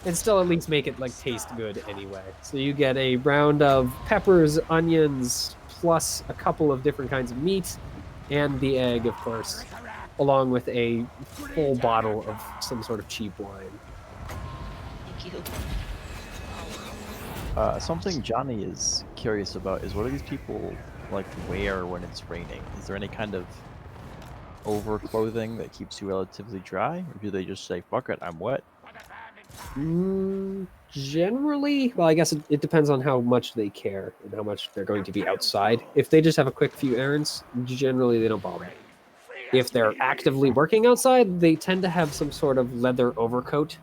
And still at least make it like taste good anyway. So you get a round of peppers, onions, plus a couple of different kinds of meat, and the egg, of course, along with a full bottle of some sort of cheap wine. Thank you. Something Johnny is curious about is what do these people like wear when it's raining? Is there any kind of overclothing that keeps you relatively dry, or do they just say "fuck it, I'm wet"? Generally, well, I guess it depends on how much they care and how much they're going to be outside. If they just have a quick few errands, generally they don't bother. If they're actively working outside, they tend to have some sort of leather overcoat.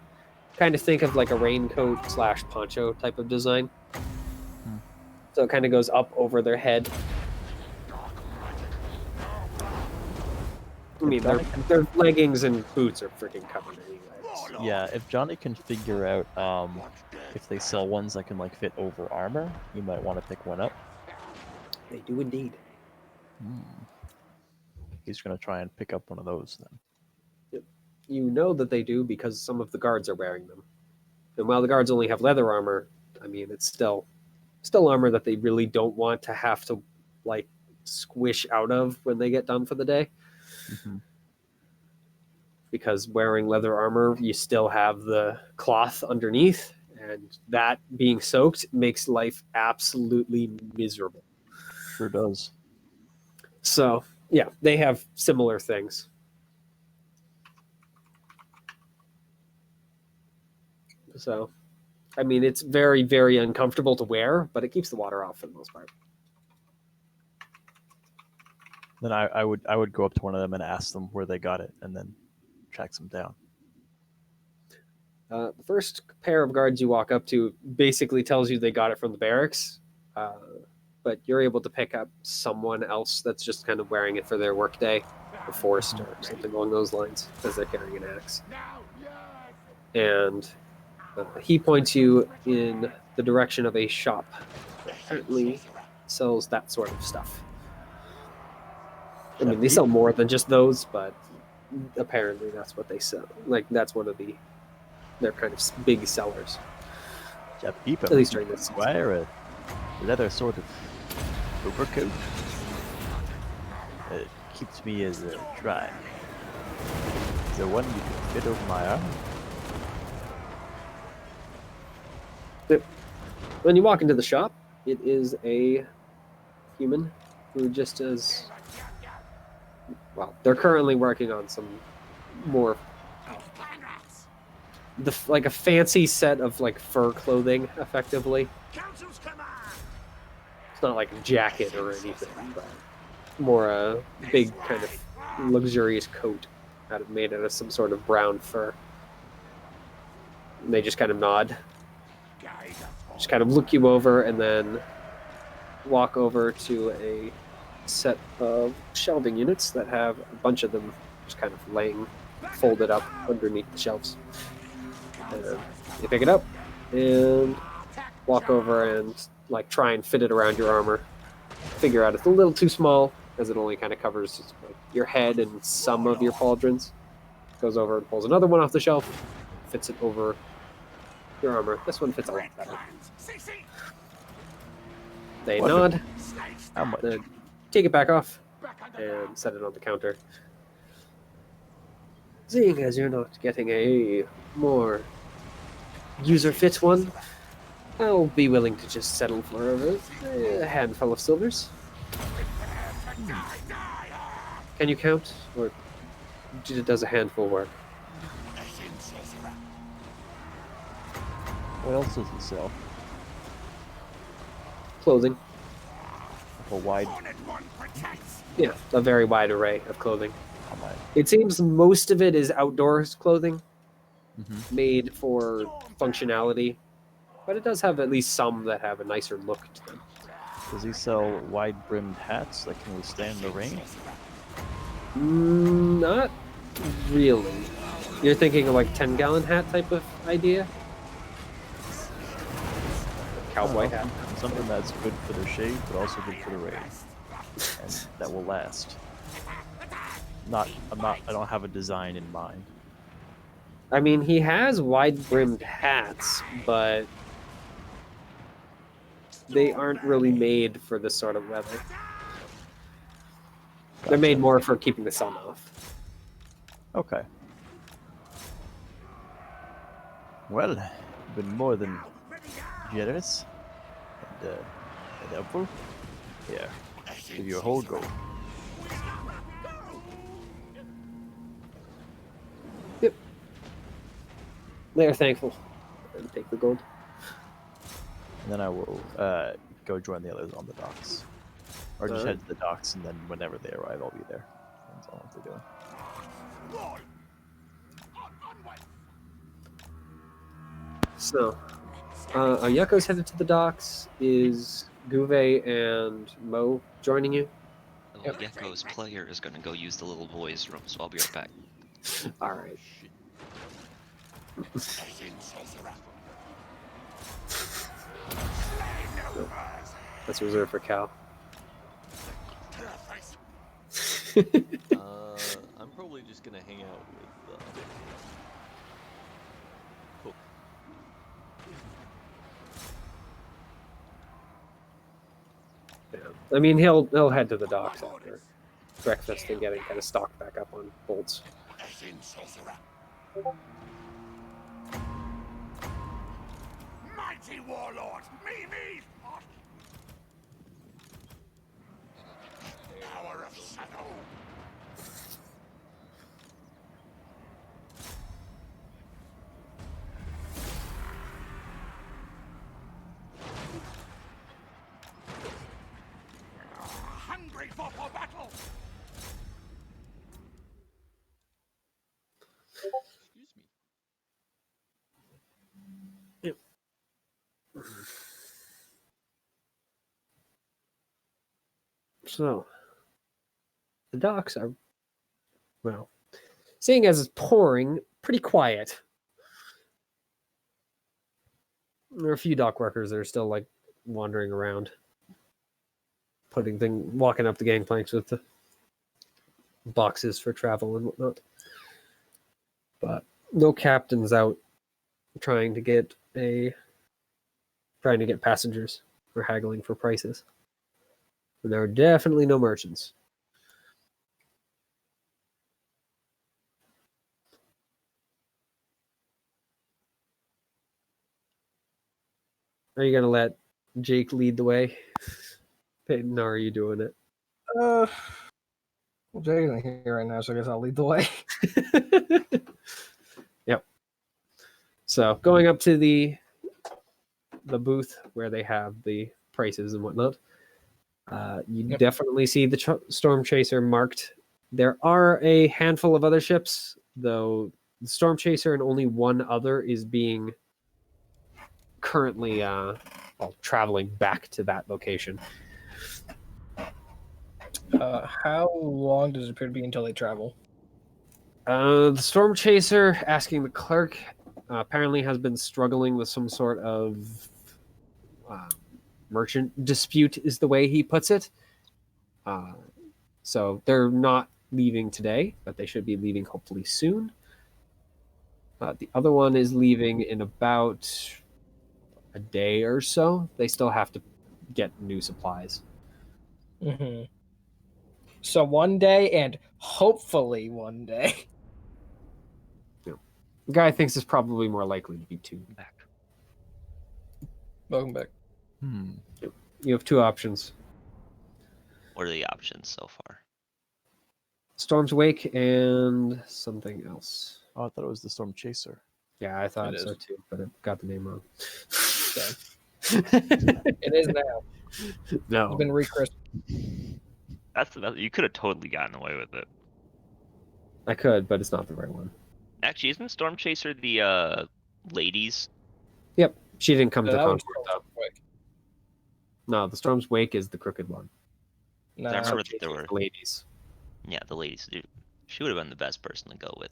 Kind of think of like a raincoat / poncho type of design. So it kind of goes up over their head. I mean, their leggings and boots are freaking covered anyway. Yeah, if Johnny can figure out if they sell ones that can like fit over armor, you might want to pick one up. They do indeed. He's gonna try and pick up one of those then. You know that they do because some of the guards are wearing them. And while the guards only have leather armor, I mean, it's still armor that they really don't want to have to like squish out of when they get done for the day. Because wearing leather armor, you still have the cloth underneath, and that being soaked makes life absolutely miserable. Sure does. So, yeah, they have similar things. So, I mean, it's very, very uncomfortable to wear, but it keeps the water off for the most part. Then I would go up to one of them and ask them where they got it, and then track them down. The first pair of guards you walk up to basically tells you they got it from the barracks, but you're able to pick up someone else that's just kind of wearing it for their workday, or forced, or something along those lines, because they're carrying an axe. And he points you in the direction of a shop that apparently sells that sort of stuff. I mean, they sell more than just those, but apparently that's what they sell. Like, that's one of their kind of big sellers. At least during this season. Wear a leather sort of overcoat. It keeps me as dry. Is there one you can fit over my arm? When you walk into the shop, it is a human who just is... Well, they're currently working on some more... like a fancy set of like fur clothing, effectively. It's not like a jacket or anything, but more a big kind of luxurious coat made out of some sort of brown fur. And they just kind of nod. Just kind of look you over and then walk over to a set of shelving units that have a bunch of them just kind of laying folded up underneath the shelves. And you pick it up and walk over and like try and fit it around your armor. Figure out it's a little too small as it only kind of covers like your head and some of your pauldrons. Goes over and pulls another one off the shelf, fits it over your armor. This one fits a lot better. They nod, then take it back off, and set it on the counter. Seeing as you're not getting a more user-fit one, I'll be willing to just settle for a handful of silvers. Can you count, or does a handful work? What else does he sell? Clothing. A wide. Yeah, a very wide array of clothing. Oh my. It seems most of it is outdoors clothing, made for functionality, but it does have at least some that have a nicer look to them. Does he sell wide-brimmed hats that can withstand the rain? Not really. You're thinking of like 10-gallon hat type of idea? Cowboy hat. Something that's good for the shade, but also good for the rain, and that will last. I don't have a design in mind. I mean, he has wide-brimmed hats, but they aren't really made for this sort of weather. They're made Gotcha. more for keeping the sun off. Okay. Well, you've been more than generous and helpful. Here, give you a whole gold. Yep. They're thankful. And take the gold. And then I will go join the others on the docks. Or just head to the docks, and then whenever they arrive, I'll be there. Depends on what they're doing. So, Ayako's headed to the docks. Is Guve and Mo joining you? Well, Gecko's player is going to go use the little boys' room, so I'll be right back. All right. That's reserved for Cal. I'm probably just gonna hang out with Hook. Yeah. I mean, he'll head to the docks after breakfast and getting kind of stocked back up on bolts. Mighty warlord, me! Power of shadow. Hungry for battle. Excuse me. So, the docks are, well, seeing as it's pouring, pretty quiet. There are a few dock workers that are still like wandering around, walking up the gangplanks with the boxes for travel and whatnot. But no captains out trying to get passengers or haggling for prices. And there are definitely no merchants. Are you gonna let Jake lead the way? Peyton, how are you doing it? Well, Jay's not here right now, so I guess I'll lead the way. Yep. So going up to the booth where they have the prices and whatnot, you Yep. definitely see the Storm Chaser marked. There are a handful of other ships, though the Storm Chaser and only one other is being currently traveling back to that location. How long does it appear to be until they travel? The Storm Chaser, asking the clerk, apparently has been struggling with some sort of merchant dispute, is the way he puts it. So they're not leaving today, but they should be leaving hopefully soon. The other one is leaving in about a day or so. They still have to get new supplies. Mm-hmm. So one day, and hopefully one day. The guy thinks it's probably more likely to be 2. Back. Welcome back. You have 2 options. What are the options so far? Storm's Wake and something else. Oh, I thought it was the Storm Chaser. Yeah, I thought It so is. too, but I got the name wrong. It is now. No. It's been rechristened. That's the best. You could have totally gotten away with it. I could, but it's not the right one. Actually, isn't Storm Chaser the ladies? Yep. She didn't come to That one's Concord, though. quick. No, the Storm's Wake is the crooked one. I Nah, remember that there Chasing were. the ladies. Yeah, the ladies. Dude, she would have been the best person to go with.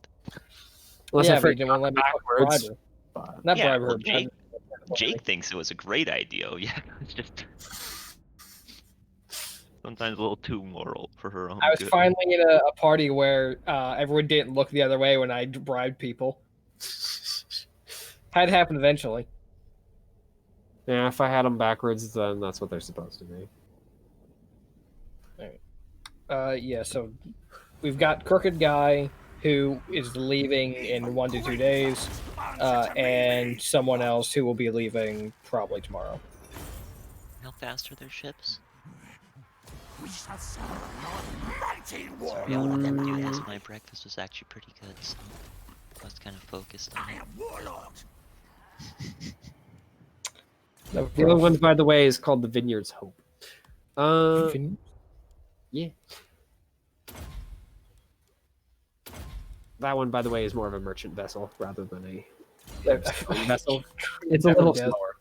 Unless yeah, I but you forget didn't want to let me fucking bribe backwards. her. But Not Yeah, bribe well, her. Jake, her. Jake thinks it was a great idea. Yeah, it's just sometimes a little too moral for her own I was good. finally in a party where everyone didn't look the other way when I bribed people. Had to happen eventually. yeah, if I had them backwards, then that's what they're supposed to be. Yeah, so we've got Crooked Guy who is leaving in 1 to 2 days, and someone else who will be leaving probably tomorrow. How fast are their ships? We shall serve your mighty Sorry, I wanted to do warlord. this. My breakfast was actually pretty good, so I was kind of focused on I it. am warlord. No, The other one, by the way, is called the Vineyard's Hope. Yeah. That one, by the way, is more of a merchant vessel rather than a vessel. It's a little Definitely. slower.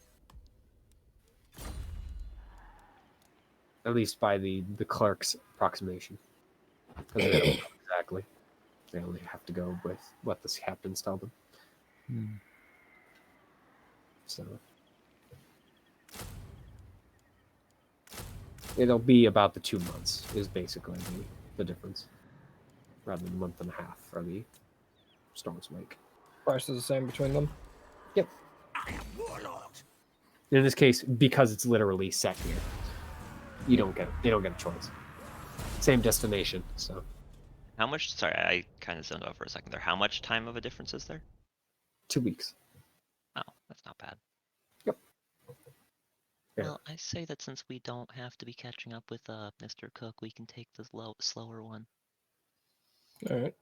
At least by the clerk's approximation. Because they don't know exactly. They only have to go with what the captains tell them. So it'll be about the 2 months is basically the difference. Rather than a month and a half for the Storm's Wake. Price is the same between them. Yep. I am warlord. In this case, because it's literally set here, they don't get a choice. Same destination, so How much? Sorry, I kind of zoned out for a second there. How much time of a difference is there? 2 weeks. Oh, that's not bad. Yep. Yeah. Well, I say that since we don't have to be catching up with Mr. Cook, we can take the slower one. All right.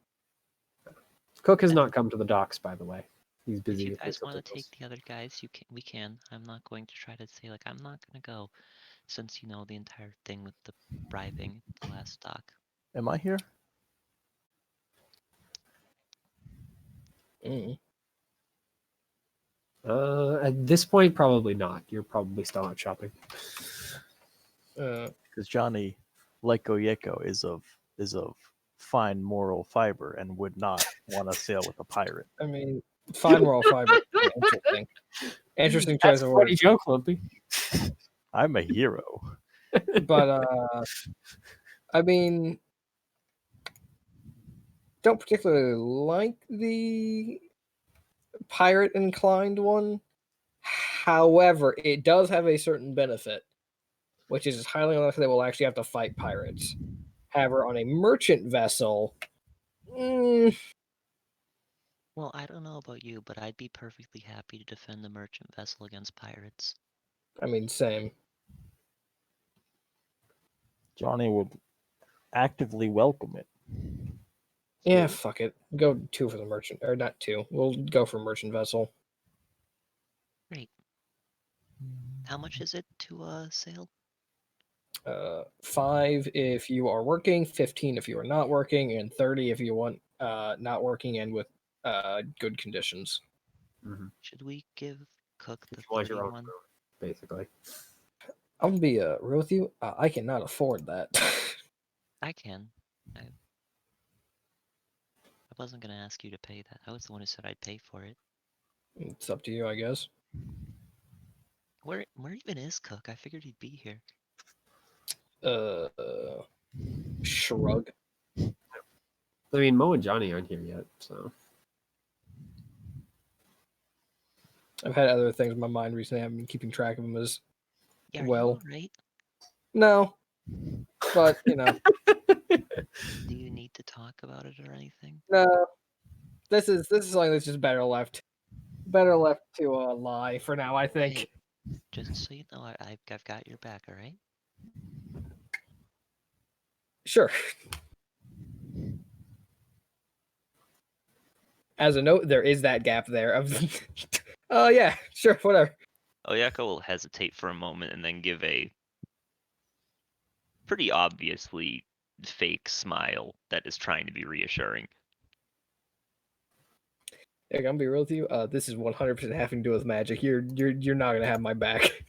Cook has not come to the docks, by the way. He's If busy you with guys his want to articles. take the other guys, we can. I'm not going to try to say like I'm not gonna go, since you know the entire thing with the bribing at the last dock. Am I here? At this point, probably not. You're probably still out shopping. Because Johnny, like Oyeko, is of fine moral fiber and would not want to sail with a pirate. I mean, fine moral fiber. Interesting. Interesting choice That's of a funny words. joke, Lumpy. I'm a hero. But I mean, don't particularly like the pirate inclined one. However, it does have a certain benefit, which is highly unlikely they will actually have to fight pirates. However, on a merchant vessel, Well, I don't know about you, but I'd be perfectly happy to defend the merchant vessel against pirates. I mean, same. Johnny would actively welcome it. Yeah, fuck it. Go 2 for the merchant, or not 2. We'll go for merchant vessel. Great. How much is it to sail? 5 if you are working, 15 if you are not working, and 30 if you want not working and with good conditions. Should we give Cook the If you want 30 your own one? food, basically. I'm gonna be real with you. I cannot afford that. I can. I wasn't gonna ask you to pay that. I was the one who said I'd pay for it. It's up to you, I guess. Where even is Cook? I figured he'd be here. Shrug. I mean, Mo and Johnny aren't here yet, so. I've had other things in my mind recently. I haven't been keeping track of them as Yeah, are well. you alright? No, but you know, Do you need to talk about it or anything? no. This is something that's just better left to lie for now. I think. Hey, just so you know, I've got your back. All right. Sure. As a note, there is that gap there of. Oh yeah, sure, whatever. Oyeko will hesitate for a moment and then give a pretty obviously fake smile that is trying to be reassuring. I'm gonna be real with you. This is 100% having to do with magic. You're not gonna have my back.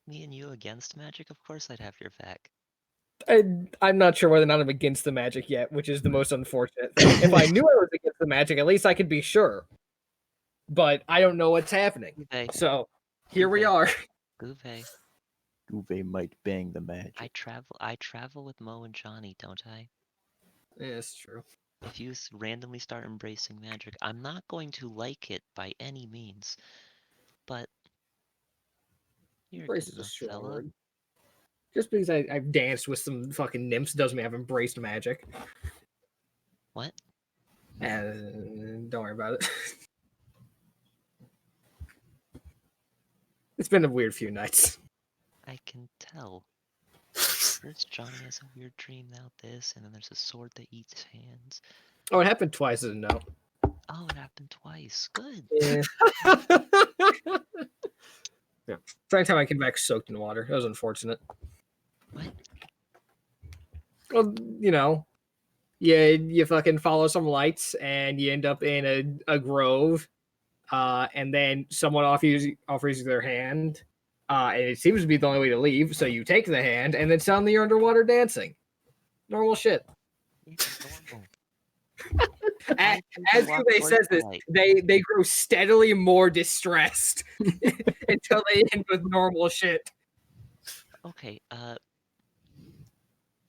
Me and you against magic? Of course I'd have your back. I'm not sure whether or not I'm against the magic yet, which is the most unfortunate thing. If I knew I was against the magic, at least I could be sure. But I don't know what's happening. Guve, So here we Guve, are. Guve. Uwe might bang the magic. I travel with Mo and Johnny, don't I? Yeah, it's true. If you randomly start embracing magic, I'm not going to like it by any means, but you're a Embrace good is a enough strong fella. word. Just because I've danced with some fucking nymphs doesn't mean I've embraced magic. What? And don't worry about it. It's been a weird few nights. I can tell. First, Johnny has a weird dream, now this, and then there's a sword that eats hands. Oh, it happened twice as a no. Oh, it happened twice. Good. Yeah. Yeah. Second time I came back soaked in water. It was unfortunate. What? Well, you know, you fucking follow some lights and you end up in a grove, and then someone offers you their hand, and it seems to be the only way to leave. So you take the hand, and then suddenly you're underwater dancing. Normal shit. Yeah, normal. As Uwe says this, they grow steadily more distressed until they end with normal shit. Okay,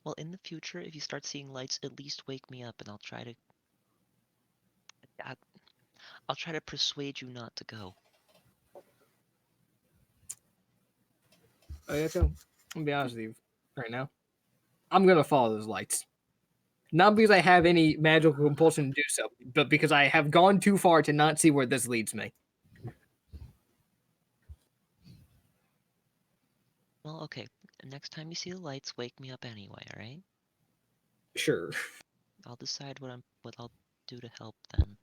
well, in the future, if you start seeing lights, at least wake me up, and I'll try to persuade you not to go. I'm gonna be honest with you right now. I'm gonna follow those lights. Not because I have any magical compulsion to do so, but because I have gone too far to not see where this leads me. Well, okay. Next time you see the lights, wake me up anyway, alright? Sure. I'll decide what I'll do to help then.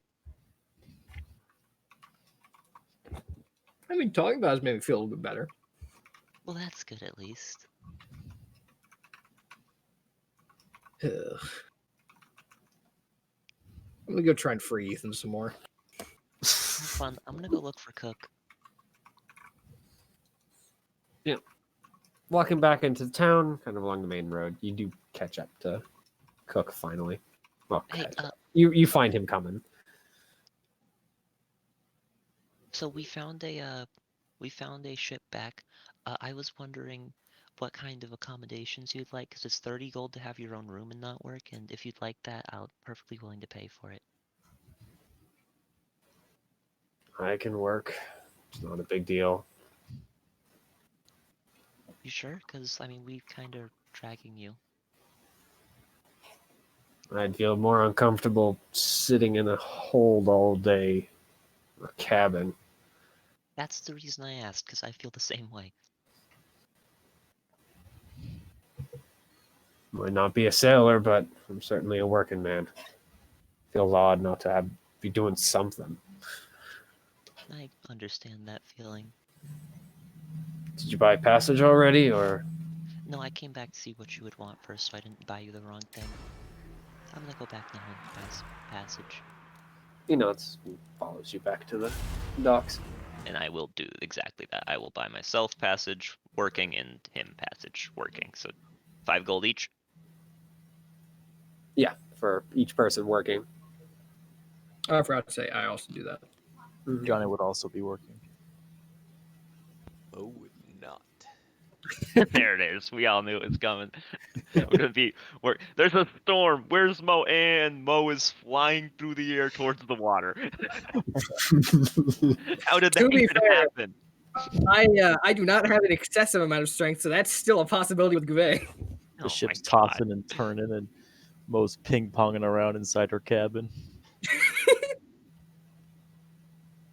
I mean, talking about it made me feel a little bit better. Well, that's good at least. Ugh. I'm gonna go try and free Ethan some more. Have fun. I'm gonna go look for Cook. Yeah. Walking back into the town, kind of along the main road, you do catch up to Cook finally. Well, Hey, you find him coming. so we found a ship back. I was wondering what kind of accommodations you'd like, because it's 30 gold to have your own room and not work, and if you'd like that, I'll perfectly willing to pay for it. I can work. It's not a big deal. You sure? Because, I mean, we kind of dragging you. I'd feel more uncomfortable sitting in a hold all day, a cabin. That's the reason I asked, because I feel the same way. Might not be a sailor, but I'm certainly a working man. Feels odd not to be doing something. I understand that feeling. Did you buy passage already, or? No, I came back to see what you would want first, so I didn't buy you the wrong thing. I'm gonna go back now and buy some passage. He nods and follows you back to the docks. And I will do exactly that. I will buy myself passage working and him passage working. So 5 gold each. Yeah, for each person working. Oh, I forgot to say, I also do that. Johnny would also be working. Oh, would not. There it is. We all knew it was coming. We're gonna be. There's a storm. Where's Mo? And Mo is flying through the air towards the water. How did that To be even fair, happen? I do not have an excessive amount of strength, so that's still a possibility with Guve. The ship's tossing and turning, and Mo's ping-ponging around inside her cabin.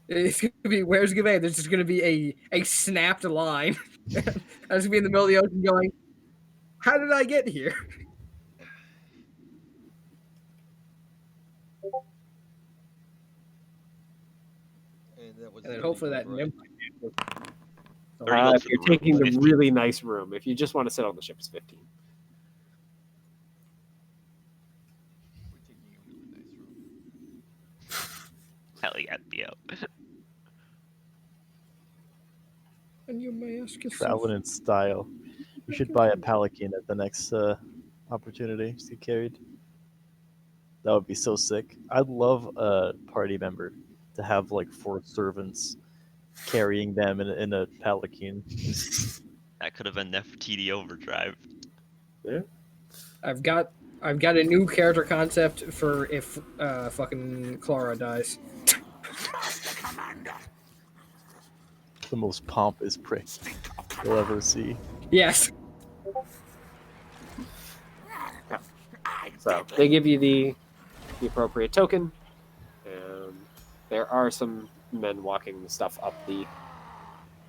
It's gonna be, where's Guve? There's just gonna be a snapped line. I was gonna be in the middle of the ocean going, how did I get here? And then hopefully that nymph. If you're taking the really nice room, if you just want to sit on the ship, it's 15. We're taking a really nice room. Hell yeah, Theo. And you may ask yourself, Traveling in style. You should buy a palanquin at the next opportunity to get carried. That would be so sick. I'd love a party member to have like 4 servants carrying them in a palanquin. That could have been Nefertiti Overdrive. I've got a new character concept for if fucking Clara dies. Master Commander. The most pompous prick you'll ever see. Yes. So they give you the appropriate token, and there are some men walking stuff up the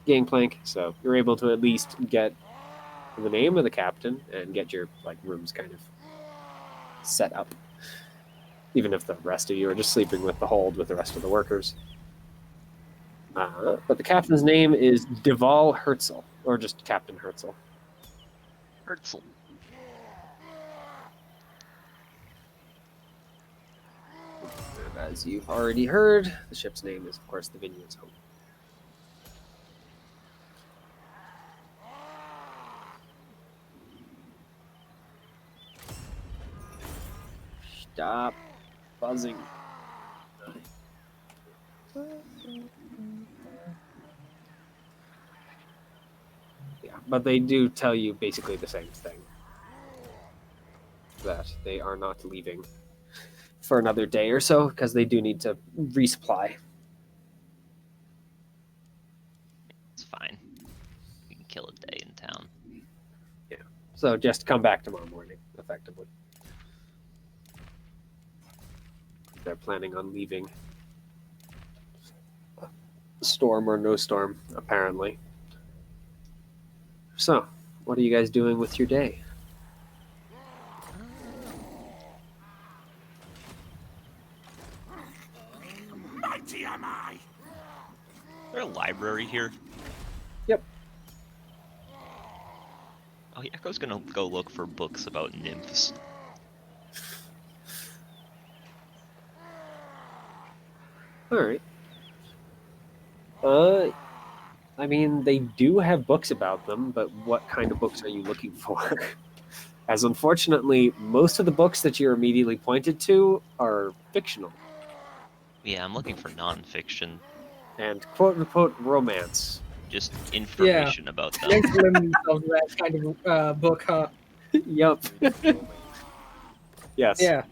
gangplank, so you're able to at least get the name of the captain and get your like rooms kind of set up, even if the rest of you are just sleeping with the hold with the rest of the workers. But the captain's name is Deval Herzl, or just Captain Herzl. Herzl. As you've already heard, the ship's name is, of course, the Vineyard's Home. Stop buzzing. Yeah, but they do tell you basically the same thing. That they are not leaving for another day or so because they do need to resupply. It's fine. We can kill a day in town. So just come back tomorrow morning, effectively. They're planning on leaving. Storm or no storm, apparently. So, what are you guys doing with your day? Mighty am I. Is there a library here? Yep. Oh, yeah, Echo's gonna go look for books about nymphs. Alright. I mean, they do have books about them, but what kind of books are you looking for? As unfortunately, most of the books that you're immediately pointed to are fictional Yeah, I'm looking for nonfiction. and quote-unquote romance. Just information about them. Thanks for limiting themselves to that kind of book, huh? Yup. Yes. Yeah.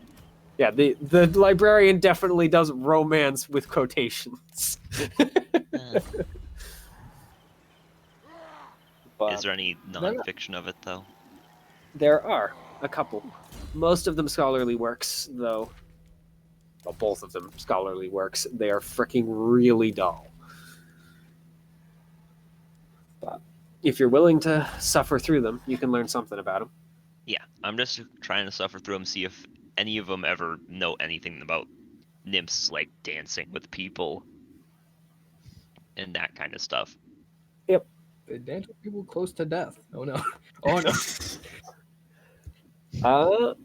Yeah, the librarian definitely does romance with quotations. But Is there any nonfiction of it, though? there are a couple. Most of them scholarly works, though. Well, both of them scholarly works. They are freaking really dull. But if you're willing to suffer through them, you can learn something about them. Yeah, I'm just trying to suffer through them, see if any of them ever know anything about nymphs, like dancing with people and that kind of stuff. They dance with people close to death. Oh no. Oh no.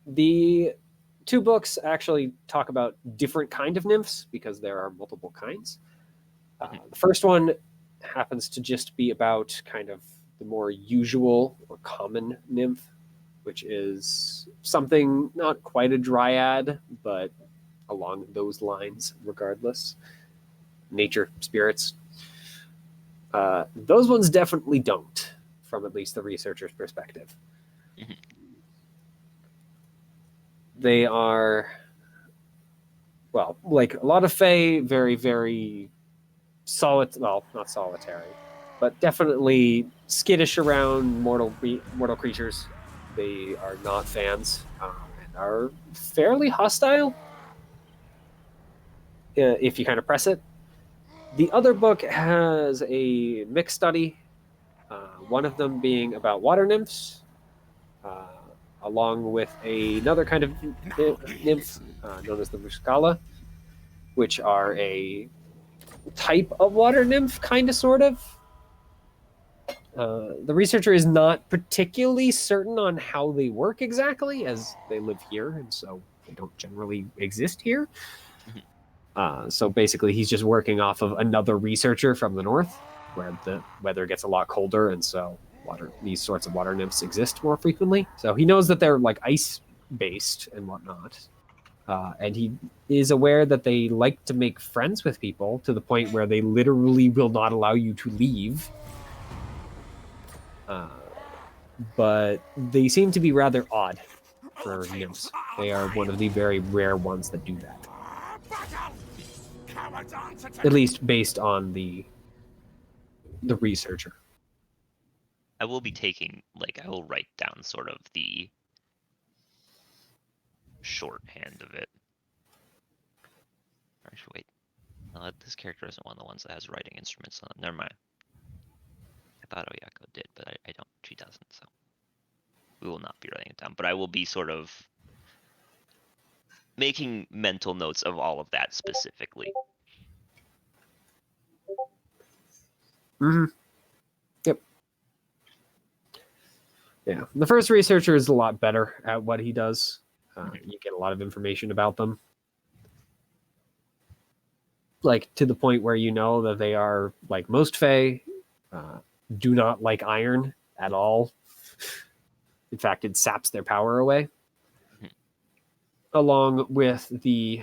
The 2 books actually talk about different kind of nymphs because there are multiple kinds. The first one happens to just be about kind of the more usual or common nymph, which is something not quite a dryad, but along those lines regardless. Nature spirits. Those ones definitely don't, from at least the researcher's perspective. Mhm. They are, well, like a lot of Fae, very, very well, not solitary, but definitely skittish around mortal creatures. They are not fans and are fairly hostile if you kind of press it. The other book has a mixed study, one of them being about water nymphs, along with another kind of nymph known as the Muscala, which are a type of water nymph, kind of, sort of. The researcher is not particularly certain on how they work exactly, as they live here, and so they don't generally exist here. So basically, he's just working off of another researcher from the north, where the weather gets a lot colder, and so these sorts of water nymphs exist more frequently. So he knows that they're like ice based and whatnot, and he is aware that they like to make friends with people to the point where they literally will not allow you to leave. But they seem to be rather odd for nymphs. They are one of the very rare ones that do that. At least based on the researcher. I will be taking, like, I will write down sort of the shorthand of it. Actually, wait. No, this character isn't one of the ones that has writing instruments on it. Never mind. I thought Oyako did, but I don't. She doesn't, so we will not be writing it down. But I will be sort of making mental notes of all of that specifically. Mm-hmm. Yep. Yeah, the first researcher is a lot better at what he does. You get a lot of information about them. Like, to the point where you know that they are, like most Fae, do not like iron at all. In fact, it saps their power away. Along with the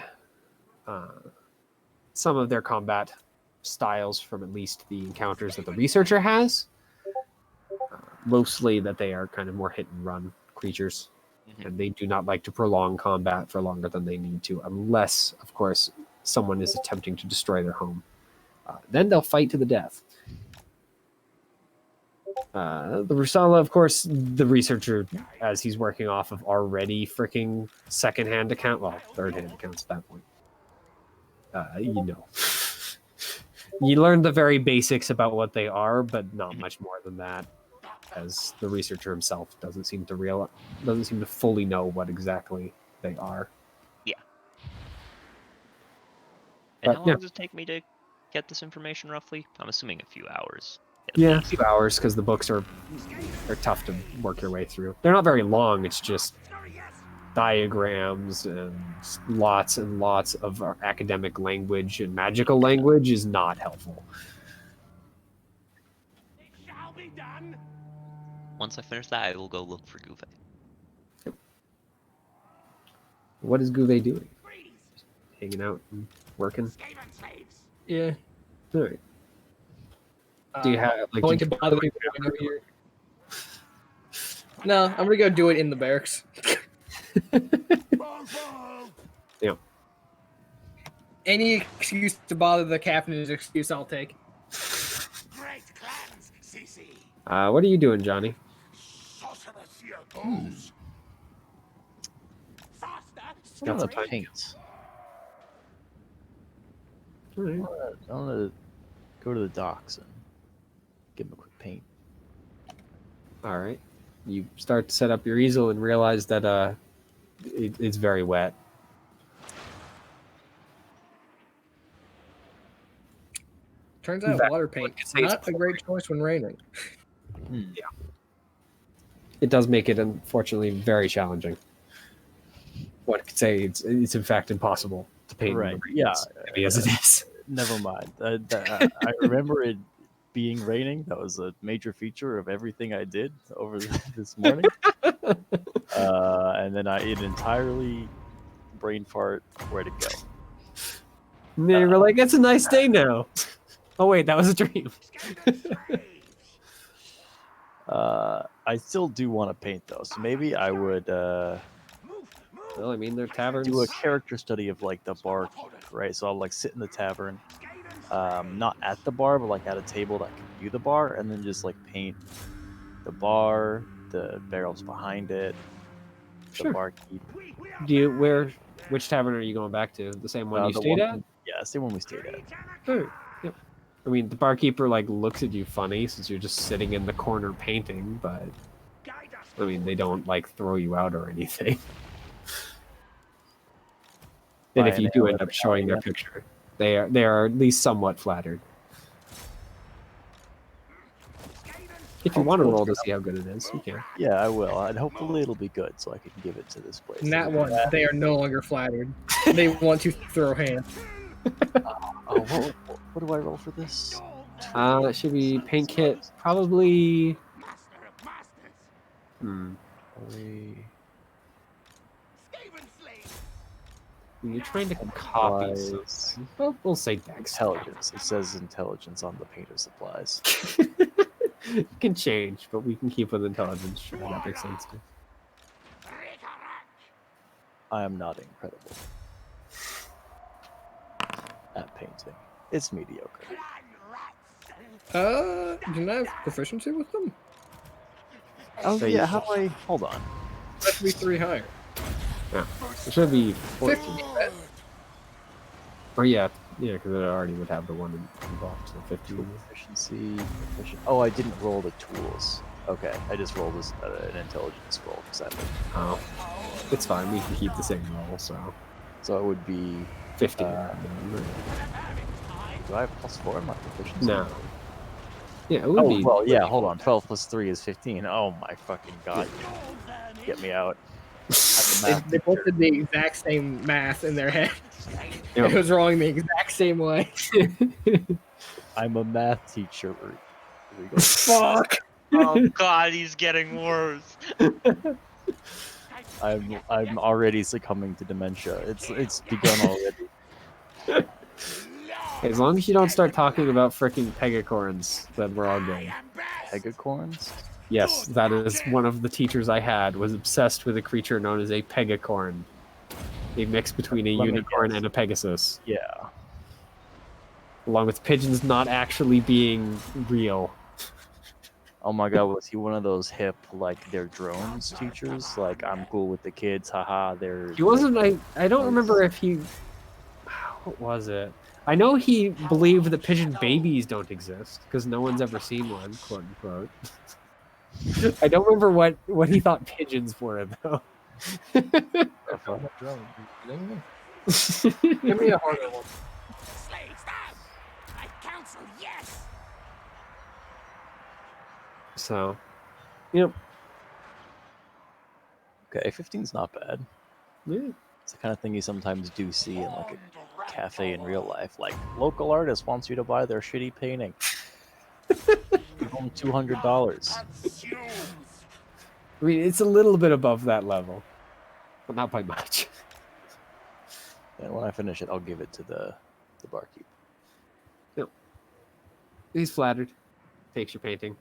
some of their combat styles from at least the encounters that the researcher has. Mostly that they are kind of more hit and run creatures. And they do not like to prolong combat for longer than they need to, unless, of course, someone is attempting to destroy their home. Then they'll fight to the death. The Rusala, of course, the researcher, as he's working off of already freaking second-hand account, well, third-hand accounts at that point. You know. You learn the very basics about what they are, but not much more than that, as the researcher himself doesn't seem to fully know what exactly they are. Yeah. And But, how long does it take me to get this information roughly? I'm assuming a few hours. Yeah, a few hours, because the books are tough to work your way through. They're not very long, it's just diagrams and lots of academic language, and magical language is not helpful. Once I finish that, I will go look for Gouvet. Yep. What is Gouvet doing? Just hanging out and working? Yeah. All right. Do you have like? Going to bother people over here. No, I'm gonna go do it in the barracks. Yeah. Any excuse to bother the captain is an excuse I'll take. What are you doing, Johnny? Got some paint. All right. I want to go to the docks and give him a quick paint. All right. You start to set up your easel and realize that it's very wet. Turns out water paint is not a great choice when raining. Yeah. It does make it, unfortunately, very challenging. One could say it's in fact impossible to paint. Right. Yeah. As heavy as it is. Never mind. I remember it being raining. That was a major feature of everything I did over this morning. And then it entirely brain fart where to go. And they were like, "It's a nice day now." Oh wait, that was a dream. I still do want to paint though, so maybe I would Well, I mean, they're taverns. do a character study of like the bar, right? So I'll like sit in the tavern, not at the bar, but like at a table that can view the bar, and then just like paint the bar, the barrels behind it, the Sure. barkeep. Which tavern are you going back to? The same one you The stayed one- at? Yeah, it's the one we stayed at. Sure. Yep. I mean, the barkeeper like looks at you funny since you're just sitting in the corner painting, but I mean, they don't like throw you out or anything. And if you do end up showing their picture, they are at least somewhat flattered. If you want to roll to see how good it is, you can. Yeah, I will, and hopefully it'll be good, so I can give it to this place. In that one, they are no longer flattered. They want to throw hands. Oh, what do I roll for this? It should be paint kit, probably. Master of masters. Hmm. Three. Stephen Slade. You're trying to copy Supplies. something. Well, we'll say Dex. Intelligence. It says intelligence on the painter supplies. It can change, but we can keep with intelligence. Sure, that makes sense. Too. I am not incredible at painting. It's mediocre. Didn't I have proficiency with them? Oh So yeah, you- how do I... Hold on. That should be 3 higher. Yeah, it should be 14. 50. Or yeah, because it already would have the one involved, so 15. Proficiency, proficient. Oh, I didn't roll the tools. Okay, I just rolled an intelligence roll. Oh, it's fine. We can keep the same roll, so So it would be... 15. Do I have +4 in my proficiency? No. Yeah, it would Oh, be. well, yeah, hold on. 12 plus 3 is 15. Oh my fucking god. Get me out. They both did the exact same math in their head. Yep. It was wrong the exact same way. I'm a math teacher. Here we go. Fuck. Oh god, he's getting worse. I'm already succumbing to dementia. It's begun already. As long as you don't start talking about fricking pegacorns, then we're all good. Pegacorns? Yes, that is one of the teachers I had was obsessed with a creature known as a pegacorn. A mix between a Let me unicorn guess. and a pegasus. Yeah. Along with pigeons not actually being real. Oh my god, was he one of those hip, like, they're drones teachers? Like, I'm cool with the kids, haha, they're... He wasn't. I don't remember if he. What was it? I know he believed that pigeon babies don't exist because no one's ever seen one, quote unquote. I don't remember what he thought pigeons were though. Give me a harder one. Slade, stop! I counsel yes! So, yep. Okay, 15's not bad. Yeah. It's the kind of thing you sometimes do see in, like, a cafe in real life. Like, local artist wants you to buy their shitty painting. Give them $200. I mean, it's a little bit above that level, but not by much. And when I finish it, I'll give it to the barkeep. Yep. He's flattered. Takes your painting.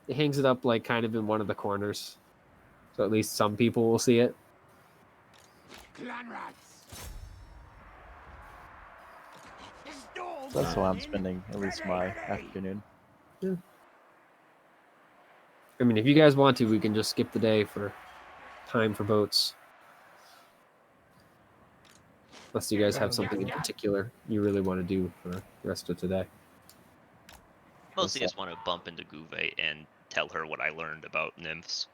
He hangs it up like kind of in one of the corners, so at least some people will see it. Clan rats! So that's how I'm spending at least my afternoon. I mean, if you guys want to, we can just skip the day for time for boats. Unless you guys have something in particular you really want to do for the rest of today. Mostly just want to bump into Guve and tell her what I learned about nymphs.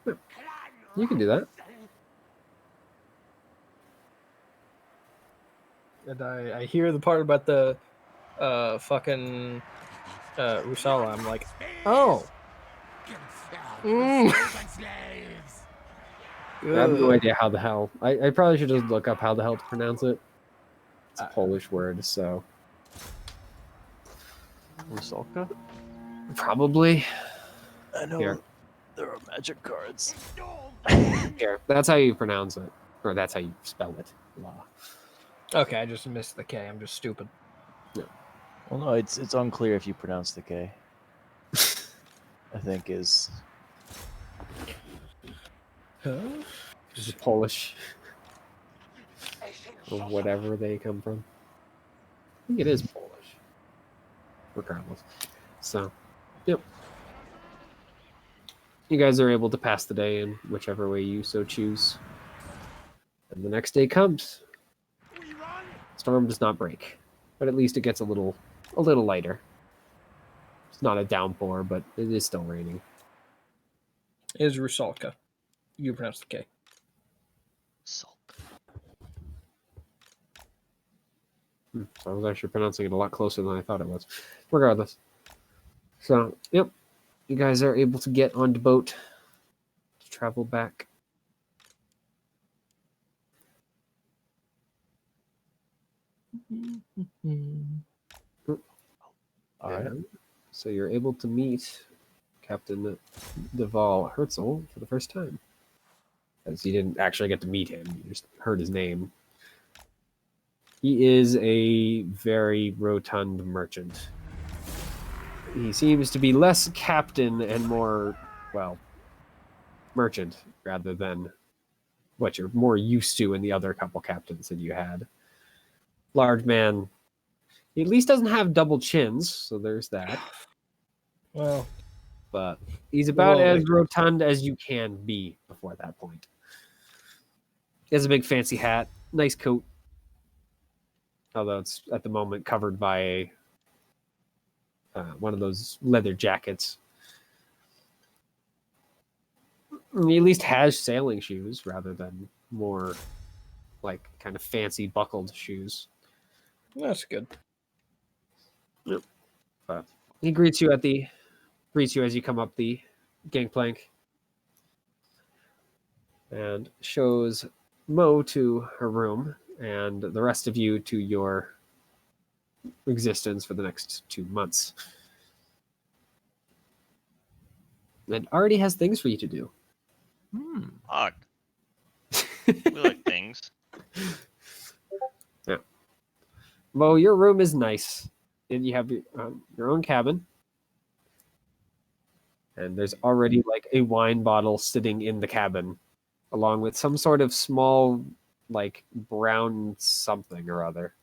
You can do that. And I hear the part about the fucking Rusala. I'm like, oh. Mm. I have no idea how the hell. I probably should just look up how the hell to pronounce it. It's a Polish word, so. Rusalka? Probably. I know Here. there are magic cards. Here. That's how you pronounce it. Or that's how you spell it. Law. Okay, I just missed the K. I'm just stupid. Well, no, it's unclear if you pronounce the K. I think is... Huh? This is Polish. Or whatever they come from. I think it is Polish. Regardless. So, yep. You guys are able to pass the day in whichever way you so choose. And the next day comes. Storm does not break, but at least it gets a little lighter. It's not a downpour, but it is still raining. Is Rusalka. You pronounce the K. Sulk. So I was actually pronouncing it a lot closer than I thought it was. Regardless. So, yep. You guys are able to get on the boat to travel back. All right. And so you're able to meet Captain Deval Herzl for the first time. As you didn't actually get to meet him, you just heard his name. He is a very rotund merchant. He seems to be less captain and more, well, merchant rather than what you're more used to in the other couple captains that you had. Large man. He at least doesn't have double chins, so there's that. Well, But he's about Well, as like- rotund as you can be before that point. He has a big fancy hat, nice coat. Although it's at the moment covered by one of those leather jackets. He at least has sailing shoes rather than more like kind of fancy buckled shoes. that's good. But he greets you as you come up the gangplank and shows Mo to her room and the rest of you to your existence for the next 2 months. And already has things for you to do. Odd. We like things. Mo, your room is nice. And you have your own cabin. And there's already like a wine bottle sitting in the cabin, along with some sort of small, like brown something or other.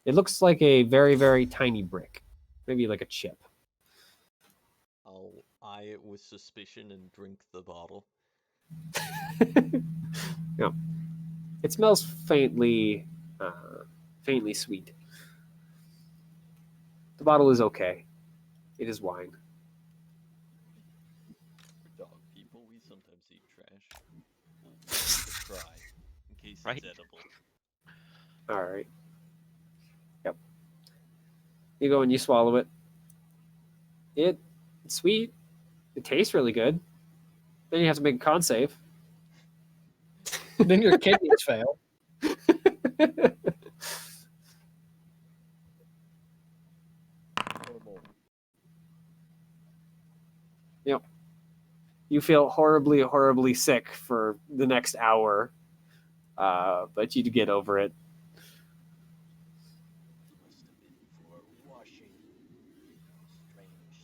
It looks like a very, very tiny brick. Maybe like a chip. I'll eye it with suspicion and drink the bottle. Yeah. It smells faintly sweet. The bottle is okay. It is wine. Dog people, we sometimes eat trash. We'll give it a try, in case Right. it's edible. All right. Yep. You go and you swallow it. It's sweet. It tastes really good. Then you have to make a con save. Then your kidneys fail. Yep. You feel horribly, horribly sick for the next hour, but you get over it. Must have been for washing strange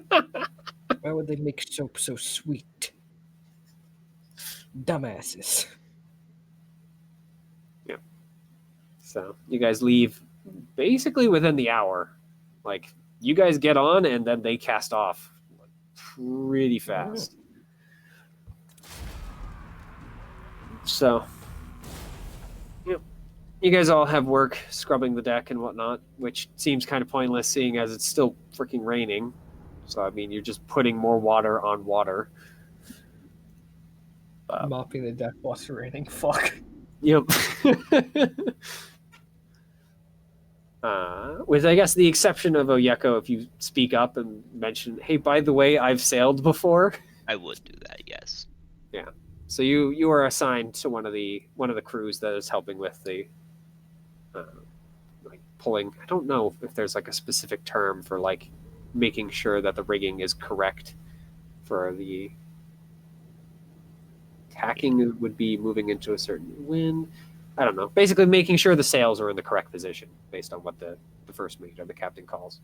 soap. Why would they make soap so sweet? Dumbasses. So you guys leave basically within the hour. Like you guys get on and then they cast off pretty fast. So yep. You guys all have work scrubbing the deck and whatnot, which seems kind of pointless seeing as it's still freaking raining. So I mean you're just putting more water on water. Mopping the deck while it's raining. Fuck. Yep. With, I guess, the exception of Oyeko, if you speak up and mention, hey, by the way, I've sailed before. I would do that, yes. So you are assigned to one of the crews that is helping with the like pulling. I don't know if there's like a specific term for like making sure that the rigging is correct for the tacking would be moving into a certain wind. I don't know. Basically, making sure the sails are in the correct position based on what the first mate or the captain calls.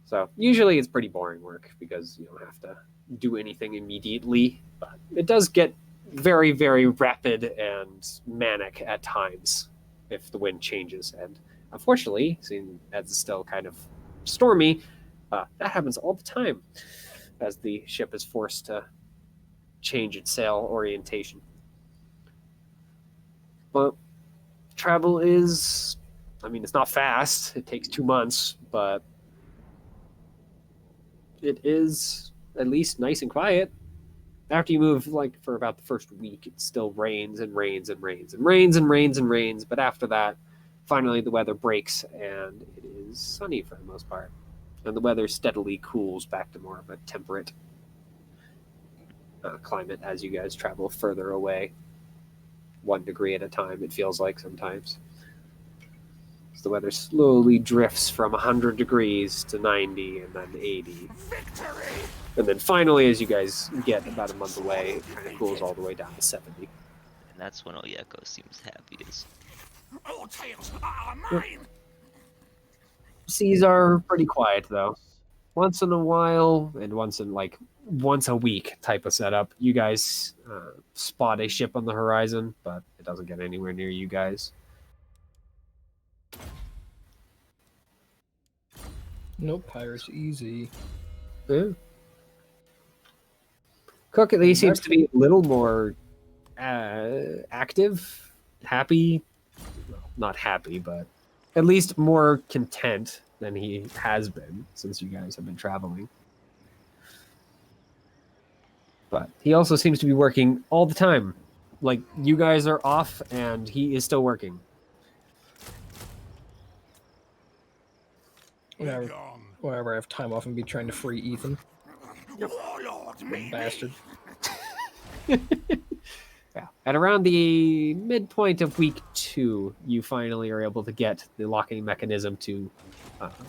So usually it's pretty boring work because you don't have to do anything immediately, but it does get very, very rapid and manic at times if the wind changes. And unfortunately, seeing as it's still kind of stormy, that happens all the time as the ship is forced to change its sail orientation. But travel is, I mean, it's not fast. It takes 2 months, but it is at least nice and quiet. After you move, like, for about the first week, it still rains and rains and rains and rains and rains and rains. But after that, finally the weather breaks and it is sunny for the most part. And the weather steadily cools back to more of a temperate climate as you guys travel further away. 1 degree at a time, it feels like sometimes. So the weather slowly drifts from 100 degrees to 90 and then 80. Victory! And then finally, as you guys get about a month away, it kind of cools all the way down to 70. And that's when Oyeko seems happiest. All tales are mine! Seas are pretty quiet, though. Once in a while, and once a week type of setup, you guys spot a ship on the horizon, but it doesn't get anywhere near you guys. Nope, pirates easy. Yeah. Cook at least seems to be a little more active, happy. Well, not happy, but at least more content than he has been since you guys have been traveling. But he also seems to be working all the time. Like, you guys are off, and he is still working. Whenever I have time off and be trying to free Ethan. Warlord, me! Bastard. Yeah. At around the midpoint of week 2, you finally are able to get the locking mechanism to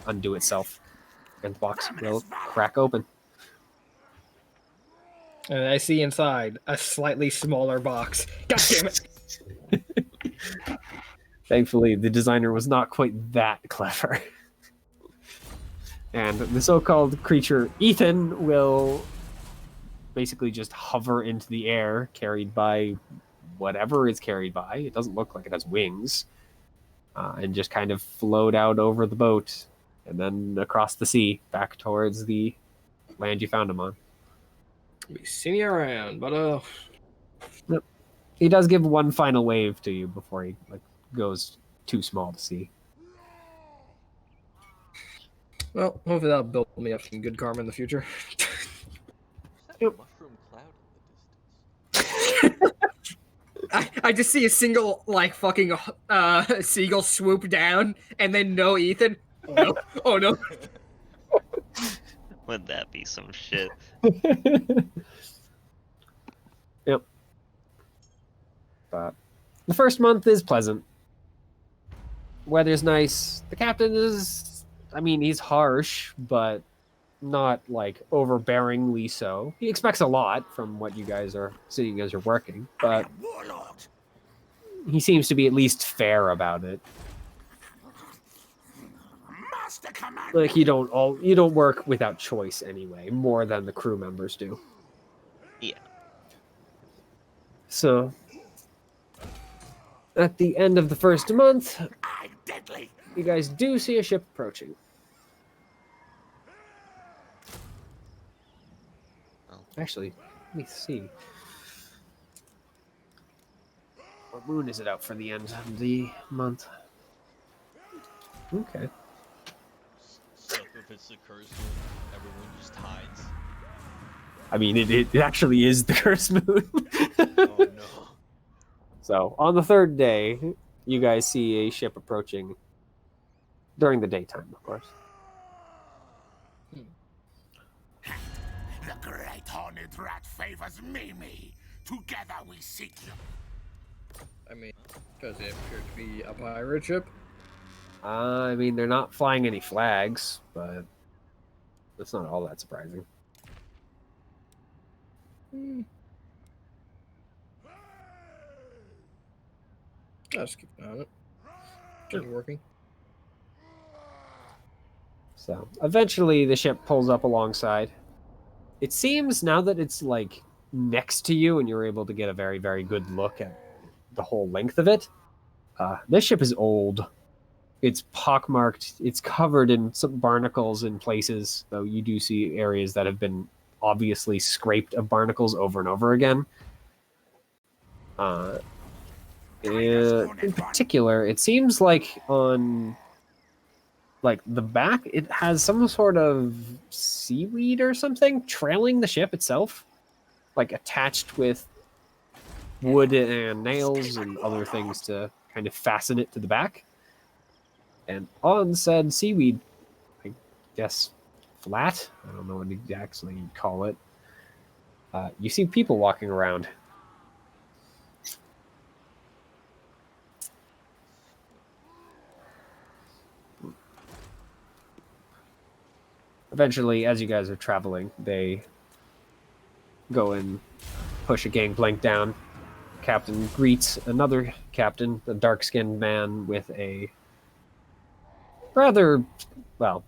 undo itself, and the box will crack open. And I see inside a slightly smaller box. God damn it! Thankfully, the designer was not quite that clever. And the so-called creature Ethan will basically just hover into the air, carried by whatever it's carried by. It doesn't look like it has wings. And just kind of float out over the boat and then across the sea back towards the land you found him on. We see me around, but He does give one final wave to you before he goes too small to see. well, hopefully that'll build me up some good karma in the future. What's that mushroom cloud in the distance? I just see a single fucking seagull swoop down and then no Ethan. Oh no! Oh no! Would that be some shit? Yep. But the first month is pleasant. Weather's nice. The captain is, he's harsh, but not overbearingly so. He expects a lot from what you guys are seeing as you're working, but Warlord! he seems to be at least fair about it. Master Commander! You don't work without choice anyway, more than the crew members do. Yeah. So at the end of the first month, I'm deadly! you guys do see a ship approaching. Actually, let me see. What moon is it out for the end of the month? Okay. So if it's the curse moon, everyone just hides. It actually is the cursed moon. Oh no. So, on the third day, you guys see a ship approaching during the daytime, of course. The great horned rat favors Mimi. Together we seek you. Does it appear to be a pirate ship? They're not flying any flags, but that's not all that surprising. I'll just keep an eye on it. It's working. So, eventually the ship pulls up alongside. It seems now that it's next to you and you're able to get a very, very good look at the whole length of it. This ship is old. It's pockmarked. It's covered in some barnacles in places, though you do see areas that have been obviously scraped of barnacles over and over again. In particular, it seems like on the back, it has some sort of seaweed or something trailing the ship itself, attached with wood and nails and other things to kind of fasten it to the back. And on said seaweed, I guess flat, I don't know what exactly you'd call it, you see people walking around. Eventually, as you guys are traveling, they go and push a gangplank down. Captain greets another captain, a dark-skinned man with a rather, well,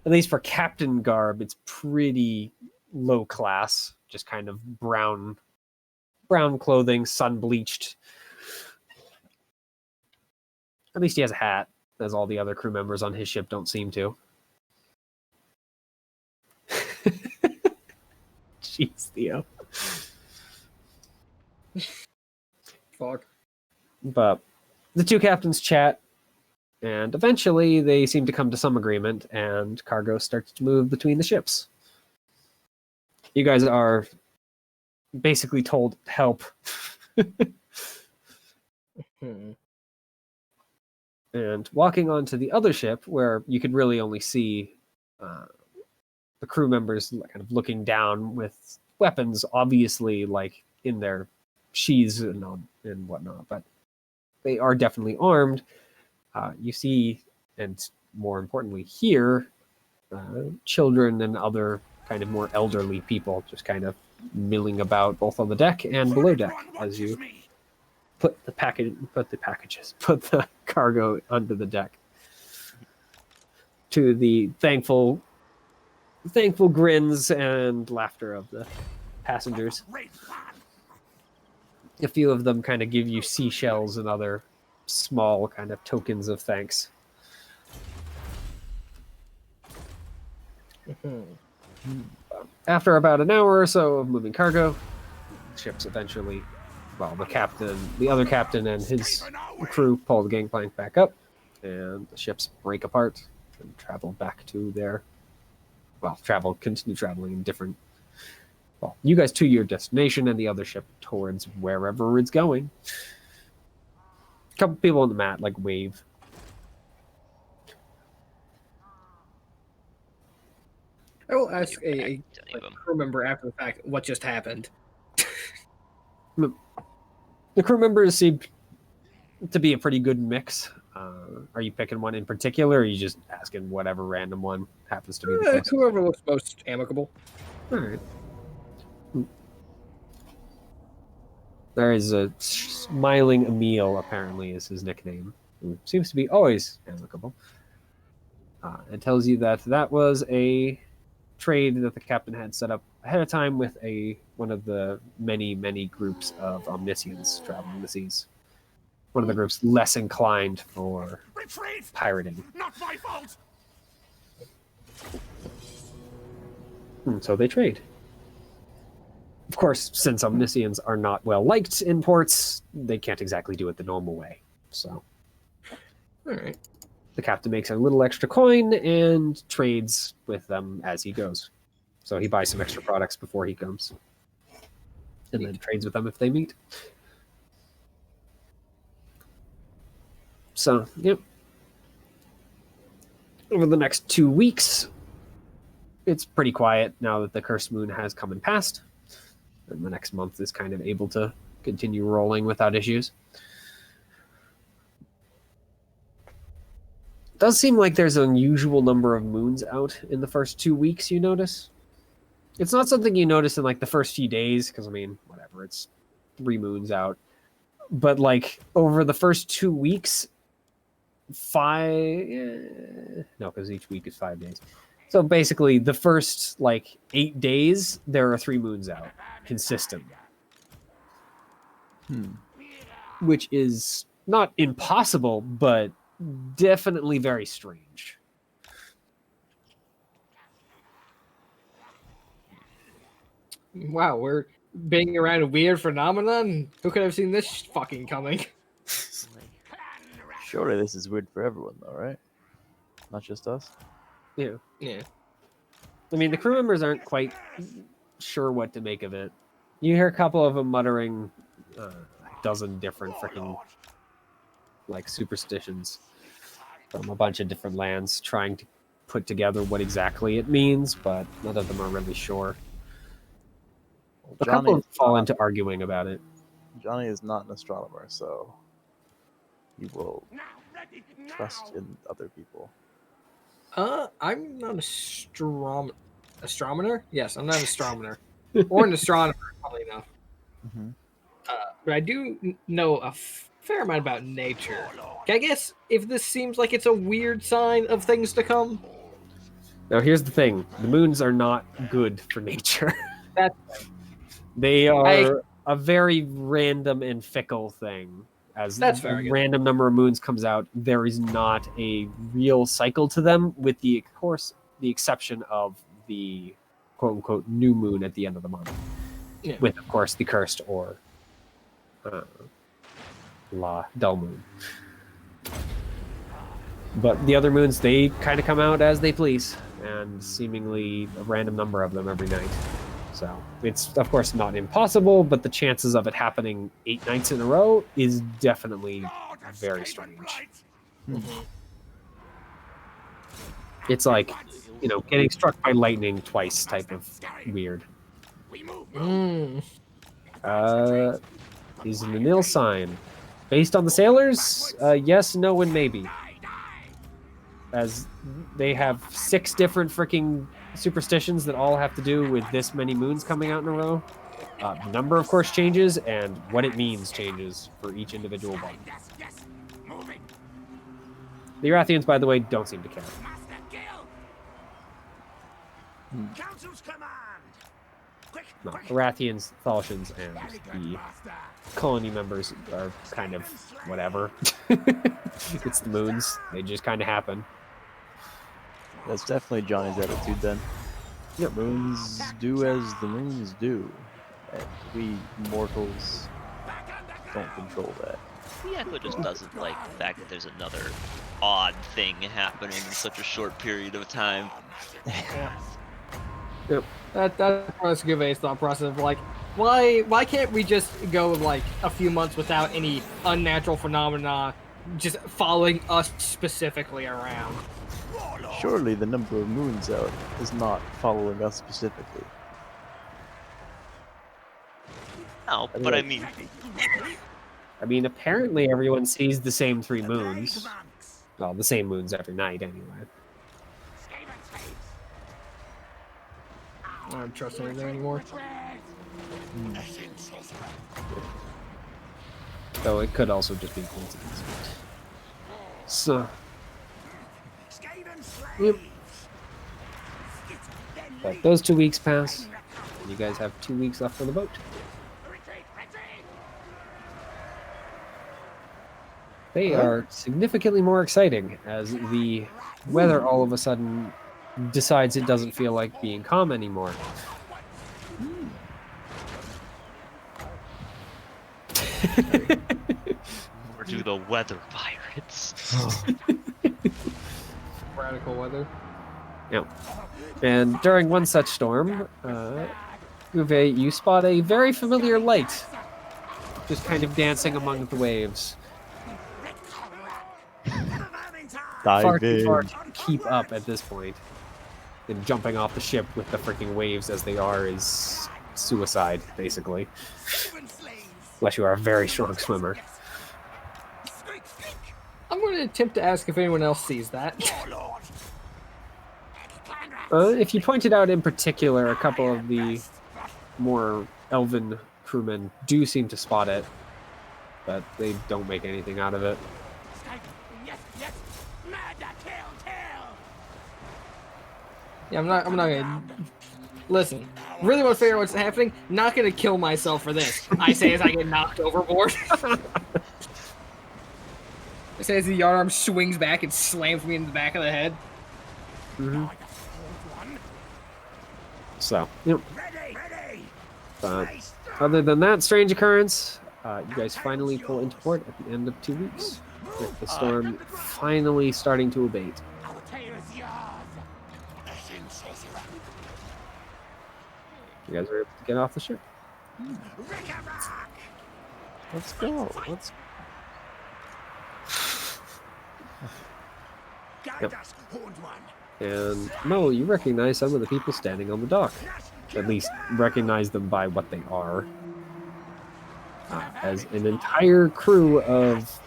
at least for captain garb, it's pretty low class. Just kind of brown clothing, sun-bleached. At least he has a hat, as all the other crew members on his ship don't seem to. Jeez, Theo. Fuck. But the two captains chat, and eventually they seem to come to some agreement, and cargo starts to move between the ships. You guys are basically told help. And walking onto the other ship, where you could really only see the crew members kind of looking down with weapons, obviously like in their sheaths and whatnot, but they are definitely armed. You see, and more importantly, hear children and other kind of more elderly people just kind of milling about both on the deck and below deck as you put the cargo onto the deck. To the thankful grins and laughter of the passengers. A few of them kind of give you seashells and other small kind of tokens of thanks. After about an hour or so of moving cargo, ships eventually, well, the other captain and his crew pull the gangplank back up, and the ships break apart and travel back to their, continue traveling in different, well, you guys to your destination and the other ship towards wherever it's going. A couple people on the mat like wave. I will ask a Any of them. crew member after the fact what just happened. The crew members seem to be a pretty good mix. Are you picking one in particular, or are you just asking whatever random one happens to be the closest? Whoever looks most amicable. All right. There is a smiling Emil, apparently, is his nickname, who seems to be always amicable. It tells you that was a trade that the captain had set up ahead of time with one of the many groups of omniscients traveling the seas. One of the groups less inclined for pirating. Not my fault. So they trade. Of course, since omniscients are not well liked in ports, they can't exactly do it the normal way. So, All right. the captain makes a little extra coin and trades with them as he goes. So he buys some extra products before he comes, and then trades with them if they meet. So, yep. Over the next 2 weeks, it's pretty quiet now that the cursed moon has come and passed. And the next month is kind of able to continue rolling without issues. It does seem like there's an unusual number of moons out in the first 2 weeks, you notice. It's not something you notice in like the first few days, because I mean, whatever, it's 3 moons out. But like over the first 2 weeks, because each week is 5 days. So basically, the first like 8 days, there are 3 moons out consistently, which is not impossible, but definitely very strange. Wow, we're being around a weird phenomenon. Who could have seen this fucking coming? Surely this is weird for everyone, though, right? Not just us. Yeah. Yeah. I mean, the crew members aren't quite sure what to make of it. You hear a couple of them muttering a dozen different freaking like superstitions from a bunch of different lands, trying to put together what exactly it means, but none of them are really sure. A couple of them fall into arguing about it. Johnny is not an astronomer, so he will trust in other people. I'm not astronomer. Yes, I'm not an astronomer or an astronomer, probably enough. Mm-hmm. But I do know a fair amount about nature. I guess if this seems like it's a weird sign of things to come, Now, here's the thing: the moons are not good for nature. that's They are a very random and fickle thing. As That's fair, I a guess. random number of moons comes out, there is not a real cycle to them, with the exception of the quote unquote new moon at the end of the month, Yeah. with of course the cursed or La dull moon. But the other moons, they kind of come out as they please, and seemingly a random number of them every night. So it's of course not impossible, but the chances of it happening 8 nights in a row is definitely very strange. It's like, you know, getting struck by lightning twice type of weird. Is the nil sign. Based on the sailors, yes, no, and maybe. As they have 6 different freaking superstitions that all have to do with this many moons coming out in a row. The number, of course, changes, and what it means changes for each individual one. The Erathians, by the way, don't seem to care. No, Erathians, Thalians, and the colony members are kind of whatever. It's the moons. They just kind of happen. That's definitely Johnny's attitude then. Yep. Moons do as the moons do. And we mortals don't control that. Echo just doesn't like the fact that there's another odd thing happening in such a short period of time. Yep. That's Gouvet's thought process of like, why can't we just go like a few months without any unnatural phenomena just following us specifically around? Surely the number of moons out is not following us specifically. No, but I mean, apparently everyone sees the same 3 moons. Well, the same moons every night, anyway. I don't trust anything anymore. Though it could also just be coincidence. So, yep. But those 2 weeks pass, and you guys have 2 weeks left for the boat. They are significantly more exciting as the weather all of a sudden decides it doesn't feel like being calm anymore. or do the weather pirates? Radical weather. Yeah. And during one such storm, Uwe, you spot a very familiar light just kind of dancing among the waves. Far too far to keep up at this point. And jumping off the ship with the freaking waves as they are is suicide, basically. Unless you are a very strong swimmer. I'm going to attempt to ask if anyone else sees that. If you pointed out in particular, a couple of the more elven crewmen do seem to spot it, but they don't make anything out of it. Yeah, I'm not gonna listen. Really want to figure out what's happening? Not gonna kill myself for this. I say as I get knocked overboard. I say as the yardarm swings back and slams me in the back of the head. Mm-hmm. So, yep. But other than that strange occurrence, you guys finally pull into port at the end of 2 weeks, with the storm finally starting to abate. You guys are able to get off the ship. Let's go. Let's. Yep. And Mo, you recognize some of the people standing on the dock. At least recognize them by what they are. As an entire crew of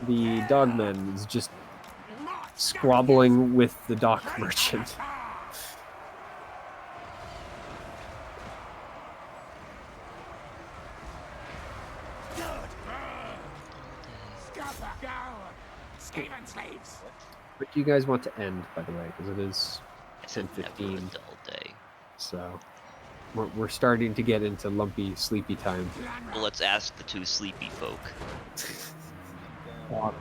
the dogmen is just squabbling with the dock merchant. Skaven slaves! What do you guys want to end, by the way? Because it is It's never a 10:15, dull day. so we're starting to get into lumpy, sleepy time. Well, let's ask the two sleepy folk. On.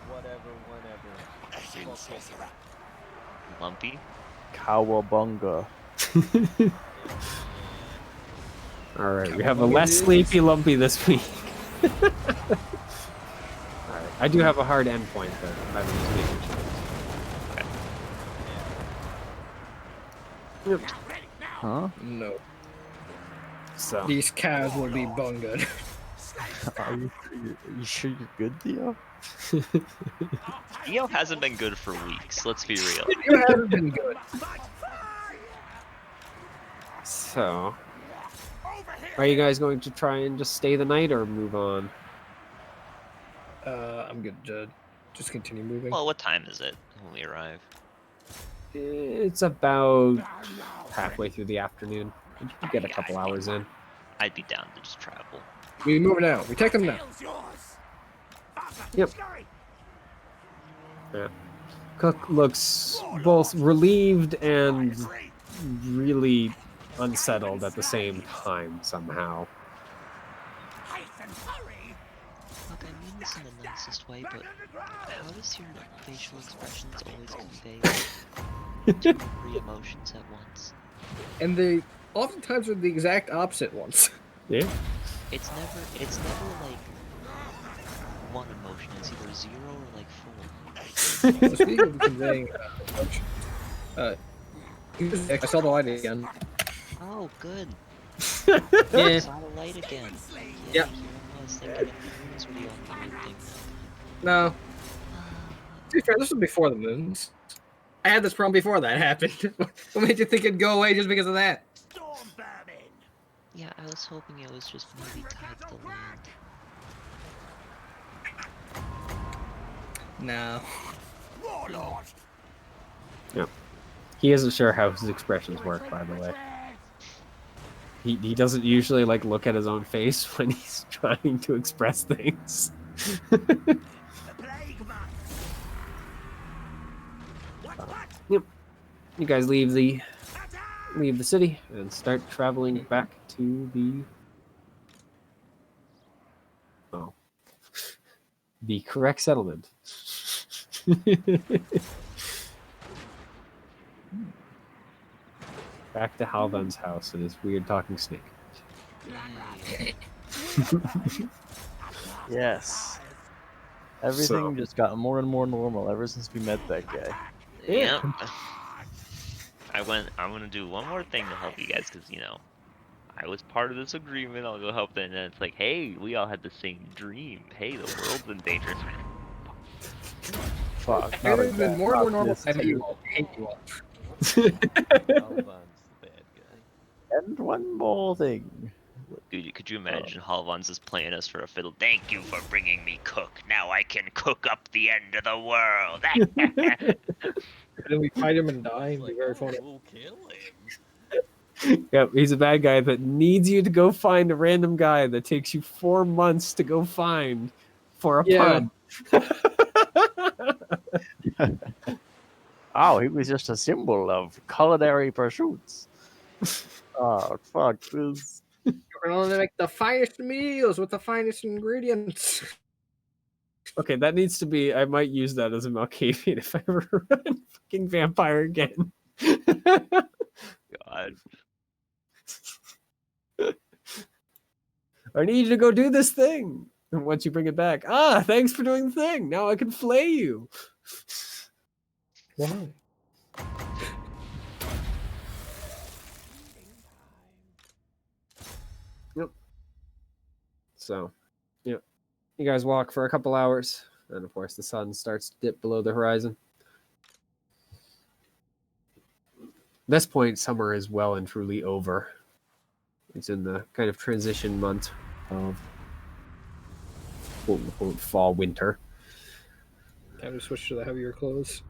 Whatever, whenever. Lumpy? Cowabunga. All right, we have a less sleepy lumpy this week. All right, I do have a hard endpoint though. I'm just making sure. Yep. Huh? No. So These cows will be bungered. Are you sure you're good, Theo? Theo hasn't been good for weeks, let's be real. You haven't been good. So, are you guys going to try and just stay the night or move on? I'm good to just continue moving. Well, what time is it when we arrive? It's about halfway through the afternoon. You can get a couple hours in. I'd be down to just travel. We move now. We take them now. Yep. Yeah. Cook looks both relieved and really unsettled at the same time somehow. Look, I mean this in the nicest way, but how does your facial expressions always convey two or three emotions at once? And they oftentimes are the exact opposite ones. Yeah. It's never like one emotion. It's either 0 or like 4. So speaking of conveying emotions, I saw the light again. Oh, good. Yeah. I saw the light again. Yeah. Yep. Here I was thinking that the moons were the only weird thing. No. To be fair, this was before the moons. I had this problem before that happened. What made you think it'd go away just because of that? Yeah, I was hoping it was just maybe tied to the land. No. Warlord! Yep. He isn't sure how his expressions work, by the way. He doesn't usually like look at his own face when he's trying to express things. Yep. You guys leave the city and start traveling back to the correct settlement. Back to Halvan's house and his weird talking snake. Yes. Everything So- just got more and more normal ever since we met that guy. Yeah. I'm gonna do one more thing to help you guys, because, I was part of this agreement, I'll go help them, and then it's like, hey, we all had the same dream. Hey, the world's in danger. Fuck. It's been more and more normal. I hate you all. Alvan's the bad guy. And one more thing. Dude, could you imagine Halvan's is playing us for a fiddle? Thank you for bringing me Cook. Now I can cook up the end of the world. And then we fight him and die. And be Like, very funny. we'll kill him. Yep, he's a bad guy that needs you to go find a random guy that takes you 4 months to go find for a Yeah. pun. Oh, he was just a symbol of culinary pursuits. Oh, fuck this. We're gonna make the finest meals with the finest ingredients. Okay, that needs to be. I might use that as a Malkavian if I ever run fucking vampire again. God. I need you to go do this thing. And once you bring it back, thanks for doing the thing. Now I can flay you. Why? Yep. So, yep. You guys walk for a couple hours, and of course the sun starts to dip below the horizon. At this point, summer is well and truly over. It's in the kind of transition month of quote-unquote fall winter. Time to switch to the heavier clothes.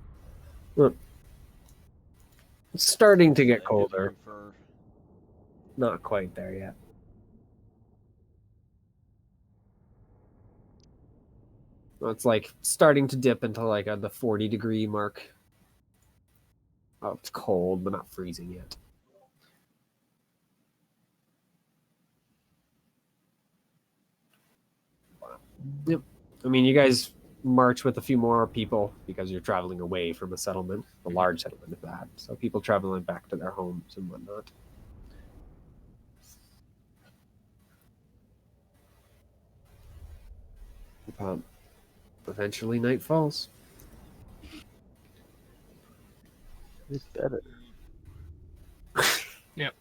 It's starting to get The colder. heavier fur. Not quite there yet. Well, it's like starting to dip into like the 40-degree mark. Oh, it's cold, but not freezing yet. Yep. I mean, you guys march with a few more people because you're traveling away from a settlement, a large settlement at that. So people traveling back to their homes and whatnot. Eventually, night falls. It's better. Yep.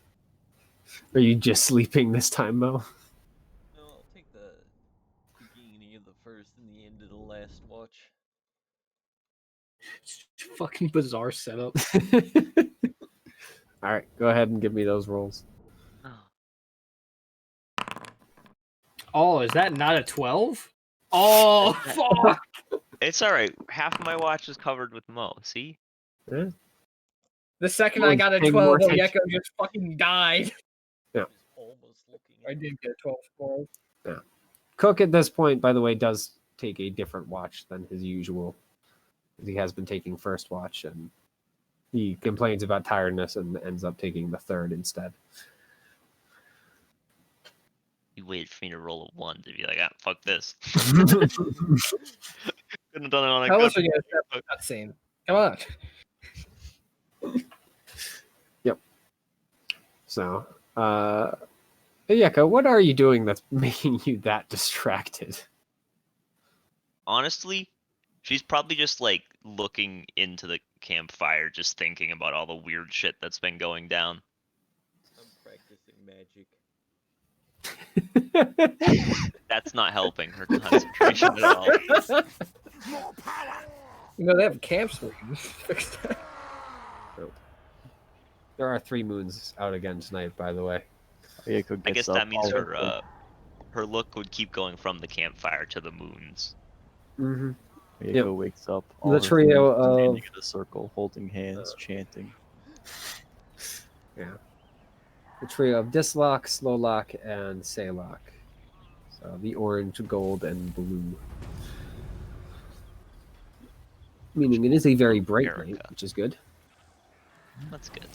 Are you just sleeping this time, Mo? No, I'll take the beginning of the first and the end of the last watch. Fucking bizarre setup. All right, go ahead and give me those rolls. Oh, is that not a 12? Oh, fuck! It's all right. Half of my watch is covered with Mo. See? Yeah. The second Well, I got a paying 12, more attention. Oyeko just fucking died. Yeah. Just almost looking I at did get a 12 score. Cook at this point, by the way, does take a different watch than his usual. He has been taking first watch, and he complains about tiredness and ends up taking the third instead. You waited for me to roll a 1 to be like, ah, fuck this. Couldn't have done it on a How good else are you gonna step that scene? Come on. So, Oyeko, what are you doing that's making you that distracted? Honestly, she's probably just like looking into the campfire, just thinking about all the weird shit that's been going down. I'm practicing magic. That's not helping her concentration at all. More power! You know, they have camps where you can fix that. There are 3 moons out again tonight, by the way. Oyeko I gets guess up that means all over. her look would keep going from the campfire to the moons. Mm-hmm. Oyeko Yep. wakes up. The All her trio friends of- standing in a circle, holding hands, chanting. Yeah. The trio of Dislock, Slowlock, and Saylock. So the orange, gold, and blue. Meaning it is a very bright night, Erica. which is good. That's good.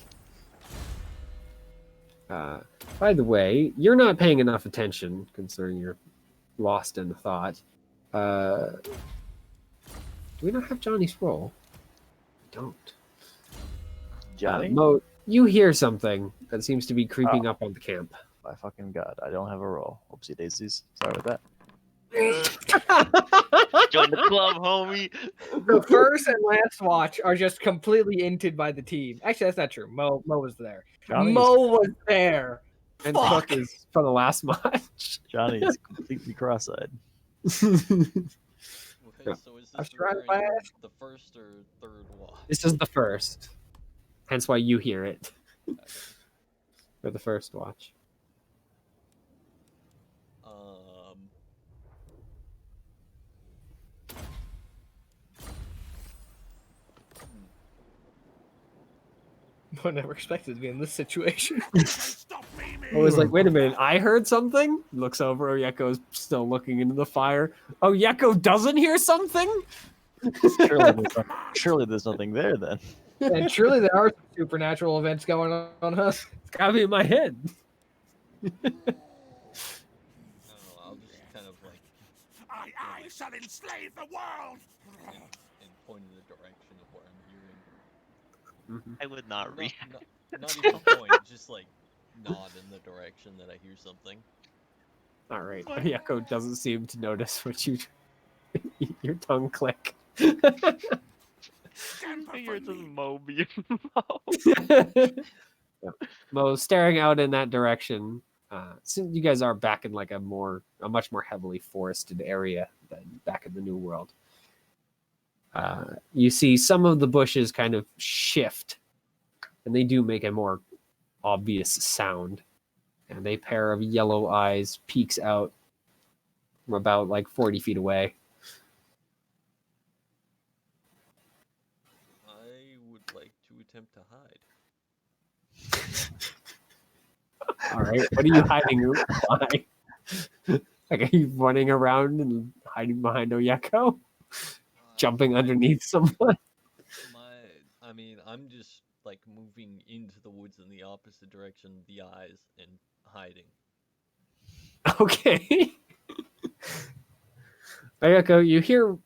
By the way, you're not paying enough attention, considering you're lost in thought. Do we not have Johnny's roll? We don't. Johnny? Mo, you hear something that seems to be creeping up on the camp. My fucking god, I don't have a roll. Oopsie daisies. Sorry about that. Join the club, homie. The first and last watch are just completely inted by the team. Actually, that's not true. Mo was there. Johnny Mo was there. And Fuck. Cook is from the last match. Johnny is completely cross-eyed. Okay, so is I'm this surrounded during by the first or third watch? This is the first. Hence why you hear it. For the first watch. I never expected to be in this situation. Stop me, I was like, wait a minute, I heard something? Looks over, Oyeko is still looking into the fire. Oh, Oyeko doesn't hear something? Surely there's nothing there then. And truly there are some supernatural events going on, huh? It's gotta be in my head. I don't know, I'll just kind of like I shall enslave the world! and point in the direction of what I'm hearing. I would not react. Not even point, just like nod in the direction that I hear something. All right. Oyeko doesn't seem to notice what you... your tongue click. You're just Mo being Mo staring out in that direction. So you guys are back in like a much more heavily forested area than back in the New World. You see some of the bushes kind of shift, and they do make a more obvious sound. And a pair of yellow eyes peeks out from about like 40 feet away. attempt to hide. All right, what are you hiding behind? Like, are you running around and hiding behind Oyeko? Jumping underneath someone? I mean, I'm just like moving into the woods in the opposite direction of the eyes and hiding. Okay. Oyeko, you hear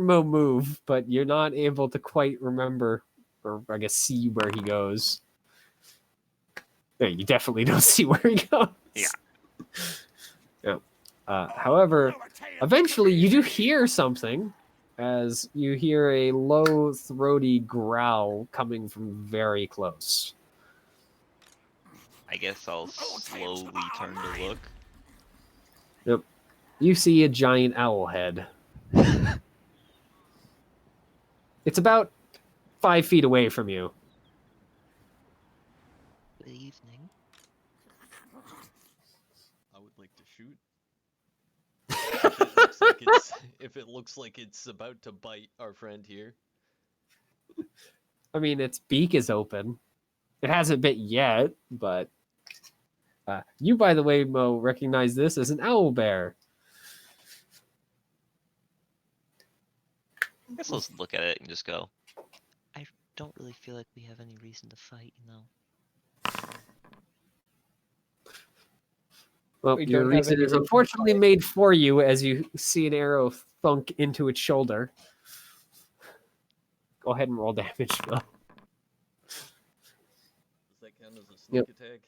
Mo move, but you're not able to quite remember, or I guess see where he goes. Yeah, you definitely don't see where he goes. Yeah. Yeah. However, eventually you do hear something, as you hear a low, throaty growl coming from very close. I guess I'll slowly turn to look. Yep. You see a giant owl head. It's about 5 feet away from you. Good evening. I would like to shoot. If it looks like it's about to bite our friend here. I mean, its beak is open. It hasn't bit yet, but you, by the way, Mo, recognize this as an owl bear. I guess I'll just look at it and just go. I don't really feel like we have any reason to fight, you know. Well, We your don't have reason any is reason to unfortunately fight. made for you as you see an arrow thunk into its shoulder. Go ahead and roll damage, Mo. Does that count as a sneak attack?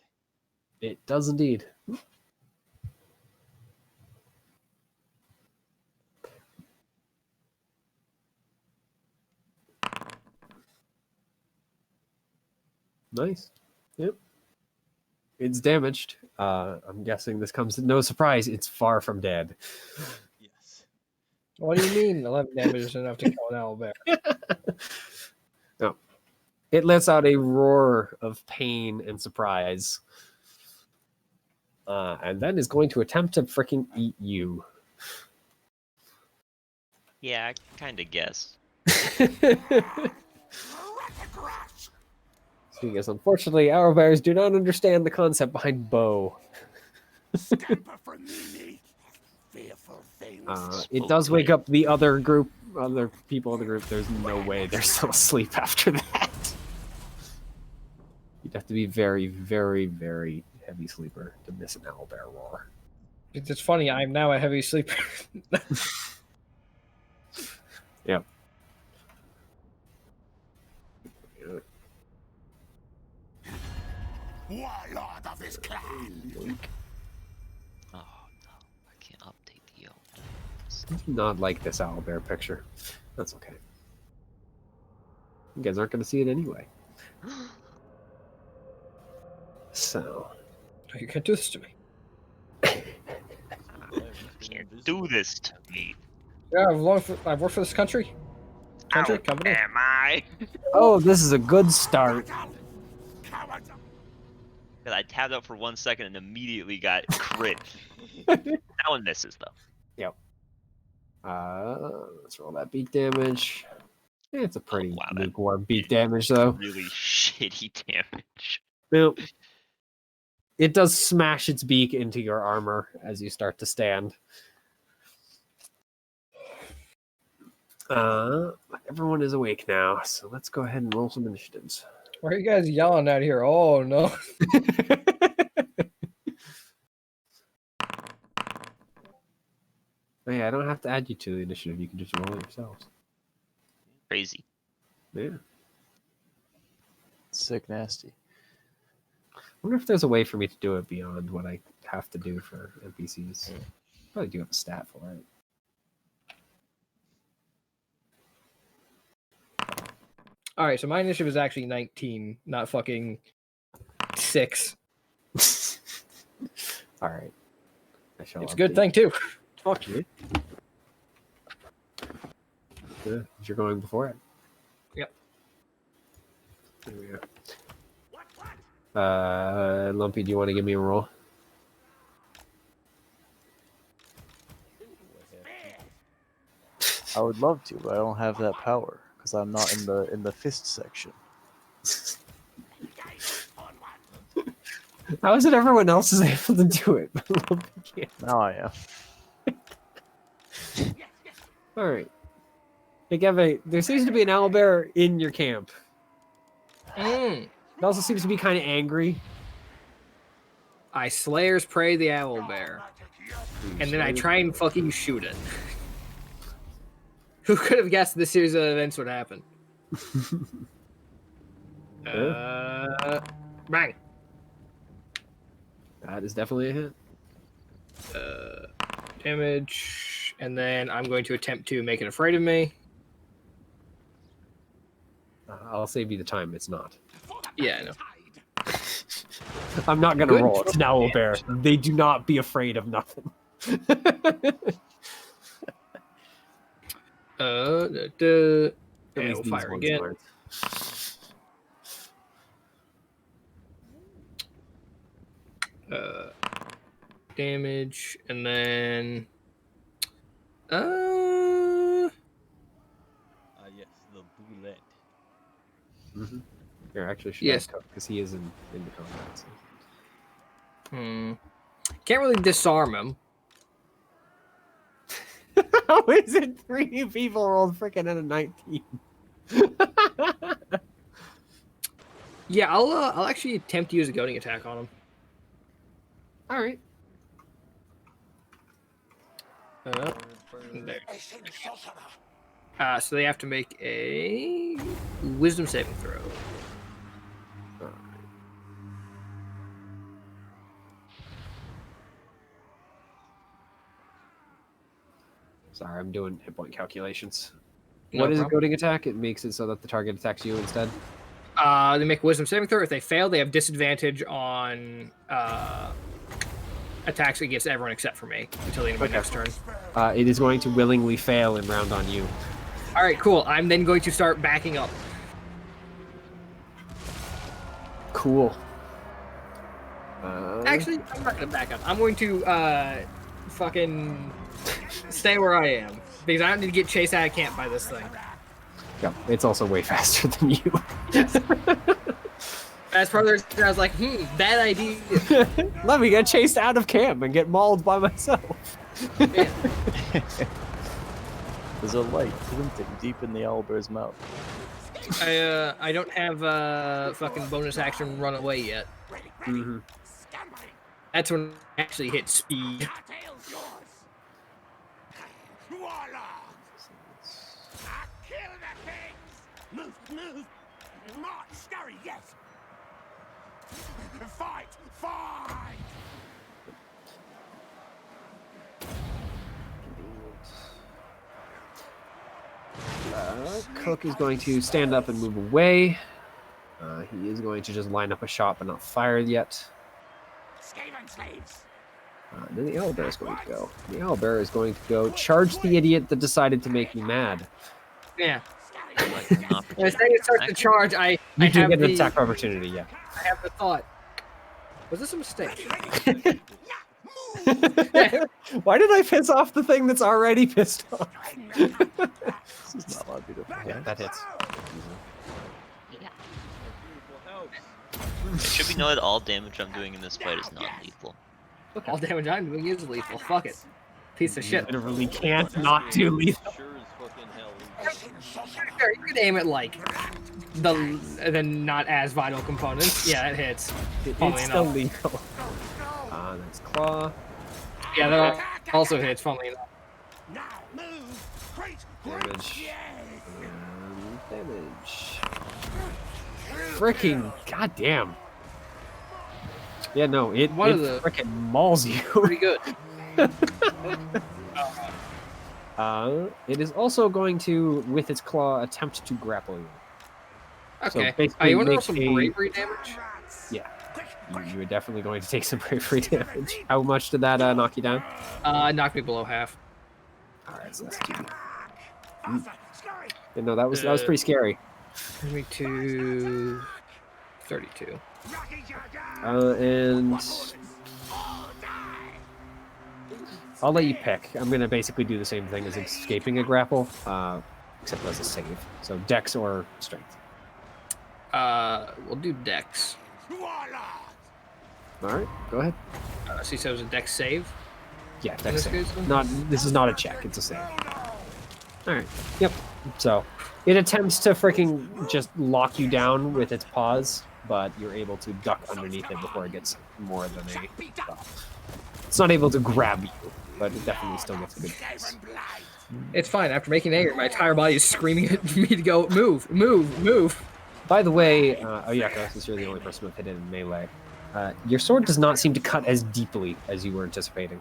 It does indeed. Nice. Yep. It's damaged. I'm guessing this comes as no surprise. It's far from dead. Yes. What do you mean 11 damage is enough to kill an owl bear? No. It lets out a roar of pain and surprise. And then is going to attempt to freaking eat you. Yeah, I kind of guessed. Seeing as unfortunately, our bears do not understand the concept behind bow. It does wake up the other people in the group. There's no way they're still asleep after that. You'd have to be very, very, very heavy sleeper to miss an owl bear roar. It's funny, I'm now a heavy sleeper. Yep. Warlord of this clan. Oh no, I can't update the Not like this owl bear picture. That's okay. You guys aren't going to see it anyway. So. You can't do this to me. Can't do this to me. Yeah, I've worked for this country. Company. Am I? Oh, this is a good start. I tabbed out for 1 second and immediately got crit. That one misses though. Yep. Let's roll that beak damage. It's a pretty lukewarm beak damage, though. Really shitty damage. Nope. It does smash its beak into your armor as you start to stand. Everyone is awake now, so let's go ahead and roll some initiatives. Why are you guys yelling out here? Oh no. Oh, yeah, I don't have to add you to the initiative. You can just roll it yourselves. Crazy. Yeah. Sick nasty. I wonder if there's a way for me to do it beyond what I have to do for NPCs. Probably do have a stat for it. All right, so my initiative is actually 19, not fucking 6. All right. It's a good thing too. Fuck you. Yeah, you're going before it. Yep. There we go. Lumpy, do you want to give me a roll? I would love to, but I don't have that power because I'm not in the fist section. How is it everyone else is able to do it? but Lumpy can't? Now I am. All right. Hey, Geve, there seems to be an owlbear in your camp. Mm. It also seems to be kind of angry. I Slayer's Prey the owlbear. And then I try and fucking shoot it. Who could have guessed this series of events would happen? Bang. That is definitely a hit. Damage. And then I'm going to attempt to make it afraid of me. I'll save you the time. It's not. Yeah, I know. I'm not gonna Good roll. It's an owlbear. They do not be afraid of nothing. Yeah, we'll these fire ones again. aren't. Damage, and then Yes, the boulette. Mm-hmm. Here, actually, should Yes. because he is in the combat. So. Can't really disarm him. How is it 3 people rolled freaking at a 19? Yeah, I'll actually attempt to use a goading attack on him. All right. There. So they have to make a wisdom saving throw. Sorry, I'm doing hit point calculations. No What is a problem. goading attack? It makes it so that the target attacks you instead. They make a wisdom saving throw. If they fail, they have disadvantage on attacks against everyone except for me until the end of my next turn. It is going to willingly fail and round on you. All right, cool. I'm then going to start backing up. Cool. Actually, I'm not going to back up. I'm going to fucking stay where I am because I don't need to get chased out of camp by this thing. Yeah, it's also way faster than you. As part of the reason I was like, bad idea. Let me get chased out of camp and get mauled by myself. Yeah. There's a light glinting deep in the owlbear's mouth. I don't have fucking bonus action run away yet. Mm-hmm. That's when I actually hit speed. Move! Not scurry, yes! Fight! Cook is going to stand up and move away. He is going to just line up a shot but not fire yet. Skaven slaves! Then the owlbear is going to go. The owlbear is going to go charge the idiot that decided to make me mad. Yeah. Like an As opportunity soon as it starts to attack. charge, I You do have get an the attack opportunity, yeah. I have the thought. Was this a mistake? Why did I piss off the thing that's already pissed off? This is not my beautiful Yeah, house. that hits. It should be noted all damage I'm doing in this fight is non-lethal. All damage I'm doing is lethal. Fuck it. Piece of shit. Literally can't not do lethal. Sure as fucking hell. Sure, you could aim at like the not as vital components. Yeah, that hits. Funnily It's still enough. lethal. That's claw. Yeah, that also hits. Funnily enough. Now move! Great! Damage. And damage. Freaking goddamn. Yeah, no, it One of the- freaking mauls you. Pretty good. It is also going to, with its claw, attempt to grapple you. Okay. basically You want to roll make some a- bravery damage? Yeah. You are definitely going to take some bravery damage. How much did that knock you down? Knocked me below half. Alright, so that's 2. Yeah, no, that was pretty scary. 32, 32. And I'll let you pick. I'm going to basically do the same thing as escaping a grapple, except as a save. So Dex or Strength. We'll do Dex. All right, go ahead. So you said it was a dex save? Yeah, In dex this save. case? Not. This is not a check. It's a save. All right. Yep. So it attempts to freaking just lock you down with its paws, but you're able to duck underneath it before it gets more than a. Well, it's not able to grab you, but it definitely still gets a good chance. It's fine. After making angry, my entire body is screaming at me to go move, move, move. By the way, Oyako, since you're the only person with hit in melee, your sword does not seem to cut as deeply as you were anticipating,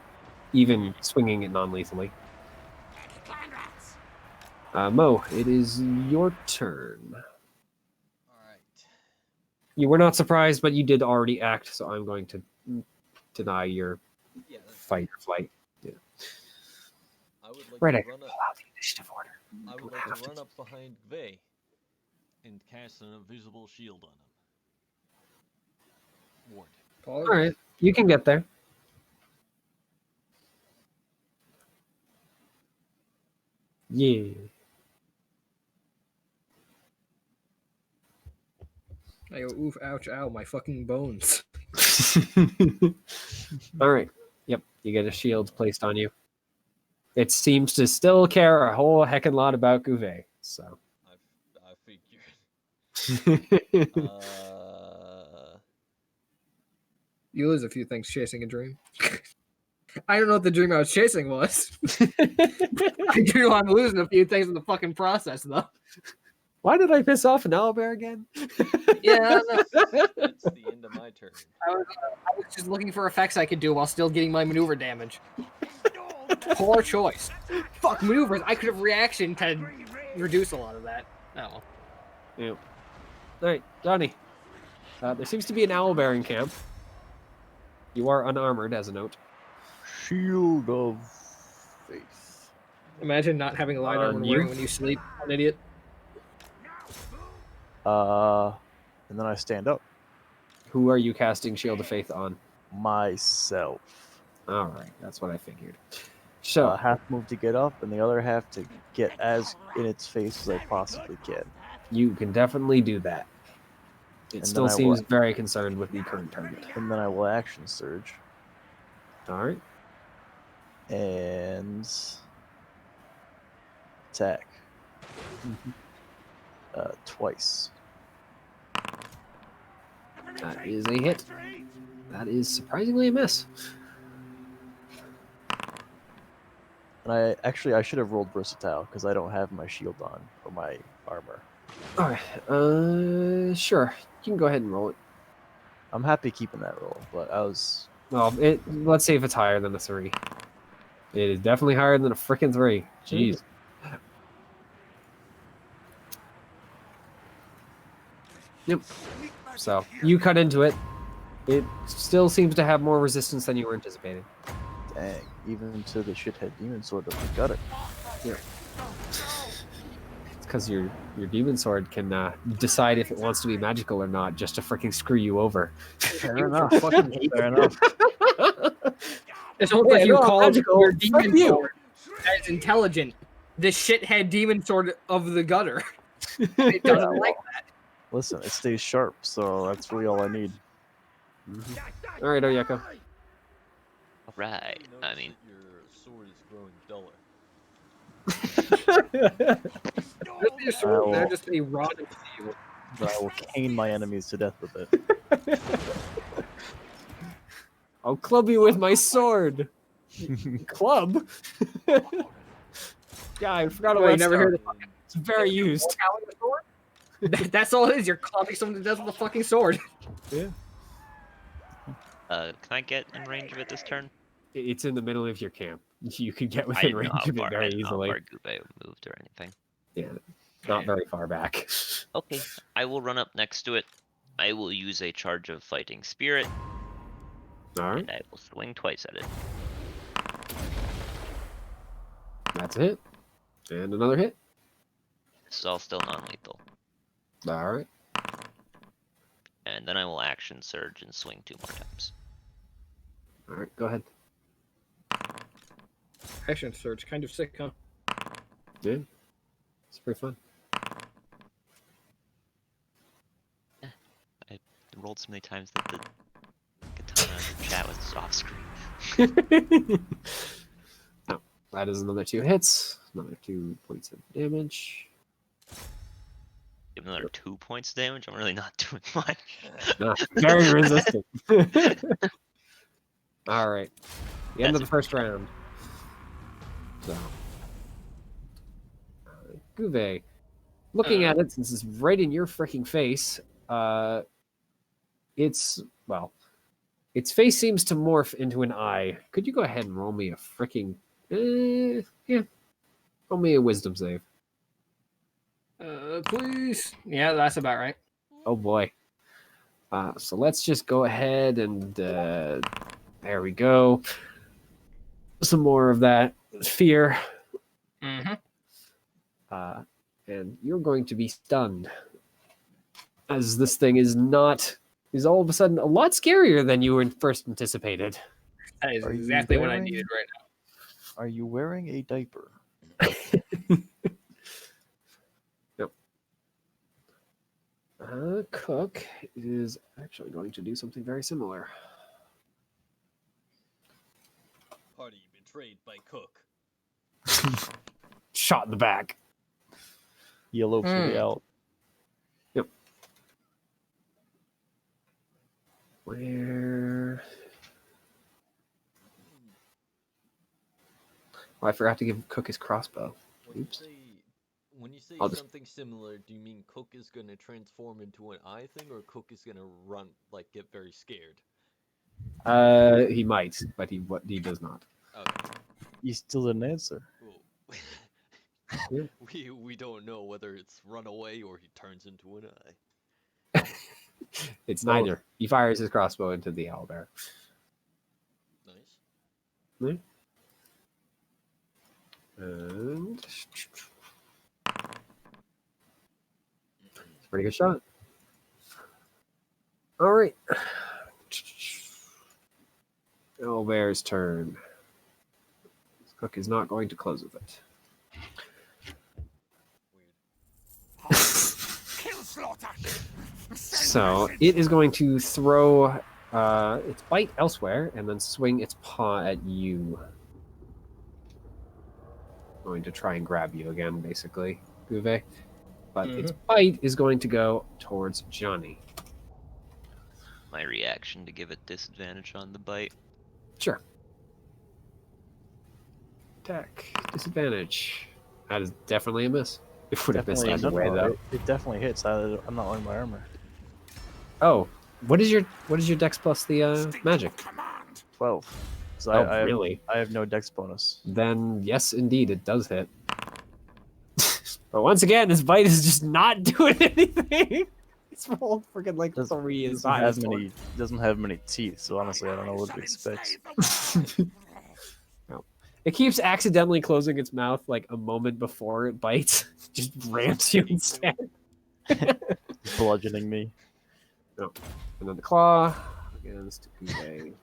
even swinging it non-lethally. Mo, it is your turn. Alright. You were not surprised, but you did already act, so I'm going to deny your Yeah, that's fight or flight. Yeah. I would like Right, to I can run pull up. out the initiative order. I would don't like have to to run up behind Gve and cast an invisible shield on him. Ward. All right, you can get there. Yeah. I go, oof, ouch, ow, my fucking bones. All right. Yep, you get a shield placed on you. It seems to still care a whole heckin' lot about Gouvet, so. I figured. You lose a few things chasing a dream. I don't know what the dream I was chasing was. I do know I'm losing a few things in the fucking process, though. Why did I piss off an owlbear again? Yeah, no. It's the end of my turn. I was just looking for effects I could do while still getting my maneuver damage. Poor choice. Fuck maneuvers. I could have reaction to reduce a lot of that. Oh. Yeah. All right, Johnny. There seems to be an owlbear in camp. You are unarmored, as a note. Shield of faith. Imagine not having a light armor You? wearing when you sleep, an idiot. And then I stand up. Who are you casting Shield of Faith on? Myself. All right, that's what I figured. So, Half move to get up, and the other half to get as in its face as I possibly can. you can definitely do that. It And still then I seems will- very concerned with the current target. And then I will action surge. All right. And attack. Twice. That is a hit. That is surprisingly a miss. And I should have rolled versatile because I don't have my shield on or my armor. All right. Sure. You can go ahead and roll it. I'm happy keeping that roll, but I was Well, let's see if it's higher than a 3. It is definitely higher than a freaking 3. Jeez. Yep. So you cut into it. It still seems to have more resistance than you were anticipating. dang, even to the shithead demon sword of the gutter. Yeah. It's because your demon sword can decide if it wants to be magical or not, just to freaking screw you over. Fair enough. Fair enough. It's almost like you no, called magical. your Fuck demon you. sword as intelligent. The shithead demon sword of the gutter. It doesn't Yeah, like Listen, it stays sharp, so that's really all I need. All right, Oyeko. Right. You I notice mean, that your sword is growing duller. Just your sword, they're just a rod of steel. But I will cane my enemies to death with it. I'll club you with my sword. Club? Yeah, I forgot Oh, about you never hear the It's very used. sword? That's all it is. You're clubbing someone to death with a fucking sword. Yeah. can I get in range of it this turn? It's in the middle of your camp. You could get I within didn't know range how of far, it I very didn't know how easily. far Gouvet moved or anything. Yeah, not very far back. Okay, I will run up next to it. I will use a charge of fighting spirit, All right, and I will swing twice at it. that's a hit. And another hit. This is all still non-lethal. All right. And then I will action surge and swing 2 more times. All right, go ahead. Action surge, kind of sick, huh? Yeah, it's pretty fun. I rolled so many times that the katana off screen. No, that is another 2 hits, another 2 points of damage. Give him another 2 points of damage. I'm really not doing much. No, very resistant. All right, the end of the first round. So, Guve, looking at it, since it's right in your freaking face, its face seems to morph into an eye. Could you go ahead and roll me a freaking yeah, roll me a wisdom save? Please. Yeah, that's about right. Oh boy. So let's just go ahead and there we go. Some more of that fear. Mm-hmm. And you're going to be stunned. As this thing is all of a sudden a lot scarier than you were first anticipated. That is Are you exactly what I wearing- needed right now. Are you wearing a diaper? Yep. Cook is actually going to do something very similar. Party betrayed by Cook. Shot in the back. Yellow for the out. Yep. Where? Oh, I forgot to give Cook his crossbow. Oops. When you say I'll just- something similar, do you mean Cook is gonna transform into an eye thing, or Cook is gonna run, like, get very scared? He might, but he does not. Okay. You still didn't answer. Well, Yeah. we don't know whether it's run away or he turns into an eye. It's neither. He fires his crossbow into the owlbear. Nice. And it's a pretty good shot. All right. Owlbear's turn. Cook is not going to close with it. Kill slaughter. So it is going to throw its bite elsewhere and then swing its paw at you. Going to try and grab you again, basically, Guve. But its bite is going to go towards Johnny. My reaction to give it disadvantage on the bite. Sure. Attack. Disadvantage. That is definitely a miss. It would have missed Definitely, either way, though. it definitely hits. I'm not wearing my armor. Oh, what is your dex plus the magic? 12. So Oh, I really? I have no dex bonus. Then yes, indeed, it does hit. But once again, this bite is just not doing anything. It's rolled freaking like 3 inside. Doesn't have many teeth, so honestly, I don't know what it expects. No. It keeps accidentally closing its mouth like a moment before it bites. Just rams you instead. Bludgeoning me. No. And then the claw against Guve.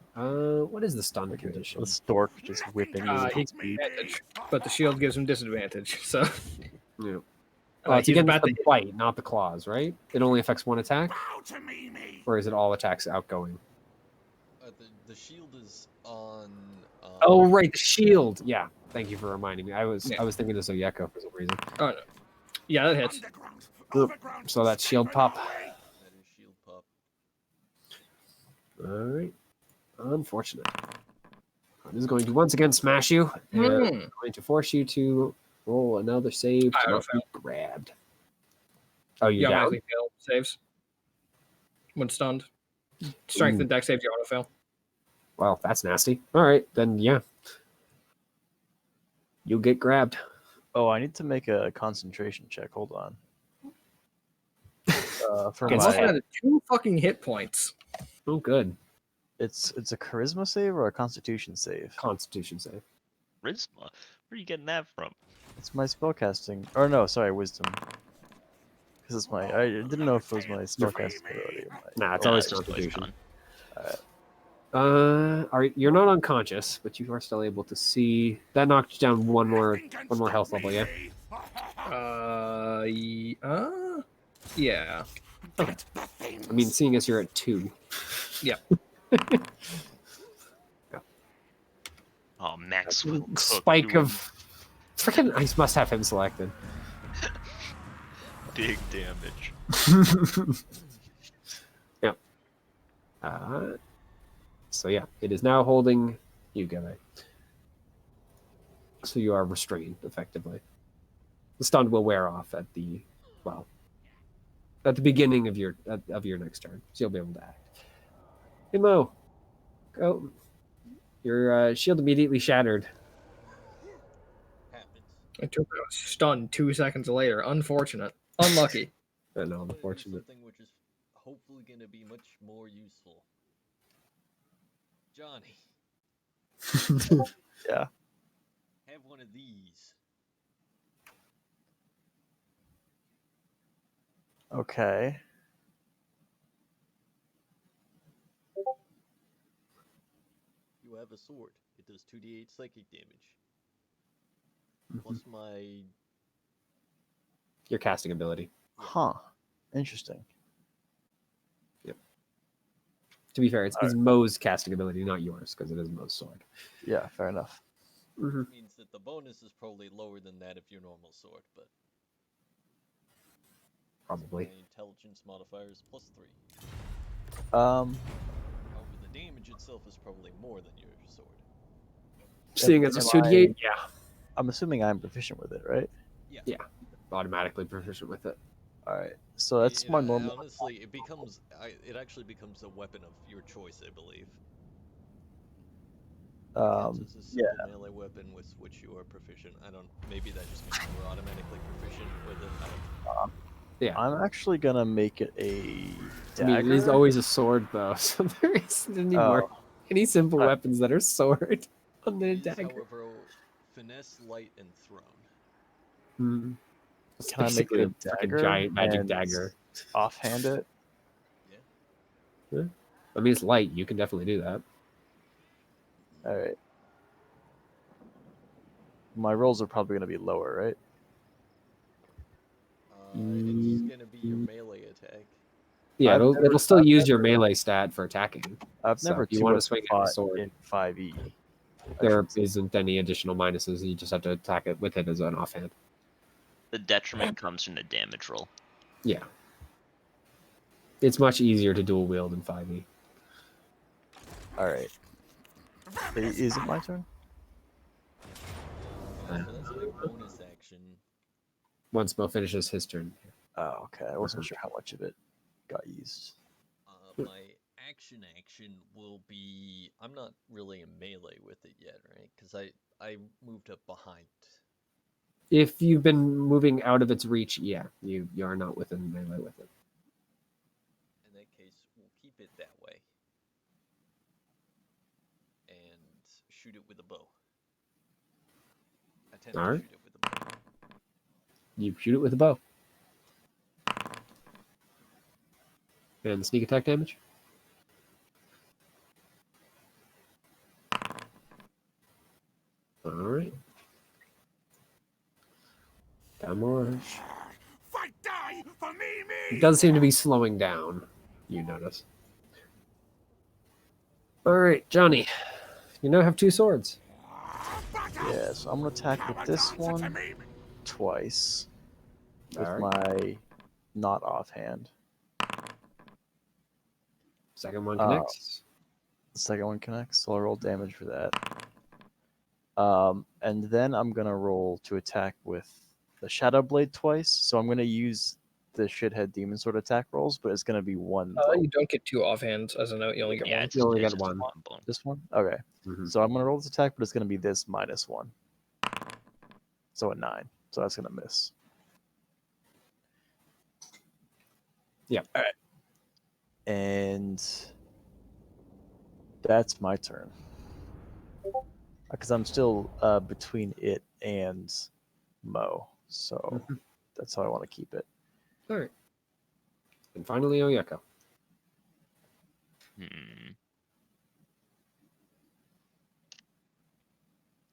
What is the stun condition? The stork just whipping you. He advantage, but the shield gives him disadvantage. So Yeah. he's Against about the to. bite, not the claws, right? It only affects one attack, Bow to me. or is it all attacks outgoing? The shield is on. Oh, right, the shield. Yeah, thank you for reminding me. I was Yeah. thinking of Zoyeko for some reason. Oh no. Yeah, that hits. Underground. So that's shield pop. That is shield pop. All right. Unfortunate. This is going to once again smash you. And going to force you to roll another save to not be grabbed. Oh, you're down? automatically fail saves when stunned. Strength and dex saves you auto fail. Well, that's nasty. All right, then yeah. You'll get grabbed. Oh, I need to make a concentration check. Hold on. For Okay, I'm so- looking my, at 2 fucking hit points. Oh, good. it's a charisma save or a constitution save? Constitution save. Charisma? Where are you getting that from? It's my spellcasting. Or no, sorry, wisdom. Because it's my. I didn't know if it was my spellcasting ability. Or my, Nah, it's Nah, always it's just Constitution. con. All right, you're not unconscious, but you are still able to see. That knocked you down one more health level, yeah. Yeah. I mean, seeing as you're at 2. Yeah. Oh, Maxwell Cook Spike doing of freaking ice must have him selected. big damage. Yep. So yeah, it is now holding you, Gavin. So you are restrained effectively. The stun will wear off at the beginning of your next turn, so you'll be able to act. Hey Mo, go. Your shield immediately shattered. Happens. I took a stun 2 seconds later. Unfortunate. Unlucky. I know, But here's unfortunate. something which is hopefully going to be much more useful. Johnny, Yeah. have one of these. Okay. You have a sword. It does 2d8 psychic damage. Mm-hmm. Plus my... Your casting ability. Yeah. Huh. Interesting. To be fair, it's Mo's casting ability, not yours, because it is Mo's sword. Yeah, fair enough. Mm-hmm. Means that the bonus is probably lower than that of your normal sword, but... Probably. My intelligence modifier is +3. Um, However, the damage itself is probably more than your sword. Seeing as it's am 2d8, yeah. I'm assuming I'm proficient with it, right? Yeah. Automatically proficient with it. All right. So that's my normal. Honestly, it becomes... it actually becomes a weapon of your choice, I believe. It counts as a simple melee weapon with which you are proficient. I don't... Maybe that just means we're automatically proficient with it. I don't... Yeah. I'm actually gonna make it a I mean, it is dagger. always a sword, though, so there isn't any more any simple Right. weapons that are sword on the It is, dagger. however, finesse, light, and thrown. Mm. It's Can I make basically it a a freaking dagger giant magic and dagger. offhand it? Yeah. I mean, it's light. You can definitely do that. All right. My rolls are probably gonna be lower, right? It's gonna be your melee attack. Yeah, it'll still use your melee stat for attacking. I've So never if you want to 2-up swing at fought the sword, in 5e. there isn't any additional minuses. You just have to attack it with it as an offhand. The detriment comes from the damage roll. Yeah. It's much easier to dual wield in 5e. All right. Is it my turn? That's my bonus action. Once Mo finishes his turn. Oh, okay. I wasn't sure how much of it got used. My action will be... I'm not really in melee with it yet, right? Because I moved up behind. If you've been moving out of its reach, yeah, you are not within melee with it. In that case, we'll keep it that way. And shoot it with a bow. Attempt to shoot it with a bow. You shoot it with a bow. And the sneak attack damage? Alright. Damage. Fight die for me. It does seem to be slowing down, you notice. Alright, Johnny. You now have 2 swords. Yeah, so I'm gonna attack with this one twice with my not offhand. Second one connects. The second one connects, so I'll roll damage for that. And then I'm gonna roll to attack with the Shadow Blade twice. So I'm gonna use the shithead demon sword attack rolls, but it's gonna be one. You don't get 2 offhands as a note. You only get one. You only get one. This one? Okay. So I'm gonna roll this attack, but it's gonna be this -1. So a 9. So that's gonna miss. Yeah. All right. And that's my turn. Because I'm still between it and Mo. So that's how I want to keep it. Alright. And finally, Oyeko.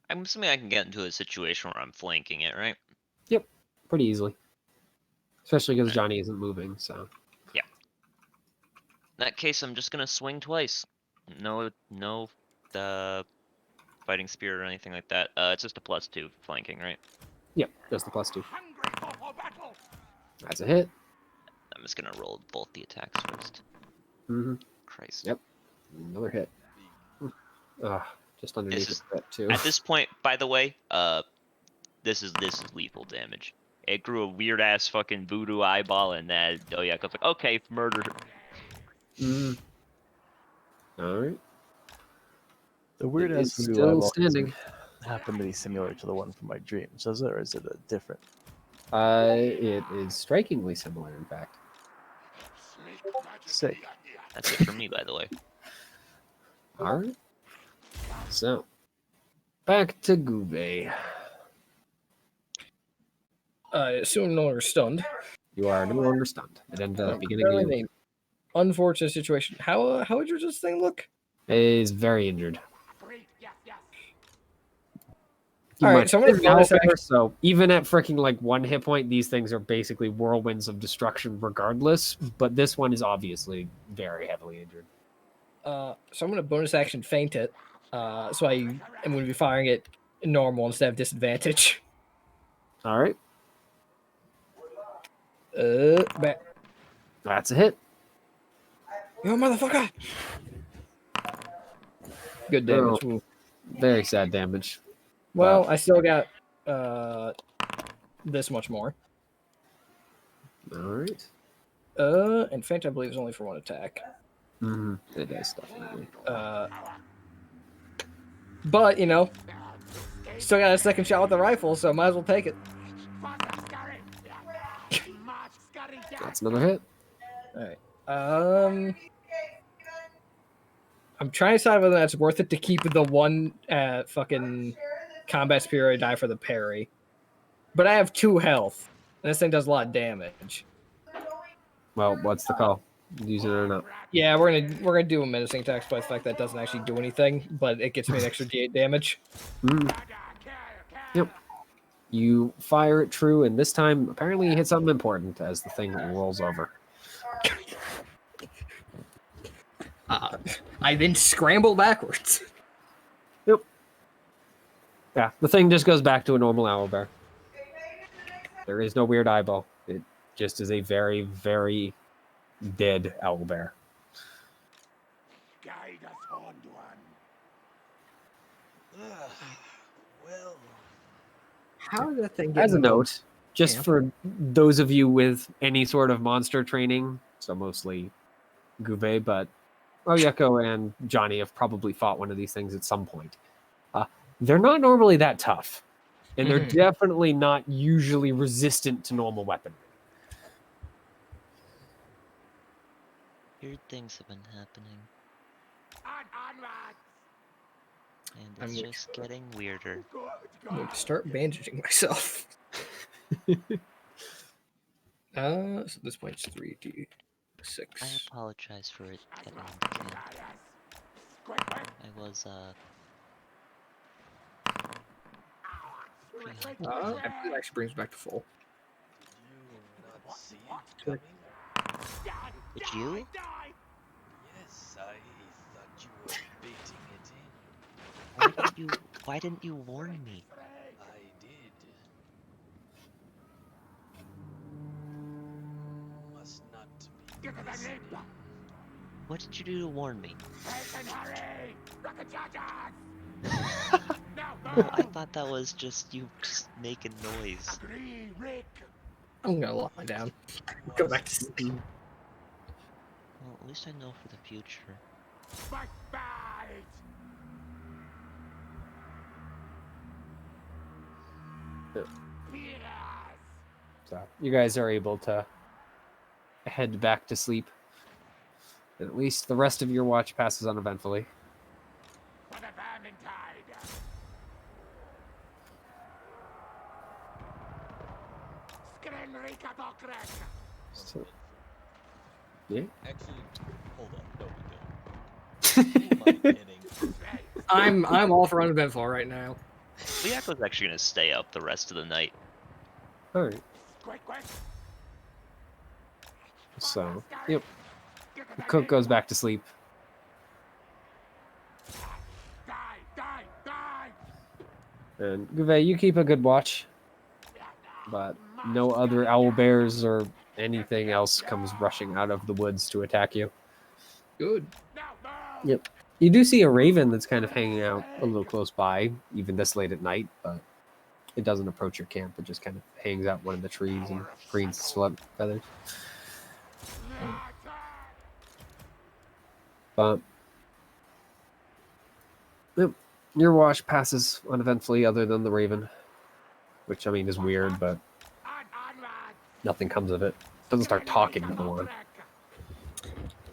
I'm assuming I can get into a situation where I'm flanking it, right? Yep. Pretty easily. Especially because Johnny isn't moving, so. Yeah. In that case, I'm just gonna swing twice. No, fighting spirit or anything like that. It's just a +2 flanking, right? Yep, just the +2. Hungry for battle. That's a hit. I'm just gonna roll both the attacks first. Mm-hmm. Christ. Yep. Another hit. Ugh, just underneath This is- the crit too. At this point, by the way, this is lethal damage. It grew a weird ass fucking voodoo eyeball, and that Oyaka's like, okay, murder. Mm. All right. The weird It ass is voodoo still eyeball standing. happen to be similar to the one from my dreams, does it, or is it a different? It is strikingly similar, in fact. Sick. That's it for me, by the way. All right. So, back to Gube. Soon no longer stunned. You are no longer stunned. It ended up beginning Really you. unfortunate situation. How injured does this thing look? Is very injured. All right, so I'm gonna bonus action. So even at freaking like 1 hit point, these things are basically whirlwinds of destruction regardless. But this one is obviously very heavily injured. So I'm gonna bonus action feint it. So I am going to be firing it normal instead of disadvantage. All right. Back. That's a hit. Yo, motherfucker! Good damage. Oh, very sad damage. Well, I still got this much more. All right. And feint I believe is only for 1 attack. Mm-hmm. It is definitely. But you know, still got a second shot with the rifle, so might as well take it. That's another hit. All right. I'm trying to decide whether that's worth it to keep the 1 fucking combat spirit I die for the parry. But I have 2 health, and this thing does a lot of damage. Well, what's the call? Use it or not? Yeah, we're gonna do a menacing attack, despite the fact that doesn't actually do anything, but it gets me an extra D8 damage. Mm. Yep. You fire it true, and this time apparently you hit something important as the thing rolls over. I then scramble backwards. Yep. Yeah, the thing just goes back to a normal owlbear. There is no weird eyeball. It just is a very, very dead owlbear. Guide us, Horned One. Well, How did that thing get As a in the note, just camp? for those of you with any sort of monster training, so mostly Gube, but Oyeko and Johnny have probably fought one of these things at some point. They're not normally that tough, and they're definitely not usually resistant to normal weaponry. Weird things have been happening, Onward. and it's just getting weirder. I'm going to start bandaging myself. So this point's 3d6. I apologize for it getting into camp. I was, It actually brings me back to full. did you not see it coming? Did you? Yes, I thought you were baiting it in. Why didn't you warn me? I did. Must not be listening. What did you do to warn me? No, I thought that was just you just making noise. I'm gonna lie down. Go back to sleep. Well, at least I know for the future. So you guys are able to head back to sleep. At least the rest of your watch passes uneventfully. So, yeah. Actually, hold up. No, we don't. Who am I kidding? I'm all for uneventful right now. Oyako's actually gonna stay up the rest of the night. All right. So, yep. Cook goes back to sleep. Die, die, die! And Guve, you keep a good watch, but no other owl bears or anything else comes rushing out of the woods to attack you. Good. Yep. You do see a raven that's kind of hanging out a little close by, even this late at night, but it doesn't approach your camp. It just kind of hangs out one of the trees and preens its feathers. But yep, your watch passes uneventfully, other than the raven, which I mean is weird, but nothing comes of it. Doesn't start talking for one.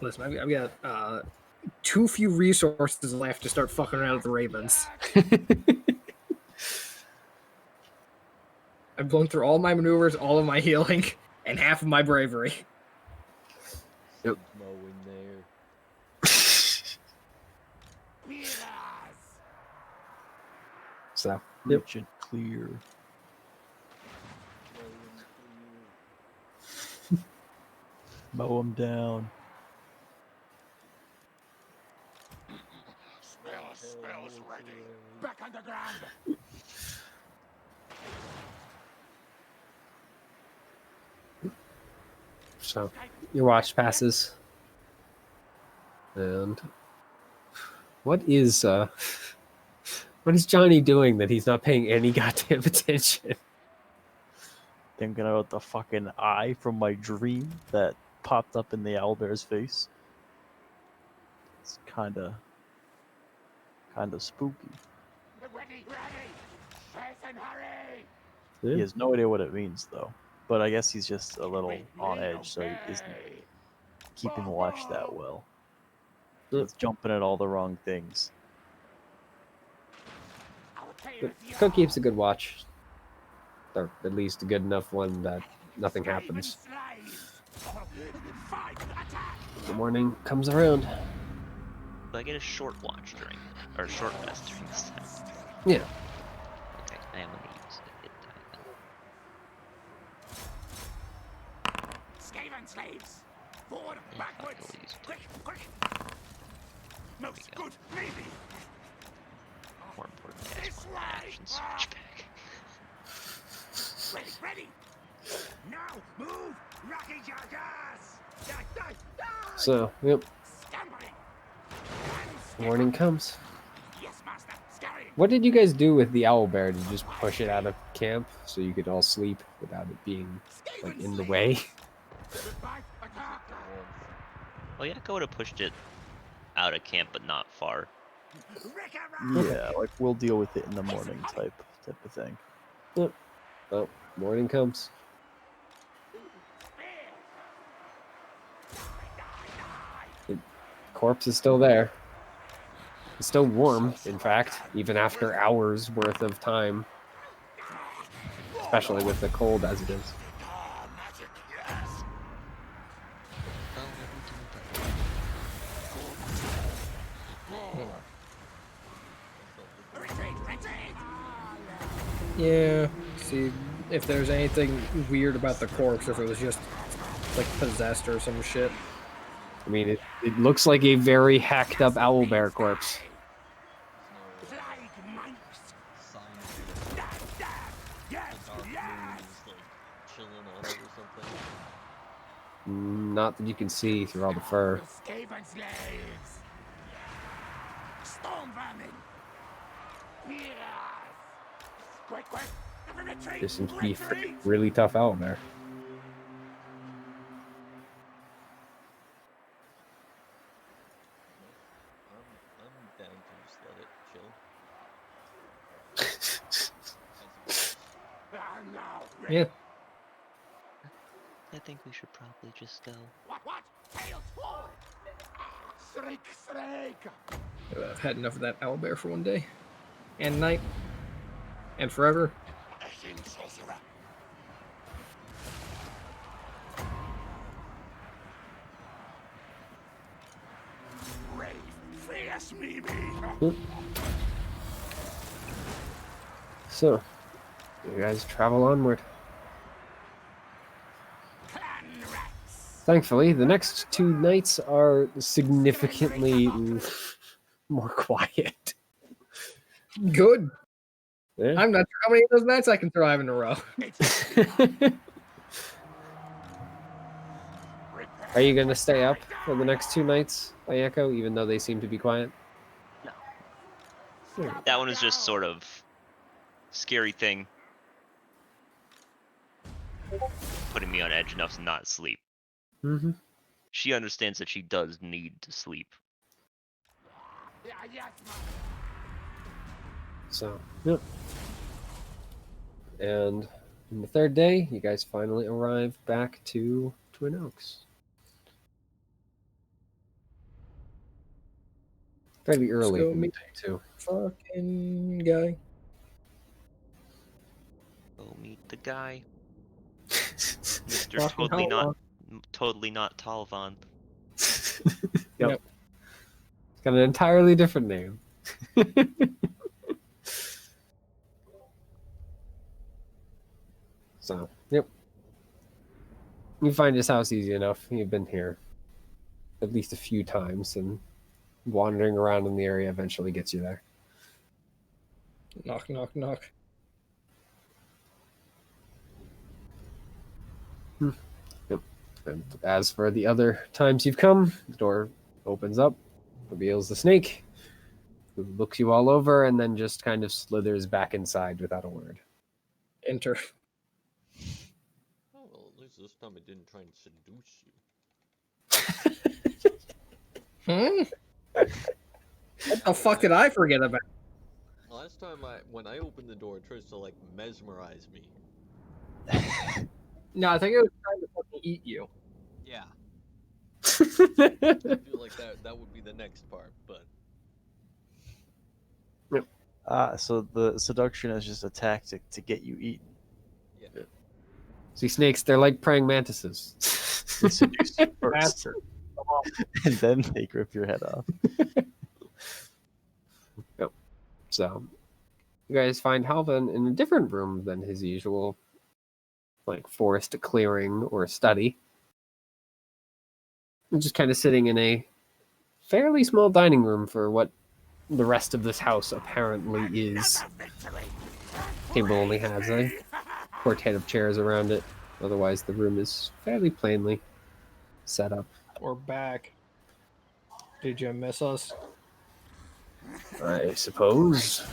Listen, I've got too few resources left to start fucking around with the ravens. I've blown through all my maneuvers, all of my healing, and half of my bravery. Yep. Mo in there. So, yep. Reach it clear. Mow him down. Spells ready. Back underground. So your watch passes, and what is Johnny doing that he's not paying any goddamn attention? Thinking about the fucking eye from my dream that popped up in the owlbear's face. It's kinda spooky. Ready. Chase and hurry. Yeah. He has no idea what it means though. But I guess he's just a little on edge, so he isn't keeping watch that well. He's jumping at all the wrong things. But Cook keeps a good watch, or at least a good enough one that nothing happens. The morning comes around. Do I get a short watch during, or a short rest during this time? Yeah. Okay, I am gonna use it. Skaven slaves. Forward, Yeah, backwards. I will use it. Quick. Most good, maybe. More importantly, I This just want an way. action switch back. Ready. Now move. Rocky Jagas. So, yep, Scampering. morning comes. Yes, master. Scurrying. What did you guys do with the owl bear? Did you just push it out of camp so you could all sleep without it being like in the way? Goodbye. Attack. Well, yeah, I would have pushed it out of camp, but not far. Yeah, like we'll deal with it in the morning type of thing. Yep. Oh, morning comes. The corpse is still there. It's still warm, in fact, even after hours worth of time. Especially with the cold as it is. Well, what do we Yeah. See if there's anything weird about the corpse, if it was just like possessed or some shit. I mean, it looks like a very hacked up owl bear corpse. Plague monks. Sign of the Yes. dark moon is like chilling on it or something. Not that you can see through all the fur. Skaven slaves. Storm vermin. Yes. Quick. Retreat. This seems to be a really tough owl bear. I'm down to just let it chill. Yeah. I think we should probably just go. What? Tails fall. Shriek. I've had enough of that owlbear for one day. And night. And forever. Sorcerer. Brave, fierce Mimi. So, you guys travel onward. Clan rats. Thankfully, the next 2 nights are significantly more quiet. Good. Yeah. I'm not sure how many of those nights I can survive in a row. Are you gonna stay up for the next 2 nights, Ayako, even though they seem to be quiet? No. That one is just sort of scary thing. Putting me on edge enough to not sleep. Mm-hmm. She understands that she does need to sleep. So, yep. And on the 3rd day, you guys finally arrive back to Twin Oaks. Fairly early go in the meet- day, too. Fucking guy. Go meet the guy. Mr. Fucking Totally not Talvan. Yep. It's got an entirely different name. So, yep. You find his house easy enough. You've been here at least a few times, and wandering around in the area eventually gets you there. Knock, knock, knock. Yep. And as for the other times you've come, the door opens up, reveals the snake, who looks you all over and then just kind of slithers back inside without a word. Enter. Oh, well, at least this time it didn't try and seduce you. What the fuck did I forget about? Last time when I opened the door, it tries to like mesmerize me. No, I think it was trying to fucking eat you. Yeah. I feel like that would be the next part, but So the seduction is just a tactic to get you eaten. yeah. See, snakes, they're like praying mantises. They seduce you first, Bastard. and then they rip your head off. Yep. So, you guys find Halvin in a different room than his usual, like, forest clearing or study. He's just kind of sitting in a fairly small dining room for what the rest of this house apparently is. Table only has a quartet of chairs around it. Otherwise, the room is fairly plainly set up. We're back. Did you miss us? I suppose.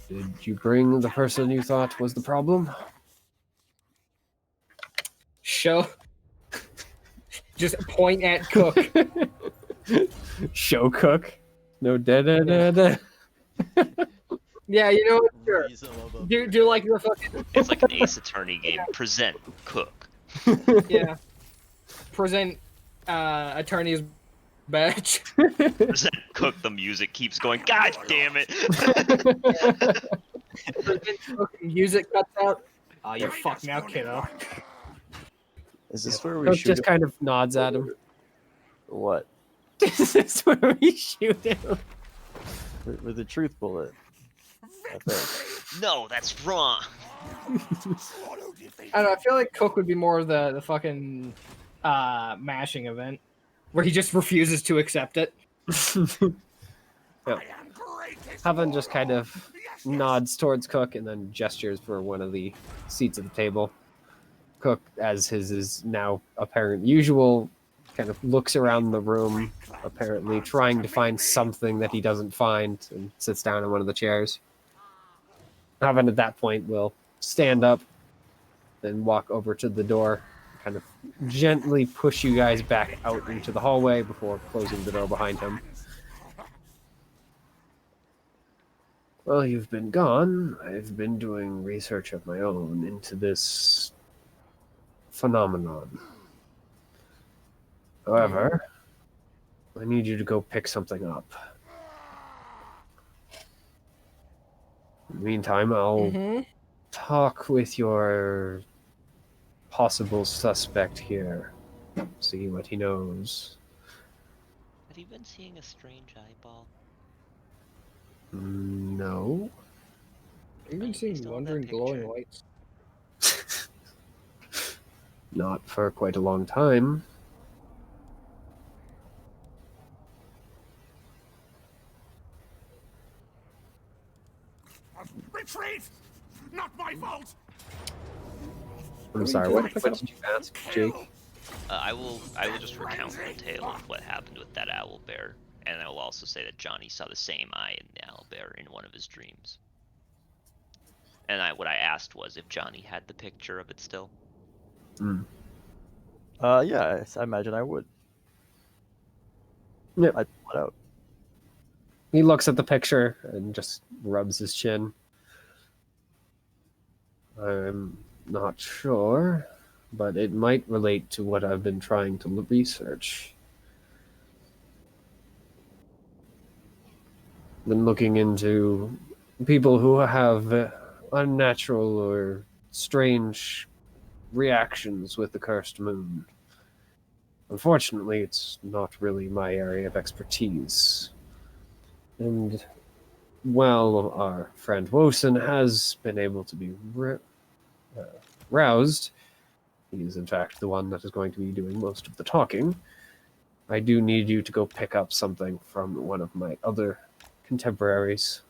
Did you bring the person you thought was the problem? Show. Just point at Cook. Show cook. No da da da da. Yeah, you know what? Sure. Raise 'em above Do your like the fucking It's like an Ace Attorney game. Present, cook. yeah. Present attorney's badge. Present, cook. The music keeps going. God damn it! Present fucking music cuts out. Oh, you fuck now, kiddo. Is this where we Cook shoot just him? kind of nods at him. What? This is where we shoot him. With the truth bullet. I think. No, that's wrong. I don't know. I feel like Cook would be more of the fucking mashing event, where he just refuses to accept it. Yep. Havan just kind of nods towards Cook and then gestures for one of the seats at the table. Cook, as his is now apparent usual, kind of looks around the room, apparently trying to find something that he doesn't find, and sits down in one of the chairs. Havan at that point will stand up, then walk over to the door, kind of gently push you guys back out into the hallway before closing the door behind him. Well, you've been gone. I've been doing research of my own into this phenomenon. However, I need you to go pick something up. In the meantime, I'll talk with your possible suspect here. See what he knows. Have you been seeing a strange eyeball? No. You've been seeing Still in that wandering glowing picture. lights. Not for quite a long time. Retreat! I'm sorry. What did you ask, Jake? I will just recount the tale of what happened with that owl bear, and I will also say that Johnny saw the same eye in the owl bear in one of his dreams. And what I asked was if Johnny had the picture of it still. Mm. Yeah, I imagine I would. Yep. I'd pull it out. He looks at the picture and just rubs his chin. I'm not sure, but it might relate to what I've been trying to research. Been looking into people who have unnatural or strange reactions with the cursed moon. Unfortunately, it's not really my area of expertise. And while our friend Wosen has been able to be roused, he is in fact the one that is going to be doing most of the talking. I do need you to go pick up something from one of my other contemporaries.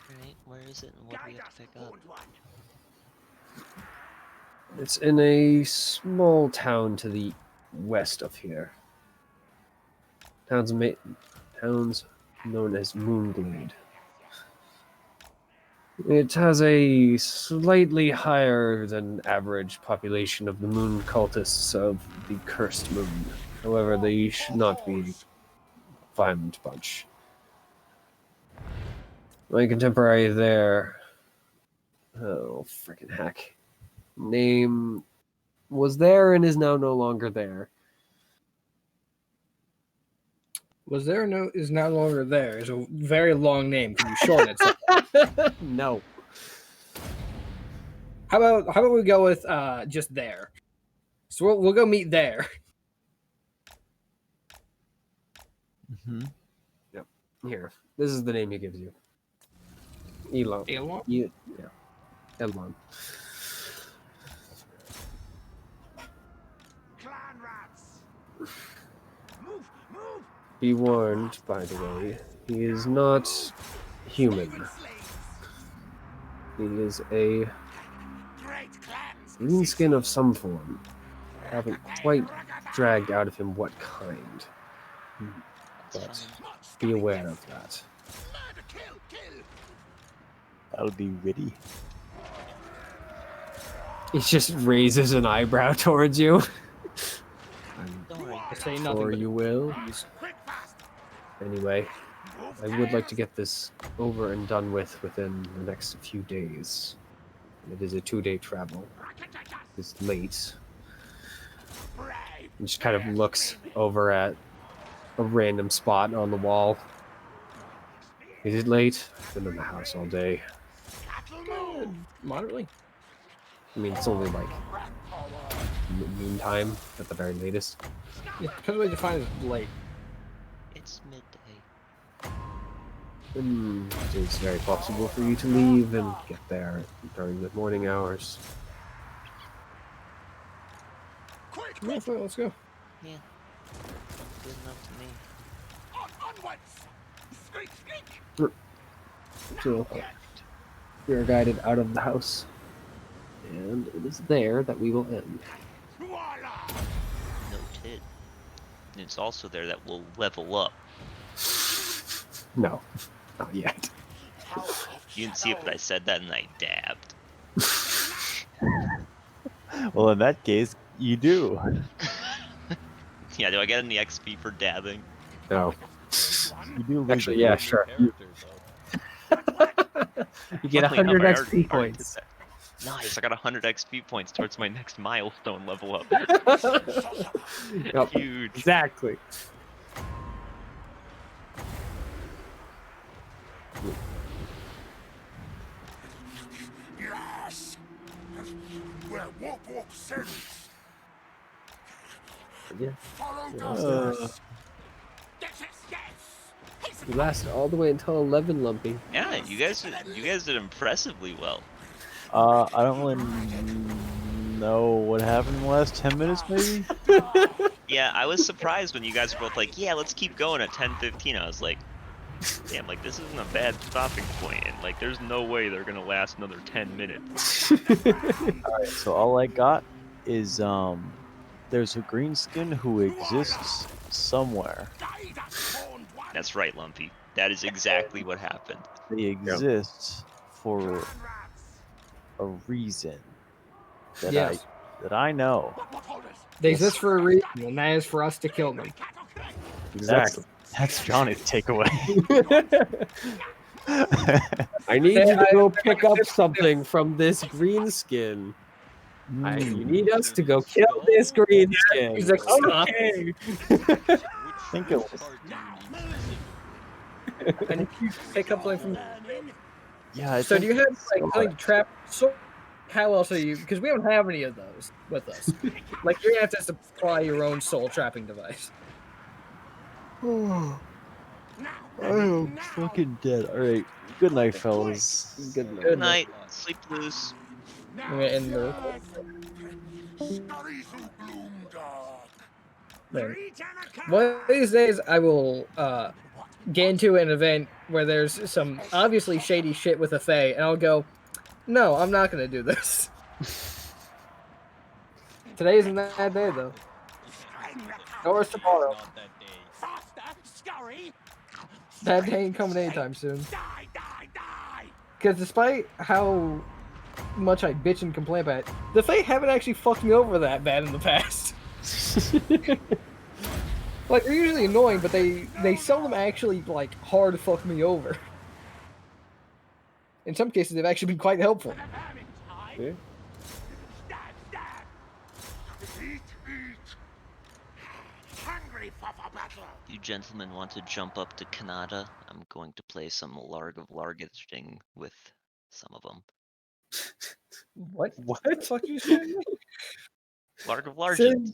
Right, where is it and what do we have to pick up? It's in a small town to the west of here. Town's known as Moonglade. It has a slightly higher than average population of the moon cultists of the cursed moon. However, they should not be a violent bunch. My contemporary there, oh frickin' heck, name was there and is now no longer there. Was there no is no longer there is a very long name. Can you shorten it? No. How about we go with just there? So we'll go meet there. Mm-hmm. Yep. Here. This is the name he gives you. Elon. Elon? Yeah. Elon. Clan rats. Move, move. Be warned, by the way, he is not human. He is a Great clans. green skin of some form. Haven't quite dragged out of him what kind. But That's fine. be aware of that. Murder, kill, kill. That'll be witty. He just raises an eyebrow towards you. I'm Don't worry. I say nothing. sure But you will. Quick, fast. Anyway, I would like to get this over and done with within the next few days. It is a 2-day travel. It's late. Brave. He just kind of looks over at a random spot on the wall. Is it late? I've been in the house all day. Cattle move. Moderately. I mean, it's only like noontime at the very latest. Yeah, depends what you define as late. It's midday. It is very possible for you to leave and get there during the morning hours. Quick, Yeah, fine, let's go. Yeah. Good enough to me. onwards. Squeak, squeak. So, we are guided out of the house. And it is there that we will end. Voila. Noted. And it's also there that we'll level up. No, not yet. You didn't see it, but I said that and I dabbed. Well, in that case, you do. Yeah, do I get any XP for dabbing? No. You do. Actually, yeah, sure. You get Funnily 100 enough, I XP already did points. that. Nice, I got 100 XP points towards my next milestone level up. Yep, Huge. exactly. Yes. Where Whoop Whoop sends. Yeah. Follow justice. Yes, yes, yes. You lasted all the way until 11, Lumpy. Yeah, you guys did impressively well. I don't really know what happened in the last 10 minutes, maybe? Yeah, I was surprised when you guys were both like, yeah, let's keep going at 10:15. I was like, Damn, like this isn't a bad stopping point, and like there's no way they're gonna last another 10 minutes. Alright, so all I got is there's a greenskin who exists somewhere. That's right, Lumpy. That is exactly what happened. They exist for a reason that Yes. I know. They exist for a reason, and that is for us to kill them. Exactly. That's Johnny's takeaway. I need Yeah, you to I- go pick up something from this green skin. You need us to go kill this green skin. He's like, stop. Okay. Think it was. Part do you need specifically? I need you to pick up something from. Yeah. So do you have like something to trap? So how else are you? Because we don't have any of those with us. Like you're gonna have to supply your own soul trapping device. I am fucking dead. Alright. Good night, fellas. Good night. Good night. Sleep loose. I'm gonna end the. Man. One of these days, I will get into an event where there's some obviously shady shit with a Fae, and I'll go, no, I'm not gonna do this. Today isn't that day though. Or it's tomorrow. Not that day. That day ain't coming anytime soon. Because despite how much I bitch and complain about it, the Fae haven't actually fucked me over that bad in the past. Like, they're usually annoying, but they seldom actually, like, hard fuck me over. In some cases, they've actually been quite helpful. Yeah. You gentlemen want to jump up to Canada? I'm going to play some Larg of Largething with some of them. What? What the fuck you saying? Larg of Say- Largeth.